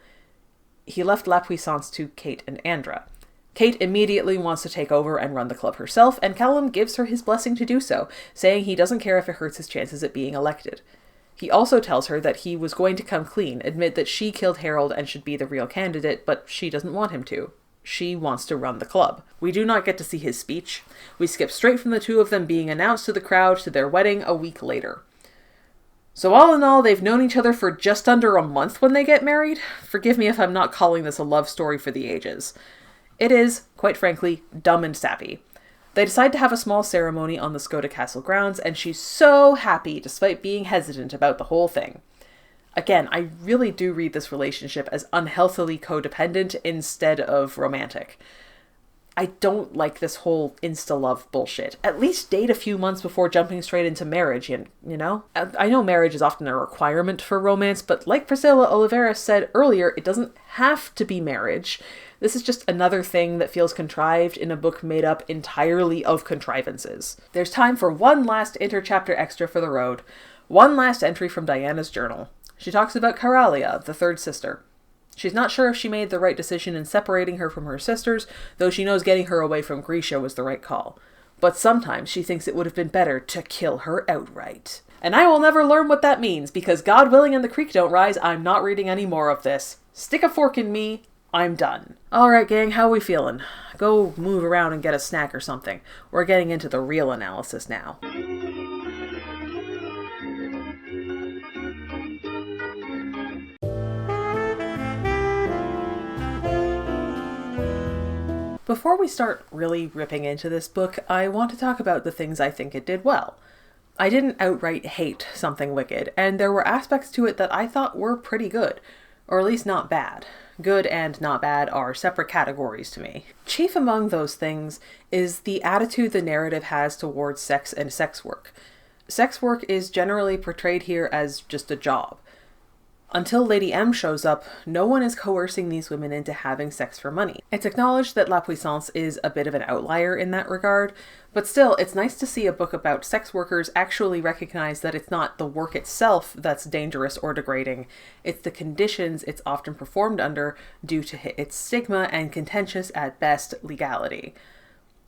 He left La Puissance to Kate and Andra. Kate immediately wants to take over and run the club herself, and Callum gives her his blessing to do so, saying he doesn't care if it hurts his chances at being elected. He also tells her that he was going to come clean, admit that she killed Harold and should be the real candidate, but she doesn't want him to. She wants to run the club. We do not get to see his speech. We skip straight from the two of them being announced to the crowd to their wedding a week later. So all in all, they've known each other for just under a month when they get married. Forgive me if I'm not calling this a love story for the ages. It is, quite frankly, dumb and sappy. They decide to have a small ceremony on the Skoda Castle grounds, and she's so happy despite being hesitant about the whole thing. Again, I really do read this relationship as unhealthily codependent instead of romantic. I don't like this whole insta-love bullshit. At least date a few months before jumping straight into marriage, you know? I know marriage is often a requirement for romance, but like Priscilla Oliveira said earlier, it doesn't have to be marriage. This is just another thing that feels contrived in a book made up entirely of contrivances. There's time for one last interchapter extra for the road. One last entry from Diana's journal. She talks about Caralia, the third sister. She's not sure if she made the right decision in separating her from her sisters, though she knows getting her away from Grisha was the right call. But sometimes she thinks it would have been better to kill her outright. And I will never learn what that means, because God willing and the creek don't rise, I'm not reading any more of this. Stick a fork in me, I'm done. Alright gang, how we feeling? Go move around and get a snack or something. We're getting into the real analysis now. Before we start really ripping into this book, I want to talk about the things I think it did well. I didn't outright hate Something Wicked, and there were aspects to it that I thought were pretty good, or at least not bad. Good and not bad are separate categories to me. Chief among those things is the attitude the narrative has towards sex and sex work. Sex work is generally portrayed here as just a job. Until Lady M shows up, no one is coercing these women into having sex for money. It's acknowledged that La Puissance is a bit of an outlier in that regard, but still, it's nice to see a book about sex workers actually recognize that it's not the work itself that's dangerous or degrading, it's the conditions it's often performed under due to its stigma and contentious at best legality.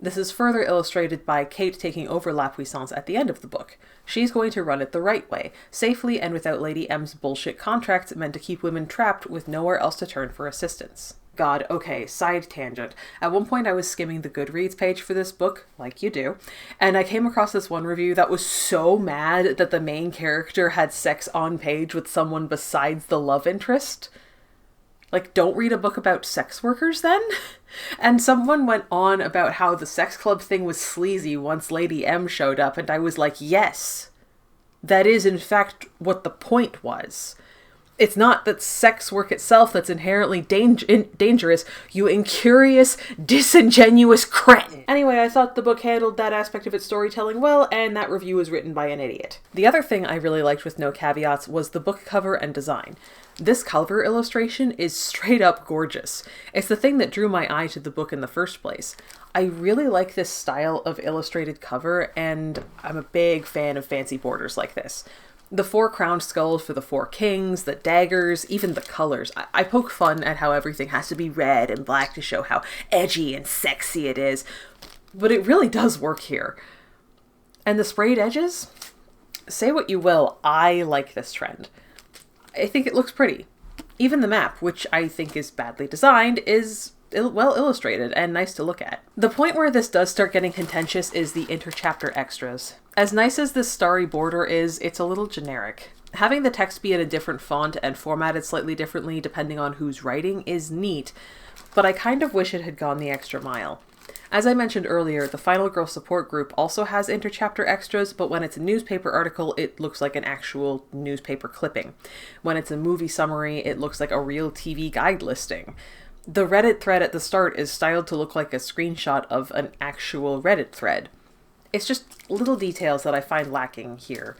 This is further illustrated by Kate taking over La Puissance at the end of the book. She's going to run it the right way, safely and without Lady M's bullshit contracts meant to keep women trapped with nowhere else to turn for assistance. God, okay, side tangent. At one point I was skimming the Goodreads page for this book, like you do, and I came across this one review that was so mad that the main character had sex on page with someone besides the love interest. Like, don't read a book about sex workers then? And someone went on about how the sex club thing was sleazy once Lady M showed up, and I was like, yes, that is in fact what the point was. It's not that sex work itself that's inherently dangerous, you incurious, disingenuous cretin. Anyway, I thought the book handled that aspect of its storytelling well, and that review was written by an idiot. The other thing I really liked with no caveats was the book cover and design. This cover illustration is straight up gorgeous. It's the thing that drew my eye to the book in the first place. I really like this style of illustrated cover, and I'm a big fan of fancy borders like this. The 4 crowned skulls for the 4 kings, the daggers, even the colors. I poke fun at how everything has to be red and black to show how edgy and sexy it is, but it really does work here. And the sprayed edges? Say what you will, I like this trend. I think it looks pretty. Even the map, which I think is badly designed, is well illustrated and nice to look at. The point where this does start getting contentious is the interchapter extras. As nice as this starry border is, it's a little generic. Having the text be in a different font and formatted slightly differently depending on who's writing is neat, but I kind of wish it had gone the extra mile. As I mentioned earlier, the Final Girl support group also has interchapter extras, but when it's a newspaper article, it looks like an actual newspaper clipping. When it's a movie summary, it looks like a real TV guide listing. The Reddit thread at the start is styled to look like a screenshot of an actual Reddit thread. It's just little details that I find lacking here.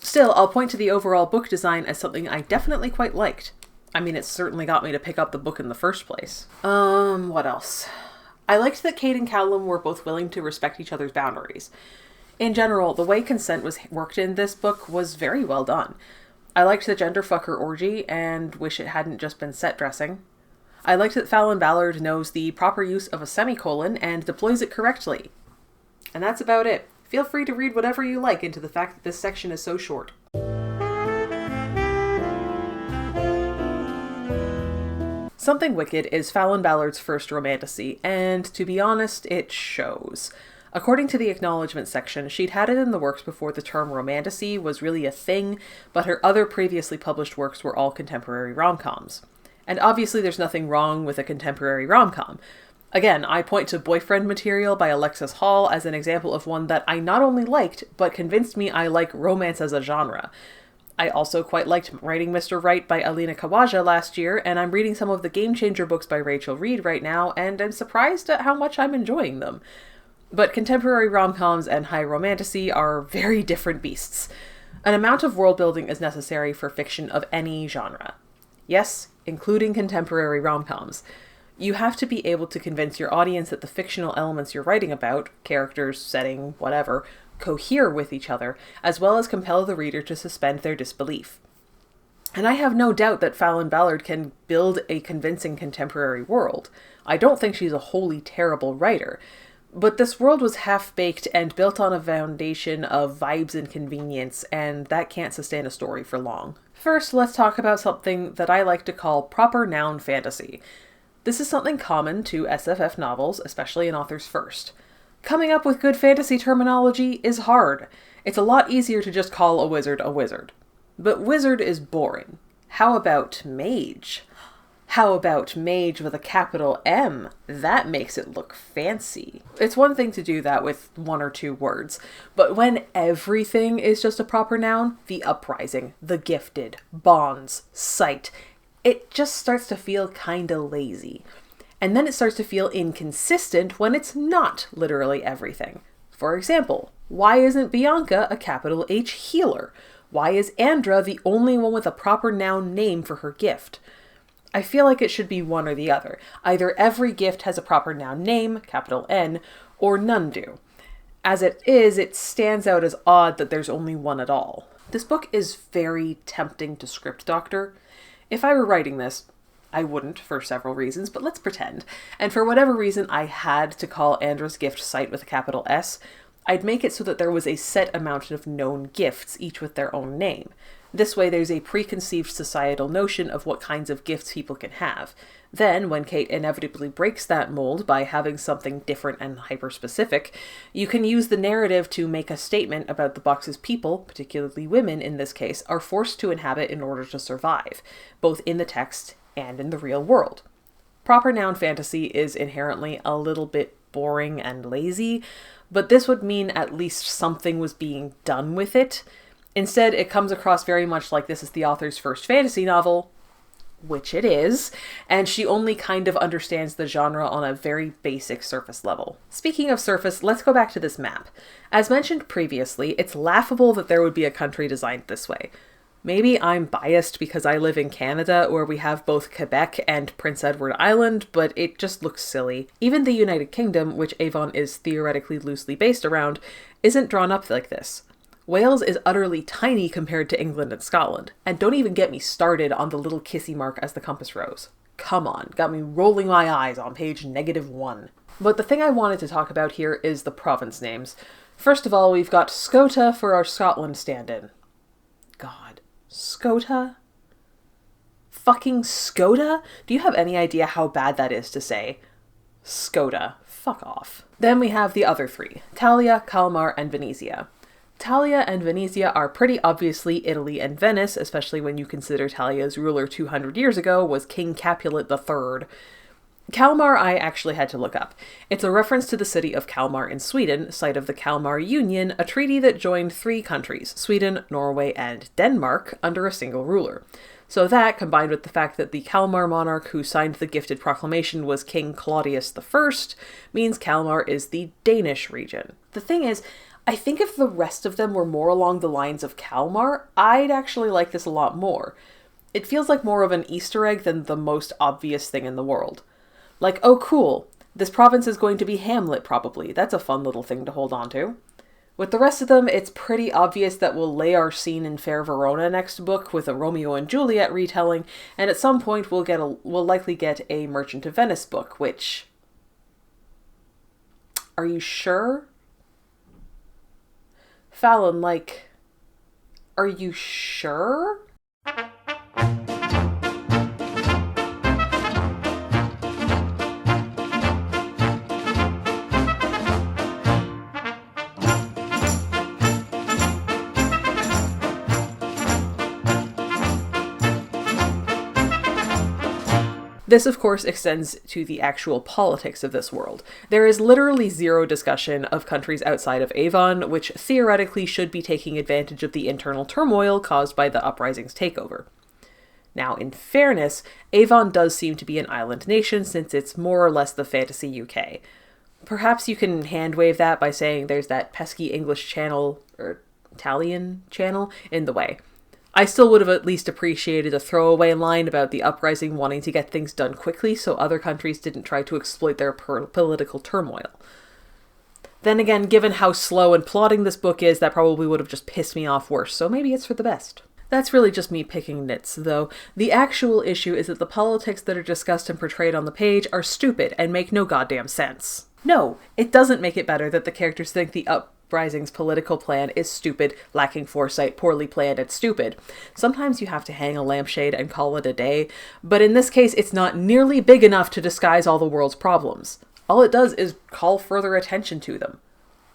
Still, I'll point to the overall book design as something I definitely quite liked. I mean, it certainly got me to pick up the book in the first place. What else? I liked that Kate and Callum were both willing to respect each other's boundaries. In general, the way consent was worked in this book was very well done. I liked the genderfucker orgy and wish it hadn't just been set dressing. I liked that Fallon Ballard knows the proper use of a semicolon and deploys it correctly. And that's about it. Feel free to read whatever you like into the fact that this section is so short. Something Wicked is Fallon Ballard's first romantasy, and to be honest, it shows. According to the acknowledgement section, she'd had it in the works before the term romantasy was really a thing, but her other previously published works were all contemporary rom-coms. And obviously there's nothing wrong with a contemporary rom-com. Again, I point to Boyfriend Material by Alexis Hall as an example of one that I not only liked, but convinced me I like romance as a genre. I also quite liked Writing Mr. Right by Alina Kawaja last year, and I'm reading some of the Game Changer books by Rachel Reed right now, and I'm surprised at how much I'm enjoying them. But contemporary rom-coms and high romantasy are very different beasts. An amount of world building is necessary for fiction of any genre. Yes, including contemporary rom-coms. You have to be able to convince your audience that the fictional elements you're writing about, characters, setting, whatever, cohere with each other, as well as compel the reader to suspend their disbelief. And I have no doubt that Fallon Ballard can build a convincing contemporary world. I don't think she's a wholly terrible writer. But this world was half-baked and built on a foundation of vibes and convenience, and that can't sustain a story for long. First, let's talk about something that I like to call proper noun fantasy. This is something common to SFF novels, especially in authors' first. Coming up with good fantasy terminology is hard. It's a lot easier to just call a wizard a wizard. But wizard is boring. How about mage? How about mage with a capital M? That makes it look fancy. It's one thing to do that with one or two words, but when everything is just a proper noun, the uprising, the gifted, bonds, sight, it just starts to feel kinda lazy. And then it starts to feel inconsistent when it's not literally everything. For example, why isn't Bianca a capital H healer? Why is Andra the only one with a proper noun name for her gift? I feel like it should be one or the other. Either every gift has a proper noun name, capital N, or none do. As it is, it stands out as odd that there's only one at all. This book is very tempting to script doctor. If I were writing this, I wouldn't for several reasons, but let's pretend. And for whatever reason I had to call Andra's gift Sight with a capital S, I'd make it so that there was a set amount of known gifts, each with their own name. This way there's a preconceived societal notion of what kinds of gifts people can have. Then, when Kate inevitably breaks that mold by having something different and hyper-specific, you can use the narrative to make a statement about the box's people, particularly women in this case, are forced to inhabit in order to survive, both in the text and in the real world. Proper noun fantasy is inherently a little bit boring and lazy, but this would mean at least something was being done with it. Instead, it comes across very much like this is the author's first fantasy novel, which it is, and she only kind of understands the genre on a very basic surface level. Speaking of surface, let's go back to this map. As mentioned previously, it's laughable that there would be a country designed this way. Maybe I'm biased because I live in Canada, where we have both Quebec and Prince Edward Island, but it just looks silly. Even the United Kingdom, which Avon is theoretically loosely based around, isn't drawn up like this. Wales is utterly tiny compared to England and Scotland, and don't even get me started on the little kissy mark as the compass rose. Come on, got me rolling my eyes on page -1. But the thing I wanted to talk about here is the province names. First of all, we've got Scota for our Scotland stand-in. God, Scota? Fucking Scota? Do you have any idea how bad that is to say? Scota. Fuck off. Then we have the other three, Thalia, Kalmar, and Venezia. Thalia and Venezia are pretty obviously Italy and Venice, especially when you consider Thalia's ruler 200 years ago was King Capulet III. Kalmar I actually had to look up. It's a reference to the city of Kalmar in Sweden, site of the Kalmar Union, a treaty that joined 3 countries, Sweden, Norway, and Denmark, under a single ruler. So that, combined with the fact that the Kalmar monarch who signed the gifted proclamation was King Claudius I, means Kalmar is the Danish region. The thing is, I think if the rest of them were more along the lines of Kalmar, I'd actually like this a lot more. It feels like more of an Easter egg than the most obvious thing in the world. Like, oh cool, this province is going to be Hamlet probably. That's a fun little thing to hold on to. With the rest of them, it's pretty obvious that we'll lay our scene in Fair Verona next book with a Romeo and Juliet retelling, and at some point we'll likely get a Merchant of Venice book, which... Are you sure? Fallon, like, are you sure? This, of course, extends to the actual politics of this world. There is literally zero discussion of countries outside of Avon, which theoretically should be taking advantage of the internal turmoil caused by the uprising's takeover. Now, in fairness, Avon does seem to be an island nation since it's more or less the fantasy UK. Perhaps you can hand-wave that by saying there's that pesky English channel, or Italian channel, in the way. I still would have at least appreciated a throwaway line about the uprising wanting to get things done quickly so other countries didn't try to exploit their political turmoil. Then again, given how slow and plotting this book is, that probably would have just pissed me off worse, so maybe it's for the best. That's really just me picking nits, though. The actual issue is that the politics that are discussed and portrayed on the page are stupid and make no goddamn sense. No, it doesn't make it better that the characters think the uprising's political plan is stupid, lacking foresight, poorly planned, and stupid. Sometimes you have to hang a lampshade and call it a day, but in this case it's not nearly big enough to disguise all the world's problems. All it does is call further attention to them.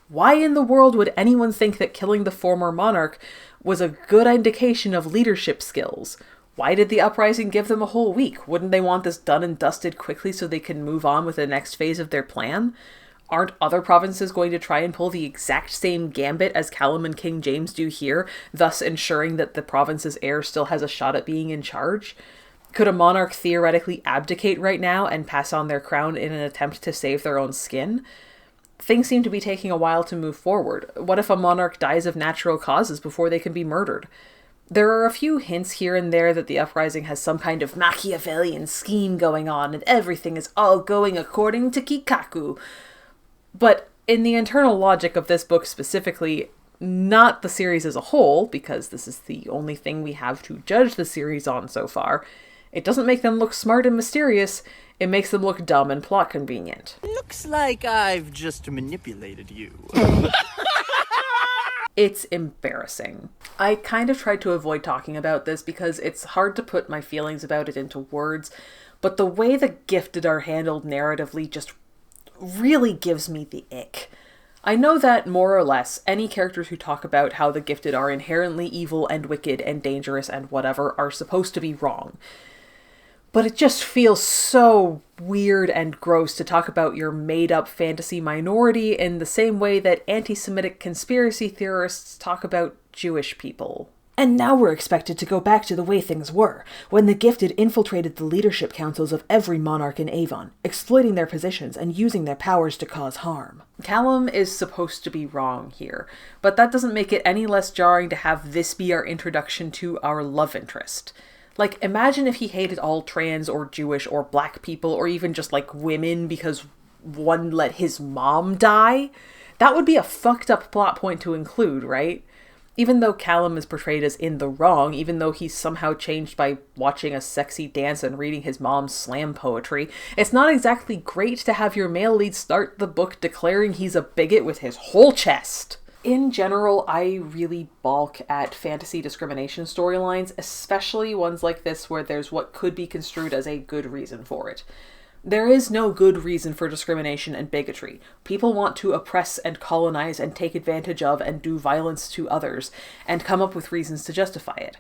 Why in the world would anyone think that killing the former monarch was a good indication of leadership skills? Why did the uprising give them a whole week? Wouldn't they want this done and dusted quickly so they can move on with the next phase of their plan? Aren't other provinces going to try and pull the exact same gambit as Callum and King James do here, thus ensuring that the province's heir still has a shot at being in charge? Could a monarch theoretically abdicate right now and pass on their crown in an attempt to save their own skin? Things seem to be taking a while to move forward. What if a monarch dies of natural causes before they can be murdered? There are a few hints here and there that the uprising has some kind of Machiavellian scheme going on and everything is all going according to Kikaku. But in the internal logic of this book specifically, not the series as a whole, because this is the only thing we have to judge the series on so far, it doesn't make them look smart and mysterious, it makes them look dumb and plot convenient. Looks like I've just manipulated you. It's embarrassing. I kind of tried to avoid talking about this because it's hard to put my feelings about it into words, but the way the Gifted are handled narratively just really gives me the ick. I know that, more or less, any characters who talk about how the Gifted are inherently evil and wicked and dangerous and whatever are supposed to be wrong. But it just feels so weird and gross to talk about your made-up fantasy minority in the same way that anti-Semitic conspiracy theorists talk about Jewish people. And now we're expected to go back to the way things were, when the Gifted infiltrated the leadership councils of every monarch in Avon, exploiting their positions and using their powers to cause harm. Callum is supposed to be wrong here, but that doesn't make it any less jarring to have this be our introduction to our love interest. Like, imagine if he hated all trans or Jewish or black people or even just, like, women because one let his mom die? That would be a fucked up plot point to include, right? Even though Callum is portrayed as in the wrong, even though he's somehow changed by watching a sexy dance and reading his mom's slam poetry, it's not exactly great to have your male lead start the book declaring he's a bigot with his whole chest. In general, I really balk at fantasy discrimination storylines, especially ones like this where there's what could be construed as a good reason for it. There is no good reason for discrimination and bigotry. People want to oppress and colonize and take advantage of and do violence to others, and come up with reasons to justify it.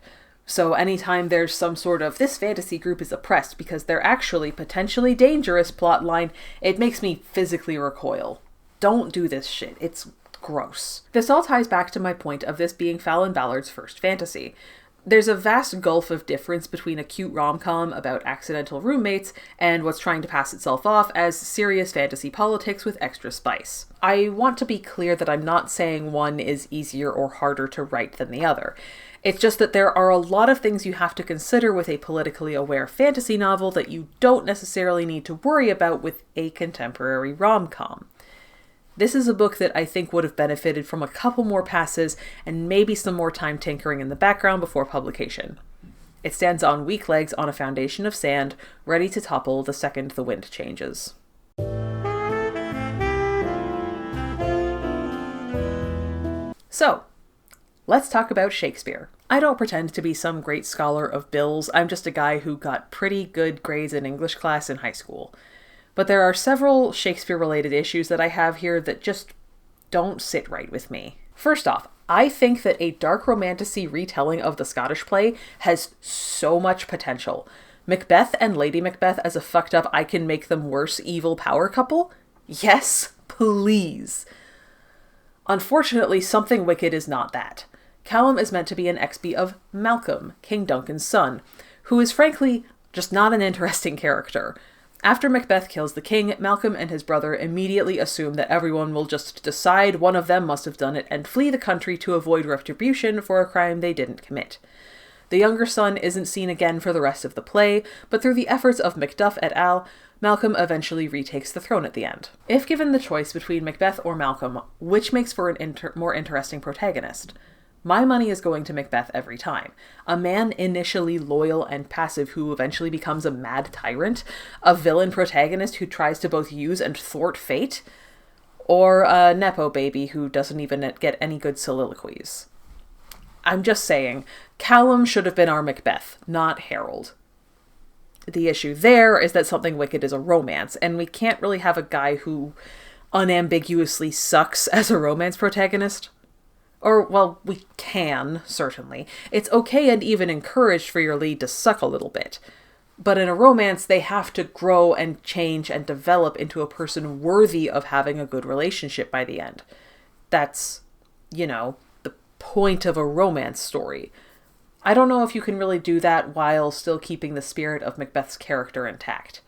So anytime there's some sort of, this fantasy group is oppressed because they're actually potentially dangerous plotline, it makes me physically recoil. Don't do this shit. It's gross. This all ties back to my point of this being Fallon Ballard's first fantasy. There's a vast gulf of difference between a cute rom-com about accidental roommates and what's trying to pass itself off as serious fantasy politics with extra spice. I want to be clear that I'm not saying one is easier or harder to write than the other. It's just that there are a lot of things you have to consider with a politically aware fantasy novel that you don't necessarily need to worry about with a contemporary rom-com. This is a book that I think would have benefited from a couple more passes and maybe some more time tinkering in the background before publication. It stands on weak legs on a foundation of sand, ready to topple the second the wind changes. So, let's talk about Shakespeare. I don't pretend to be some great scholar of bills, I'm just a guy who got pretty good grades in English class in high school. But there are several Shakespeare-related issues that I have here that just don't sit right with me. First off, I think that a dark romantasy retelling of the Scottish play has so much potential. Macbeth and Lady Macbeth as a fucked up I can make them worse evil power couple? Yes, please. Unfortunately, Something Wicked is not that. Callum is meant to be an ex-B of Malcolm, King Duncan's son, who is frankly just not an interesting character. After Macbeth kills the king, Malcolm and his brother immediately assume that everyone will just decide one of them must have done it and flee the country to avoid retribution for a crime they didn't commit. The younger son isn't seen again for the rest of the play, but through the efforts of Macduff et al., Malcolm eventually retakes the throne at the end. If given the choice between Macbeth or Malcolm, which makes for an more interesting protagonist? My money is going to Macbeth every time. A man initially loyal and passive who eventually becomes a mad tyrant, a villain protagonist who tries to both use and thwart fate, or a nepo baby who doesn't even get any good soliloquies. I'm just saying, Callum should have been our Macbeth, not Harold. The issue there is that Something Wicked is a romance, and we can't really have a guy who unambiguously sucks as a romance protagonist. Or, well, we can, certainly. It's okay and even encouraged for your lead to suck a little bit. But in a romance, they have to grow and change and develop into a person worthy of having a good relationship by the end. That's, the point of a romance story. I don't know if you can really do that while still keeping the spirit of Macbeth's character intact.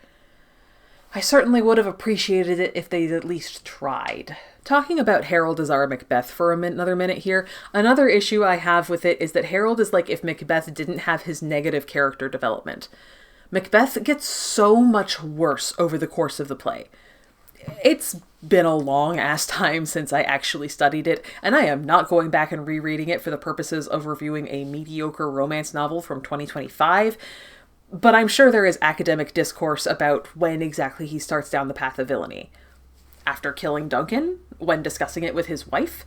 I certainly would have appreciated it if they'd at least tried. Talking about Harold as our Macbeth for another minute here, another issue I have with it is that Harold is like if Macbeth didn't have his negative character development. Macbeth gets so much worse over the course of the play. It's been a long-ass time since I actually studied it, and I am not going back and rereading it for the purposes of reviewing a mediocre romance novel from 2025, but I'm sure there is academic discourse about when exactly he starts down the path of villainy. After killing Duncan? When discussing it with his wife?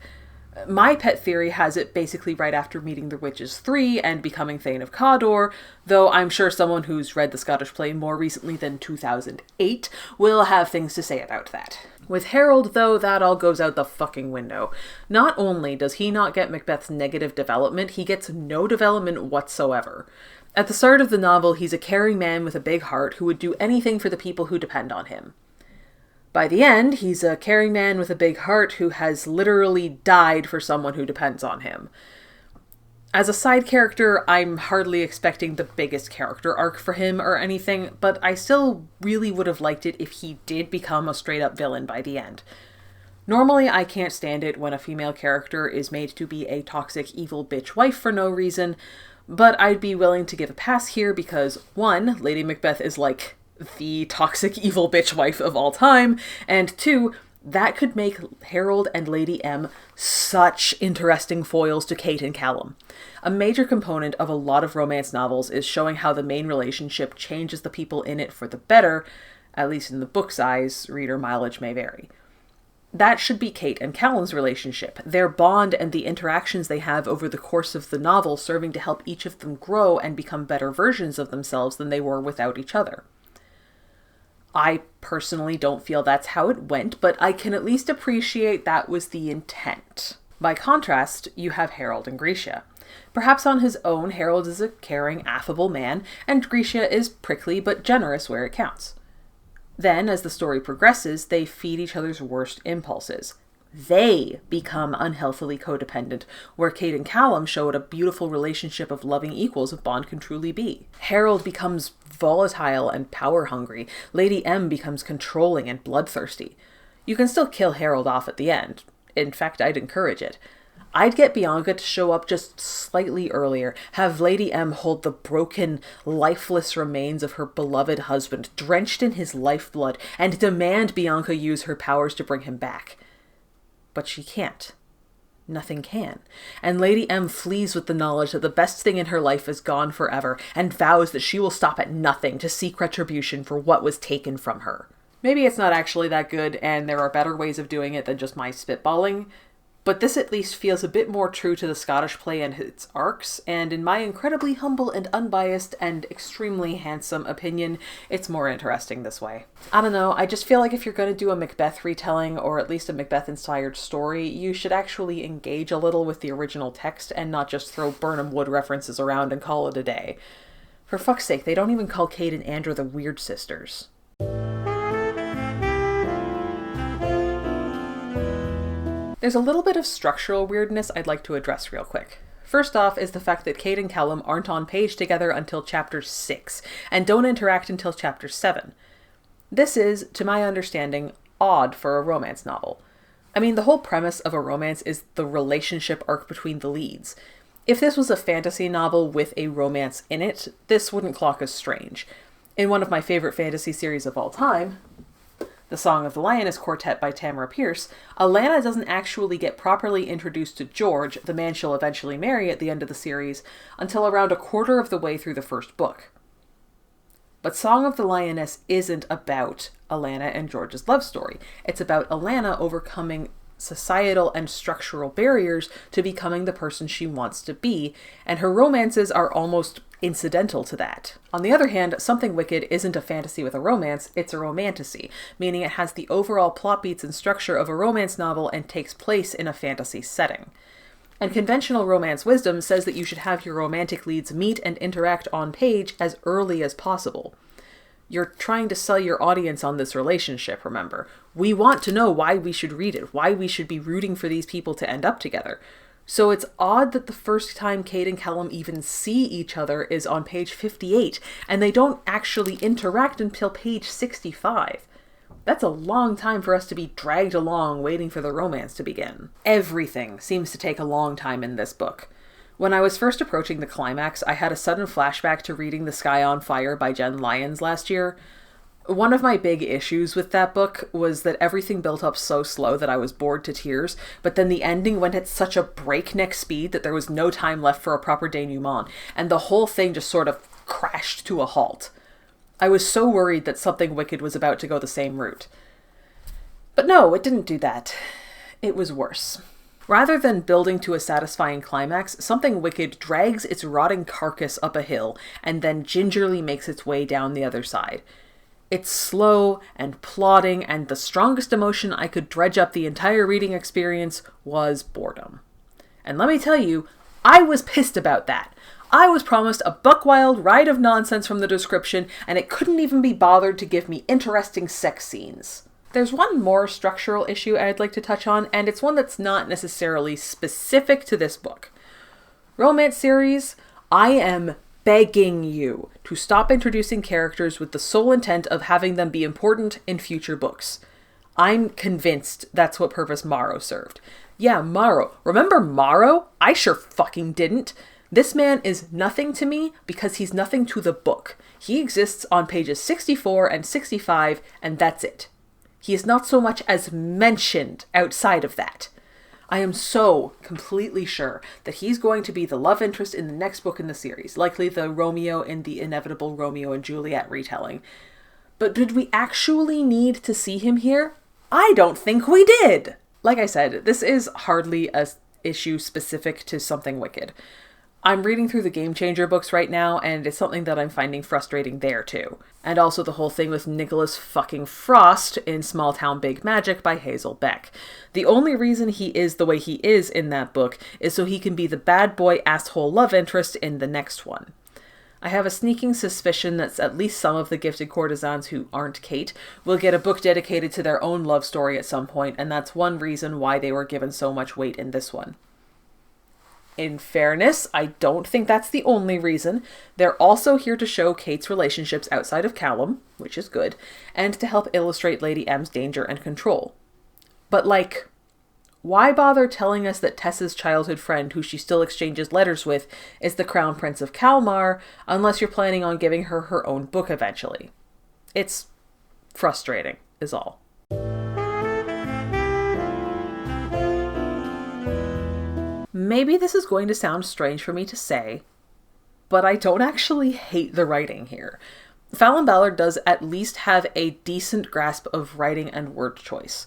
My pet theory has it basically right after meeting the Witches 3 and becoming Thane of Cawdor, though I'm sure someone who's read the Scottish play more recently than 2008 will have things to say about that. With Harold, though, that all goes out the fucking window. Not only does he not get Macbeth's negative development, he gets no development whatsoever. At the start of the novel, he's a caring man with a big heart who would do anything for the people who depend on him. By the end, he's a caring man with a big heart who has literally died for someone who depends on him. As a side character, I'm hardly expecting the biggest character arc for him or anything, but I still really would have liked it if he did become a straight-up villain by the end. Normally, I can't stand it when a female character is made to be a toxic, evil bitch wife for no reason, but I'd be willing to give a pass here because, 1, Lady Macbeth is like the toxic evil bitch wife of all time, and 2, that could make Harold and Lady M such interesting foils to Kate and Callum. A major component of a lot of romance novels is showing how the main relationship changes the people in it for the better, at least in the book's eyes, reader mileage may vary. That should be Kate and Callum's relationship, their bond and the interactions they have over the course of the novel serving to help each of them grow and become better versions of themselves than they were without each other. I personally don't feel that's how it went, but I can at least appreciate that was the intent. By contrast, you have Harold and Grisha. Perhaps on his own, Harold is a caring, affable man, and Grisha is prickly but generous where it counts. Then, as the story progresses, they feed each other's worst impulses. They become unhealthily codependent, where Kate and Callum show what a beautiful relationship of loving equals a bond can truly be. Harold becomes volatile and power-hungry. Lady M becomes controlling and bloodthirsty. You can still kill Harold off at the end. In fact, I'd encourage it. I'd get Bianca to show up just slightly earlier, have Lady M hold the broken, lifeless remains of her beloved husband, drenched in his lifeblood, and demand Bianca use her powers to bring him back. But she can't. Nothing can. And Lady M flees with the knowledge that the best thing in her life is gone forever, and vows that she will stop at nothing to seek retribution for what was taken from her. Maybe it's not actually that good, and there are better ways of doing it than just my spitballing, but this at least feels a bit more true to the Scottish play and its arcs, and in my incredibly humble and unbiased and extremely handsome opinion, it's more interesting this way. I don't know, I just feel like if you're going to do a Macbeth retelling, or at least a Macbeth-inspired story, you should actually engage a little with the original text and not just throw Birnam Wood references around and call it a day. For fuck's sake, they don't even call Kate and Andrew the Weird Sisters. There's a little bit of structural weirdness I'd like to address real quick. First off is the fact that Kate and Callum aren't on page together until chapter 6, and don't interact until chapter 7. This is, to my understanding, odd for a romance novel. I mean, the whole premise of a romance is the relationship arc between the leads. If this was a fantasy novel with a romance in it, this wouldn't clock as strange. In one of my favorite fantasy series of all time, The Song of the Lioness Quartet by Tamara Pierce, Alana doesn't actually get properly introduced to George, the man she'll eventually marry at the end of the series, until around a quarter of the way through the first book. But Song of the Lioness isn't about Alana and George's love story. It's about Alana overcoming societal and structural barriers to becoming the person she wants to be, and her romances are almost incidental to that. On the other hand, Something Wicked isn't a fantasy with a romance, it's a romantasy, meaning it has the overall plot beats and structure of a romance novel and takes place in a fantasy setting. And conventional romance wisdom says that you should have your romantic leads meet and interact on page as early as possible. You're trying to sell your audience on this relationship, remember. We want to know why we should read it, why we should be rooting for these people to end up together. So it's odd that the first time Kate and Callum even see each other is on page 58, and they don't actually interact until page 65. That's a long time for us to be dragged along waiting for the romance to begin. Everything seems to take a long time in this book. When I was first approaching the climax, I had a sudden flashback to reading The Sky on Fire by Jen Lyons last year. One of my big issues with that book was that everything built up so slow that I was bored to tears, but then the ending went at such a breakneck speed that there was no time left for a proper denouement, and the whole thing just sort of crashed to a halt. I was so worried that Something Wicked was about to go the same route. But no, it didn't do that. It was worse. Rather than building to a satisfying climax, Something Wicked drags its rotting carcass up a hill and then gingerly makes its way down the other side. It's slow and plodding, and the strongest emotion I could dredge up the entire reading experience was boredom. And let me tell you, I was pissed about that. I was promised a buck-wild ride of nonsense from the description, and it couldn't even be bothered to give me interesting sex scenes. There's one more structural issue I'd like to touch on, and it's one that's not necessarily specific to this book. Romance series, I am begging you to stop introducing characters with the sole intent of having them be important in future books. I'm convinced that's what purpose Morrow served. Yeah, Morrow. Remember Morrow? I sure fucking didn't. This man is nothing to me because he's nothing to the book. He exists on pages 64 and 65, and that's it. He is not so much as mentioned outside of that. I am so completely sure that he's going to be the love interest in the next book in the series, likely the Romeo in the inevitable Romeo and Juliet retelling. But did we actually need to see him here? I don't think we did! Like I said, this is hardly an issue specific to Something Wicked. I'm reading through the Game Changer books right now, and it's something that I'm finding frustrating there too. And also the whole thing with Nicholas fucking Frost in Small Town Big Magic by Hazel Beck. The only reason he is the way he is in that book is so he can be the bad boy asshole love interest in the next one. I have a sneaking suspicion that at least some of the gifted courtesans who aren't Kate will get a book dedicated to their own love story at some point, and that's one reason why they were given so much weight in this one. In fairness, I don't think that's the only reason. They're also here to show Kate's relationships outside of Callum, which is good, and to help illustrate Lady M's danger and control. But like, why bother telling us that Tessa's childhood friend, who she still exchanges letters with, is the Crown Prince of Kalmar, unless you're planning on giving her her own book eventually? It's frustrating, is all. Maybe this is going to sound strange for me to say, but I don't actually hate the writing here. Fallon Ballard does at least have a decent grasp of writing and word choice.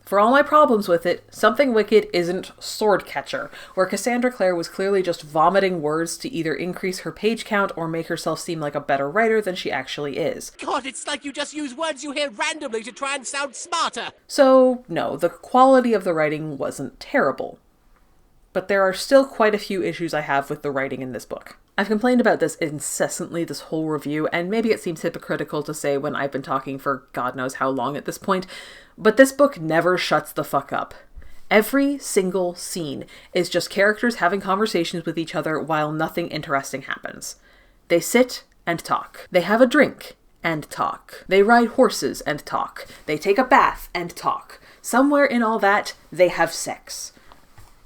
For all my problems with it, Something Wicked isn't Swordcatcher, where Cassandra Clare was clearly just vomiting words to either increase her page count or make herself seem like a better writer than she actually is. God, it's like you just use words you hear randomly to try and sound smarter. So, no, the quality of the writing wasn't terrible. But there are still quite a few issues I have with the writing in this book. I've complained about this incessantly this whole review, and maybe it seems hypocritical to say when I've been talking for God knows how long at this point, but this book never shuts the fuck up. Every single scene is just characters having conversations with each other while nothing interesting happens. They sit and talk. They have a drink and talk. They ride horses and talk. They take a bath and talk. Somewhere in all that, they have sex.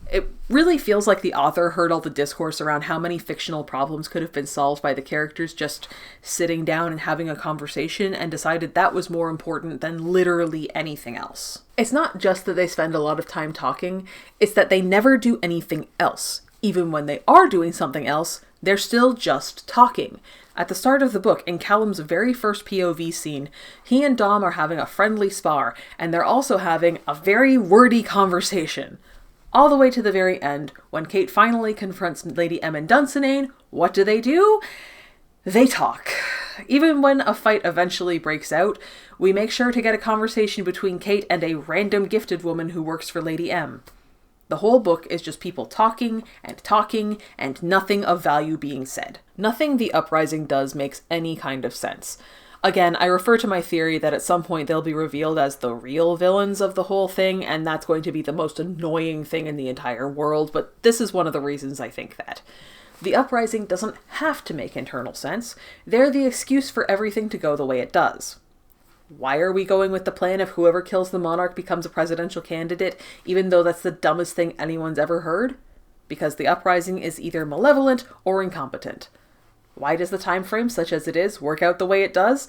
It really feels like the author heard all the discourse around how many fictional problems could have been solved by the characters just sitting down and having a conversation and decided that was more important than literally anything else. It's not just that they spend a lot of time talking, it's that they never do anything else. Even when they are doing something else, they're still just talking. At the start of the book, in Callum's very first POV scene, he and Dom are having a friendly spar, and they're also having a very wordy conversation. All the way to the very end, when Kate finally confronts Lady M and Dunsinane, what do? They talk. Even when a fight eventually breaks out, we make sure to get a conversation between Kate and a random gifted woman who works for Lady M. The whole book is just people talking, and nothing of value being said. Nothing the Uprising does makes any kind of sense. Again, I refer to my theory that at some point they'll be revealed as the real villains of the whole thing, and that's going to be the most annoying thing in the entire world, but this is one of the reasons I think that. The Uprising doesn't have to make internal sense. They're the excuse for everything to go the way it does. Why are we going with the plan of whoever kills the monarch becomes a presidential candidate, even though that's the dumbest thing anyone's ever heard? Because the Uprising is either malevolent or incompetent. Why does the time frame, such as it is, work out the way it does?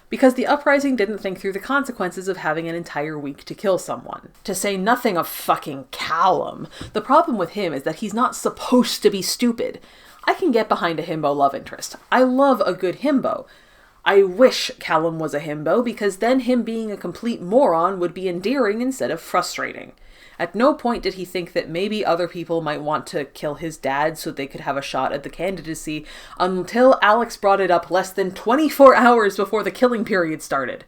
Because the Uprising didn't think through the consequences of having an entire week to kill someone. To say nothing of fucking Callum. The problem with him is that he's not supposed to be stupid. I can get behind a himbo love interest. I love a good himbo. I wish Callum was a himbo, because then him being a complete moron would be endearing instead of frustrating. At no point did he think that maybe other people might want to kill his dad so they could have a shot at the candidacy, until Alex brought it up less than 24 hours before the killing period started.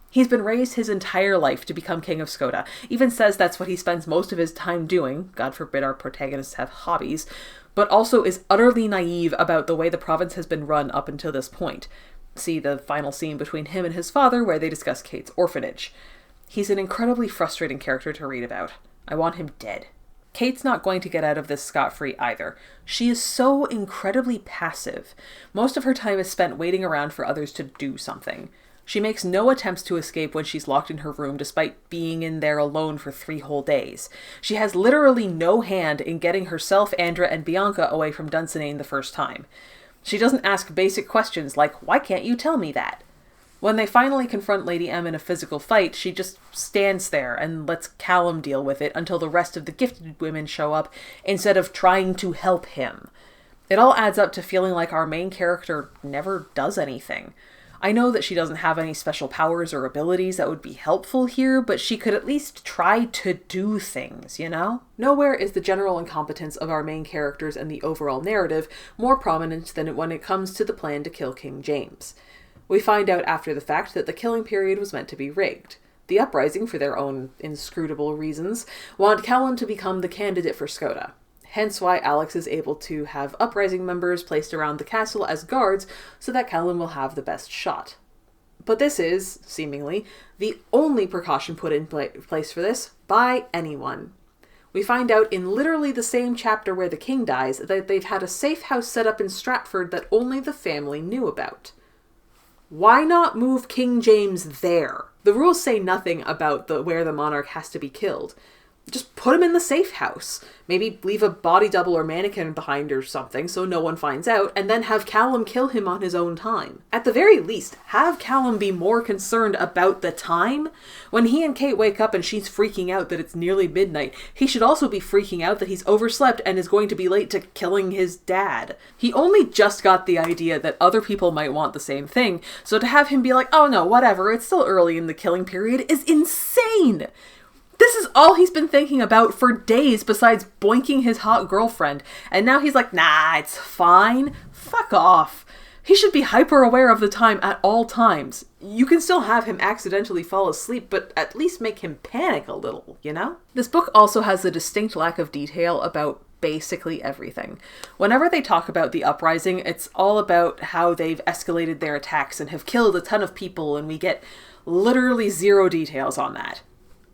He's been raised his entire life to become King of Skoda, even says that's what he spends most of his time doing, God forbid our protagonists have hobbies, but also is utterly naive about the way the province has been run up until this point. See the final scene between him and his father where they discuss Kate's orphanage. He's an incredibly frustrating character to read about. I want him dead. Kate's not going to get out of this scot-free either. She is so incredibly passive. Most of her time is spent waiting around for others to do something. She makes no attempts to escape when she's locked in her room despite being in there alone for 3 whole days. She has literally no hand in getting herself, Andra, and Bianca away from Dunsinane the first time. She doesn't ask basic questions like, why can't you tell me that? When they finally confront Lady M in a physical fight, she just stands there and lets Callum deal with it until the rest of the gifted women show up instead of trying to help him. It all adds up to feeling like our main character never does anything. I know that she doesn't have any special powers or abilities that would be helpful here, but she could at least try to do things, you know? Nowhere is the general incompetence of our main characters and the overall narrative more prominent than when it comes to the plan to kill King James. We find out after the fact that the killing period was meant to be rigged. The Uprising, for their own inscrutable reasons, want Callum to become the candidate for Skoda. Hence why Alex is able to have Uprising members placed around the castle as guards so that Callum will have the best shot. But this is, seemingly, the only precaution put in place for this by anyone. We find out in literally the same chapter where the king dies that they've had a safe house set up in Stratford that only the family knew about. Why not move King James there? The rules say nothing about where the monarch has to be killed. Just put him in the safe house. Maybe leave a body double or mannequin behind or something so no one finds out, and then have Callum kill him on his own time. At the very least, have Callum be more concerned about the time. When he and Kate wake up and she's freaking out that it's nearly midnight, he should also be freaking out that he's overslept and is going to be late to killing his dad. He only just got the idea that other people might want the same thing, so to have him be like, oh no, whatever, it's still early in the killing period is insane! This is all he's been thinking about for days besides boinking his hot girlfriend. And now he's like, nah, it's fine. Fuck off. He should be hyper aware of the time at all times. You can still have him accidentally fall asleep, but at least make him panic a little, you know? This book also has a distinct lack of detail about basically everything. Whenever they talk about the uprising, it's all about how they've escalated their attacks and have killed a ton of people, and we get literally zero details on that.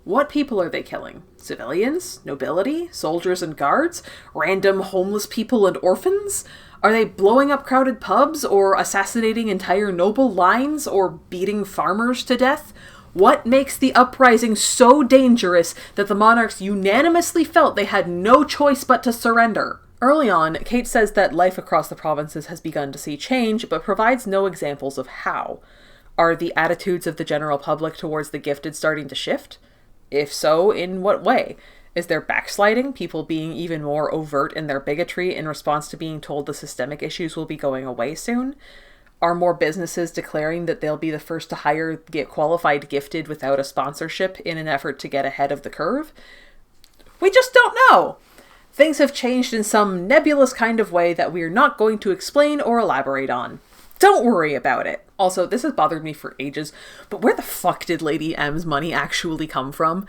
What people are they killing? Civilians? Nobility? Soldiers and guards? Random homeless people and orphans? Are they blowing up crowded pubs, or assassinating entire noble lines, or beating farmers to death? What makes the uprising so dangerous that the monarchs unanimously felt they had no choice but to surrender? Early on, Kate says that life across the provinces has begun to see change, but provides no examples of how. Are the attitudes of the general public towards the gifted starting to shift? If so, in what way? Is there backsliding, people being even more overt in their bigotry in response to being told the systemic issues will be going away soon? Are more businesses declaring that they'll be the first to hire qualified gifted without a sponsorship in an effort to get ahead of the curve? We just don't know! Things have changed in some nebulous kind of way that we're not going to explain or elaborate on. Don't worry about it. Also, this has bothered me for ages, but where the fuck did Lady M's money actually come from?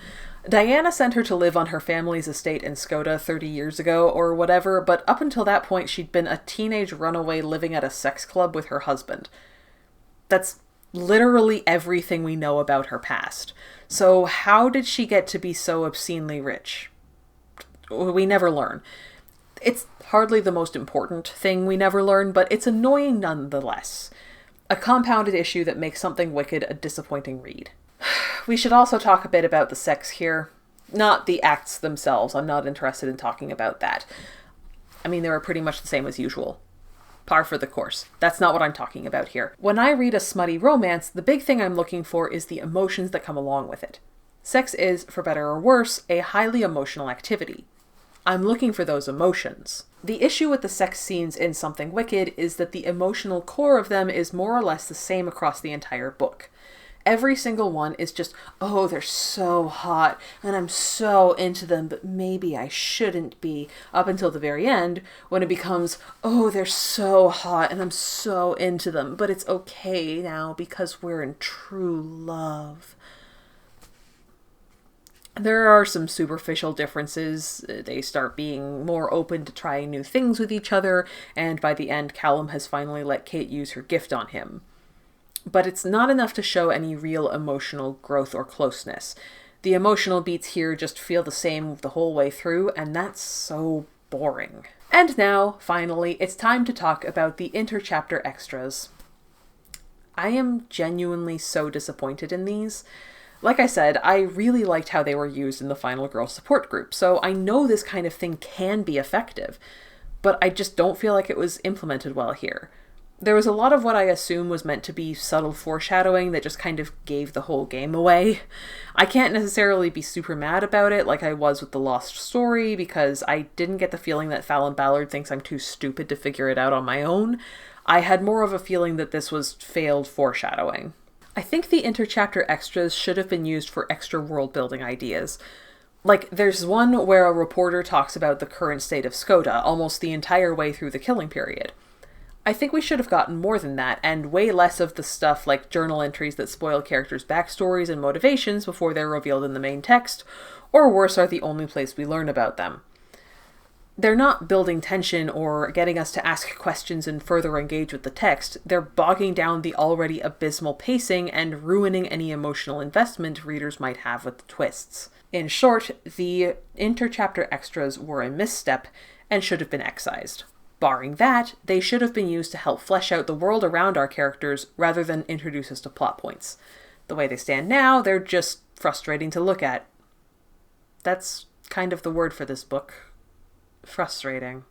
Diana sent her to live on her family's estate in Skoda 30 years ago, or whatever, but up until that point she'd been a teenage runaway living at a sex club with her husband. That's literally everything we know about her past. So how did she get to be so obscenely rich? We never learn. It's hardly the most important thing we never learn, but it's annoying nonetheless. A compounded issue that makes Something Wicked a disappointing read. We should also talk a bit about the sex here. Not the acts themselves. I'm not interested in talking about that. I mean, they were pretty much the same as usual. Par for the course. That's not what I'm talking about here. When I read a smutty romance, the big thing I'm looking for is the emotions that come along with it. Sex is, for better or worse, a highly emotional activity. I'm looking for those emotions. The issue with the sex scenes in Something Wicked is that the emotional core of them is more or less the same across the entire book. Every single one is just, oh, they're so hot, and I'm so into them, but maybe I shouldn't be, up until the very end, when it becomes, oh, they're so hot, and I'm so into them, but it's okay now because we're in true love. There are some superficial differences. They start being more open to trying new things with each other, and by the end, Callum has finally let Kate use her gift on him. But it's not enough to show any real emotional growth or closeness. The emotional beats here just feel the same the whole way through, and that's so boring. And now, finally, it's time to talk about the interchapter extras. I am genuinely so disappointed in these. Like I said, I really liked how they were used in the Final Girl support group, so I know this kind of thing can be effective, but I just don't feel like it was implemented well here. There was a lot of what I assume was meant to be subtle foreshadowing that just kind of gave the whole game away. I can't necessarily be super mad about it like I was with The Lost Story, because I didn't get the feeling that Fallon Ballard thinks I'm too stupid to figure it out on my own. I had more of a feeling that this was failed foreshadowing. I think the interchapter extras should have been used for extra world-building ideas. Like, there's one where a reporter talks about the current state of Skoda almost the entire way through the killing period. I think we should have gotten more than that, and way less of the stuff like journal entries that spoil characters' backstories and motivations before they're revealed in the main text, or worse, are the only place we learn about them. They're not building tension or getting us to ask questions and further engage with the text. They're bogging down the already abysmal pacing and ruining any emotional investment readers might have with the twists. In short, the interchapter extras were a misstep and should have been excised. Barring that, they should have been used to help flesh out the world around our characters rather than introduce us to plot points. The way they stand now, they're just frustrating to look at. That's kind of the word for this book. Frustrating.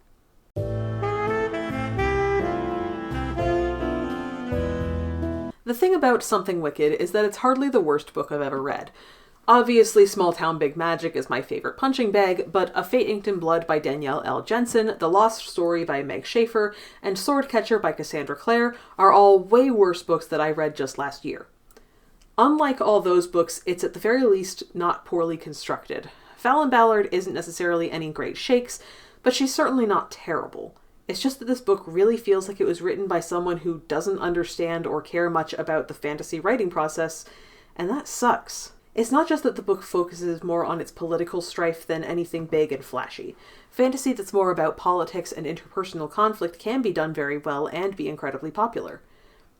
The thing about Something Wicked is that it's hardly the worst book I've ever read. Obviously, Small Town Big Magic is my favorite punching bag, but A Fate Inked in Blood by Danielle L. Jensen, The Lost Story by Meg Schaefer, and Swordcatcher by Cassandra Clare are all way worse books that I read just last year. Unlike all those books, it's at the very least not poorly constructed. Fallon Ballard isn't necessarily any great shakes, but she's certainly not terrible. It's just that this book really feels like it was written by someone who doesn't understand or care much about the fantasy writing process, and that sucks. It's not just that the book focuses more on its political strife than anything big and flashy. Fantasy that's more about politics and interpersonal conflict can be done very well and be incredibly popular.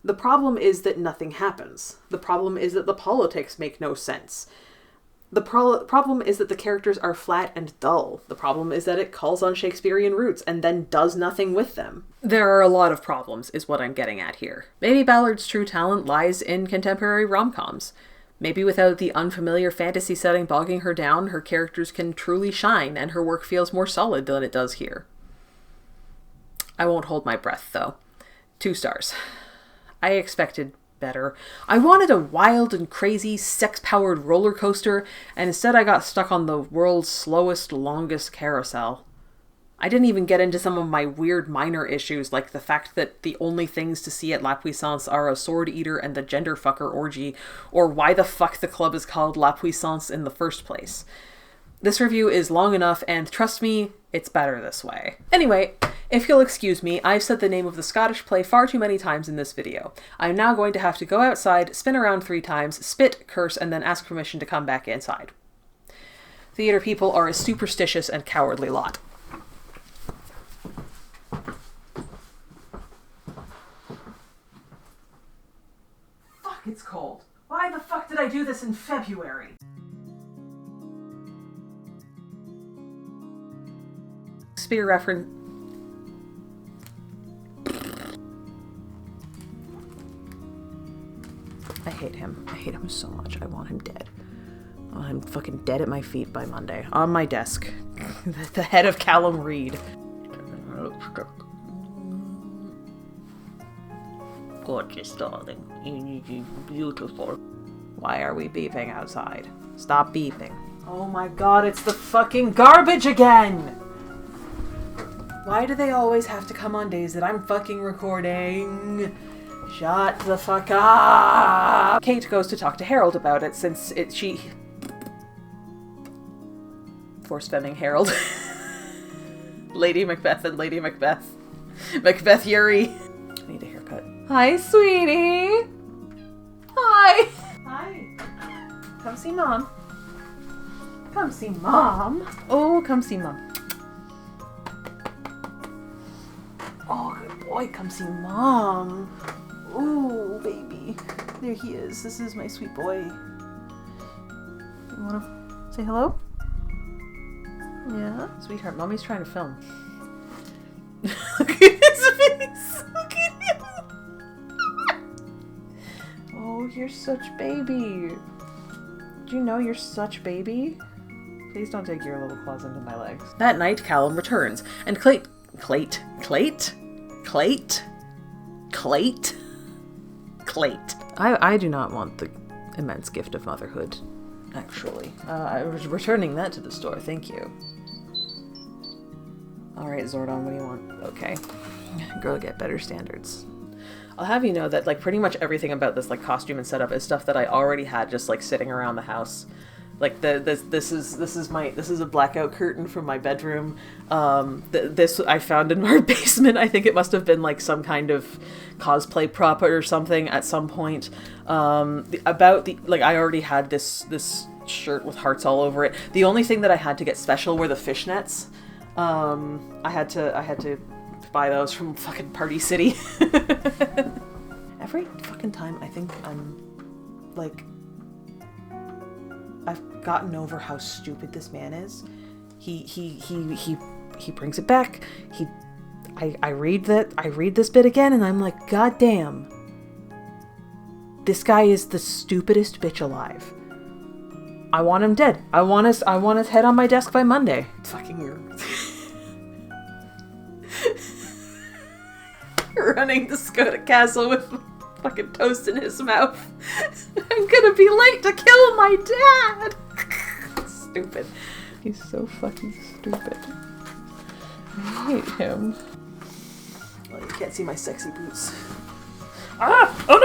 The problem is that nothing happens. The problem is that the politics make no sense. The problem is that the characters are flat and dull. The problem is that it calls on Shakespearean roots and then does nothing with them. There are a lot of problems, is what I'm getting at here. Maybe Ballard's true talent lies in contemporary rom-coms. Maybe without the unfamiliar fantasy setting bogging her down, her characters can truly shine and her work feels more solid than it does here. I won't hold my breath, though. 2 stars. I expected better. I wanted a wild and crazy, sex-powered roller coaster, and instead I got stuck on the world's slowest, longest carousel. I didn't even get into some of my weird minor issues, like the fact that the only things to see at La Puissance are a sword eater and the gender fucker orgy, or why the fuck the club is called La Puissance in the first place. This review is long enough, and trust me, it's better this way. Anyway, if you'll excuse me, I've said the name of the Scottish play far too many times in this video. I'm now going to have to go outside, spin around 3 times, spit, curse, and then ask permission to come back inside. Theater people are a superstitious and cowardly lot. Fuck, it's cold. Why the fuck did I do this in February? Shakespeare reference. I hate him. I hate him so much. I want him dead. I want him fucking dead at my feet by Monday. On my desk. The head of Callum Reed. Gorgeous, darling. You're beautiful. Why are we beeping outside? Stop beeping. Oh my god, it's the fucking garbage again! Why do they always have to come on days that I'm fucking recording? Shut the fuck up! Kate goes to talk to Harold about it since she... Force-femming Harold. Lady Macbeth and Lady Macbeth. Macbeth Yuri. I need a haircut. Hi, sweetie! Hi! Hi. Come see Mom. Come see Mom. Oh, come see Mom. Oh, good boy, come see Mom. Ooh, baby. There he is. This is my sweet boy. You wanna say hello? Yeah? Sweetheart, Mommy's trying to film. Look at his face! Look at him! Oh, you're such baby. Do you know you're such baby? Please don't dig your little claws into my legs. That night, Callum returns, and Clate. I do not want the immense gift of motherhood, actually. I was returning that to the store, thank you. Alright, Zordon, what do you want? Okay. Girl, get better standards. I'll have you know that, like, pretty much everything about this, like, costume and setup is stuff that I already had just, like, sitting around the house. Like, this is a blackout curtain from my bedroom. This I found in our basement. I think it must have been, like, some kind of cosplay prop or something at some point. I already had this shirt with hearts all over it. The only thing that I had to get special were the fishnets. I had to buy those from fucking Party City. Every fucking time I think I'm, like... I've gotten over how stupid this man is. He brings it back. I read this bit again and I'm like, God damn. This guy is the stupidest bitch alive. I want him dead. I want his head on my desk by Monday. Fucking running to Skoda Castle with fucking toast in his mouth. I'm gonna be late to kill my dad. Stupid. He's so fucking stupid. I hate him. Well, you can't see my sexy boots. Ah! Oh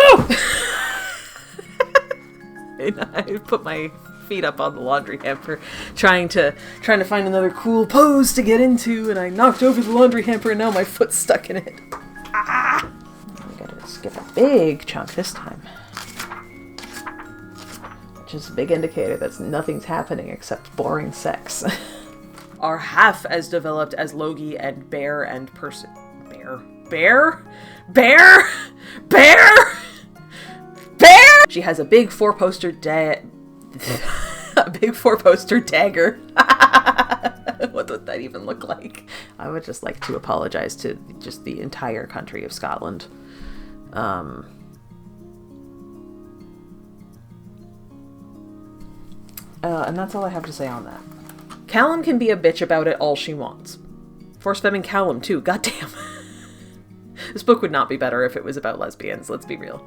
no! And I put my feet up on the laundry hamper, trying to find another cool pose to get into, and I knocked over the laundry hamper, and now my foot's stuck in it. Ah! I gotta skip a big chunk this time. which is a big indicator that nothing's happening except boring sex. Are half as developed as Logie and Bear and Percy. Bear? She has a big four-poster dagger. What would that even look like? I would just like to apologize to just the entire country of Scotland. And that's all I have to say on that. Callum can be a bitch about it all she wants. Force-femming Callum, too. Goddamn. This book would not be better if it was about lesbians, let's be real.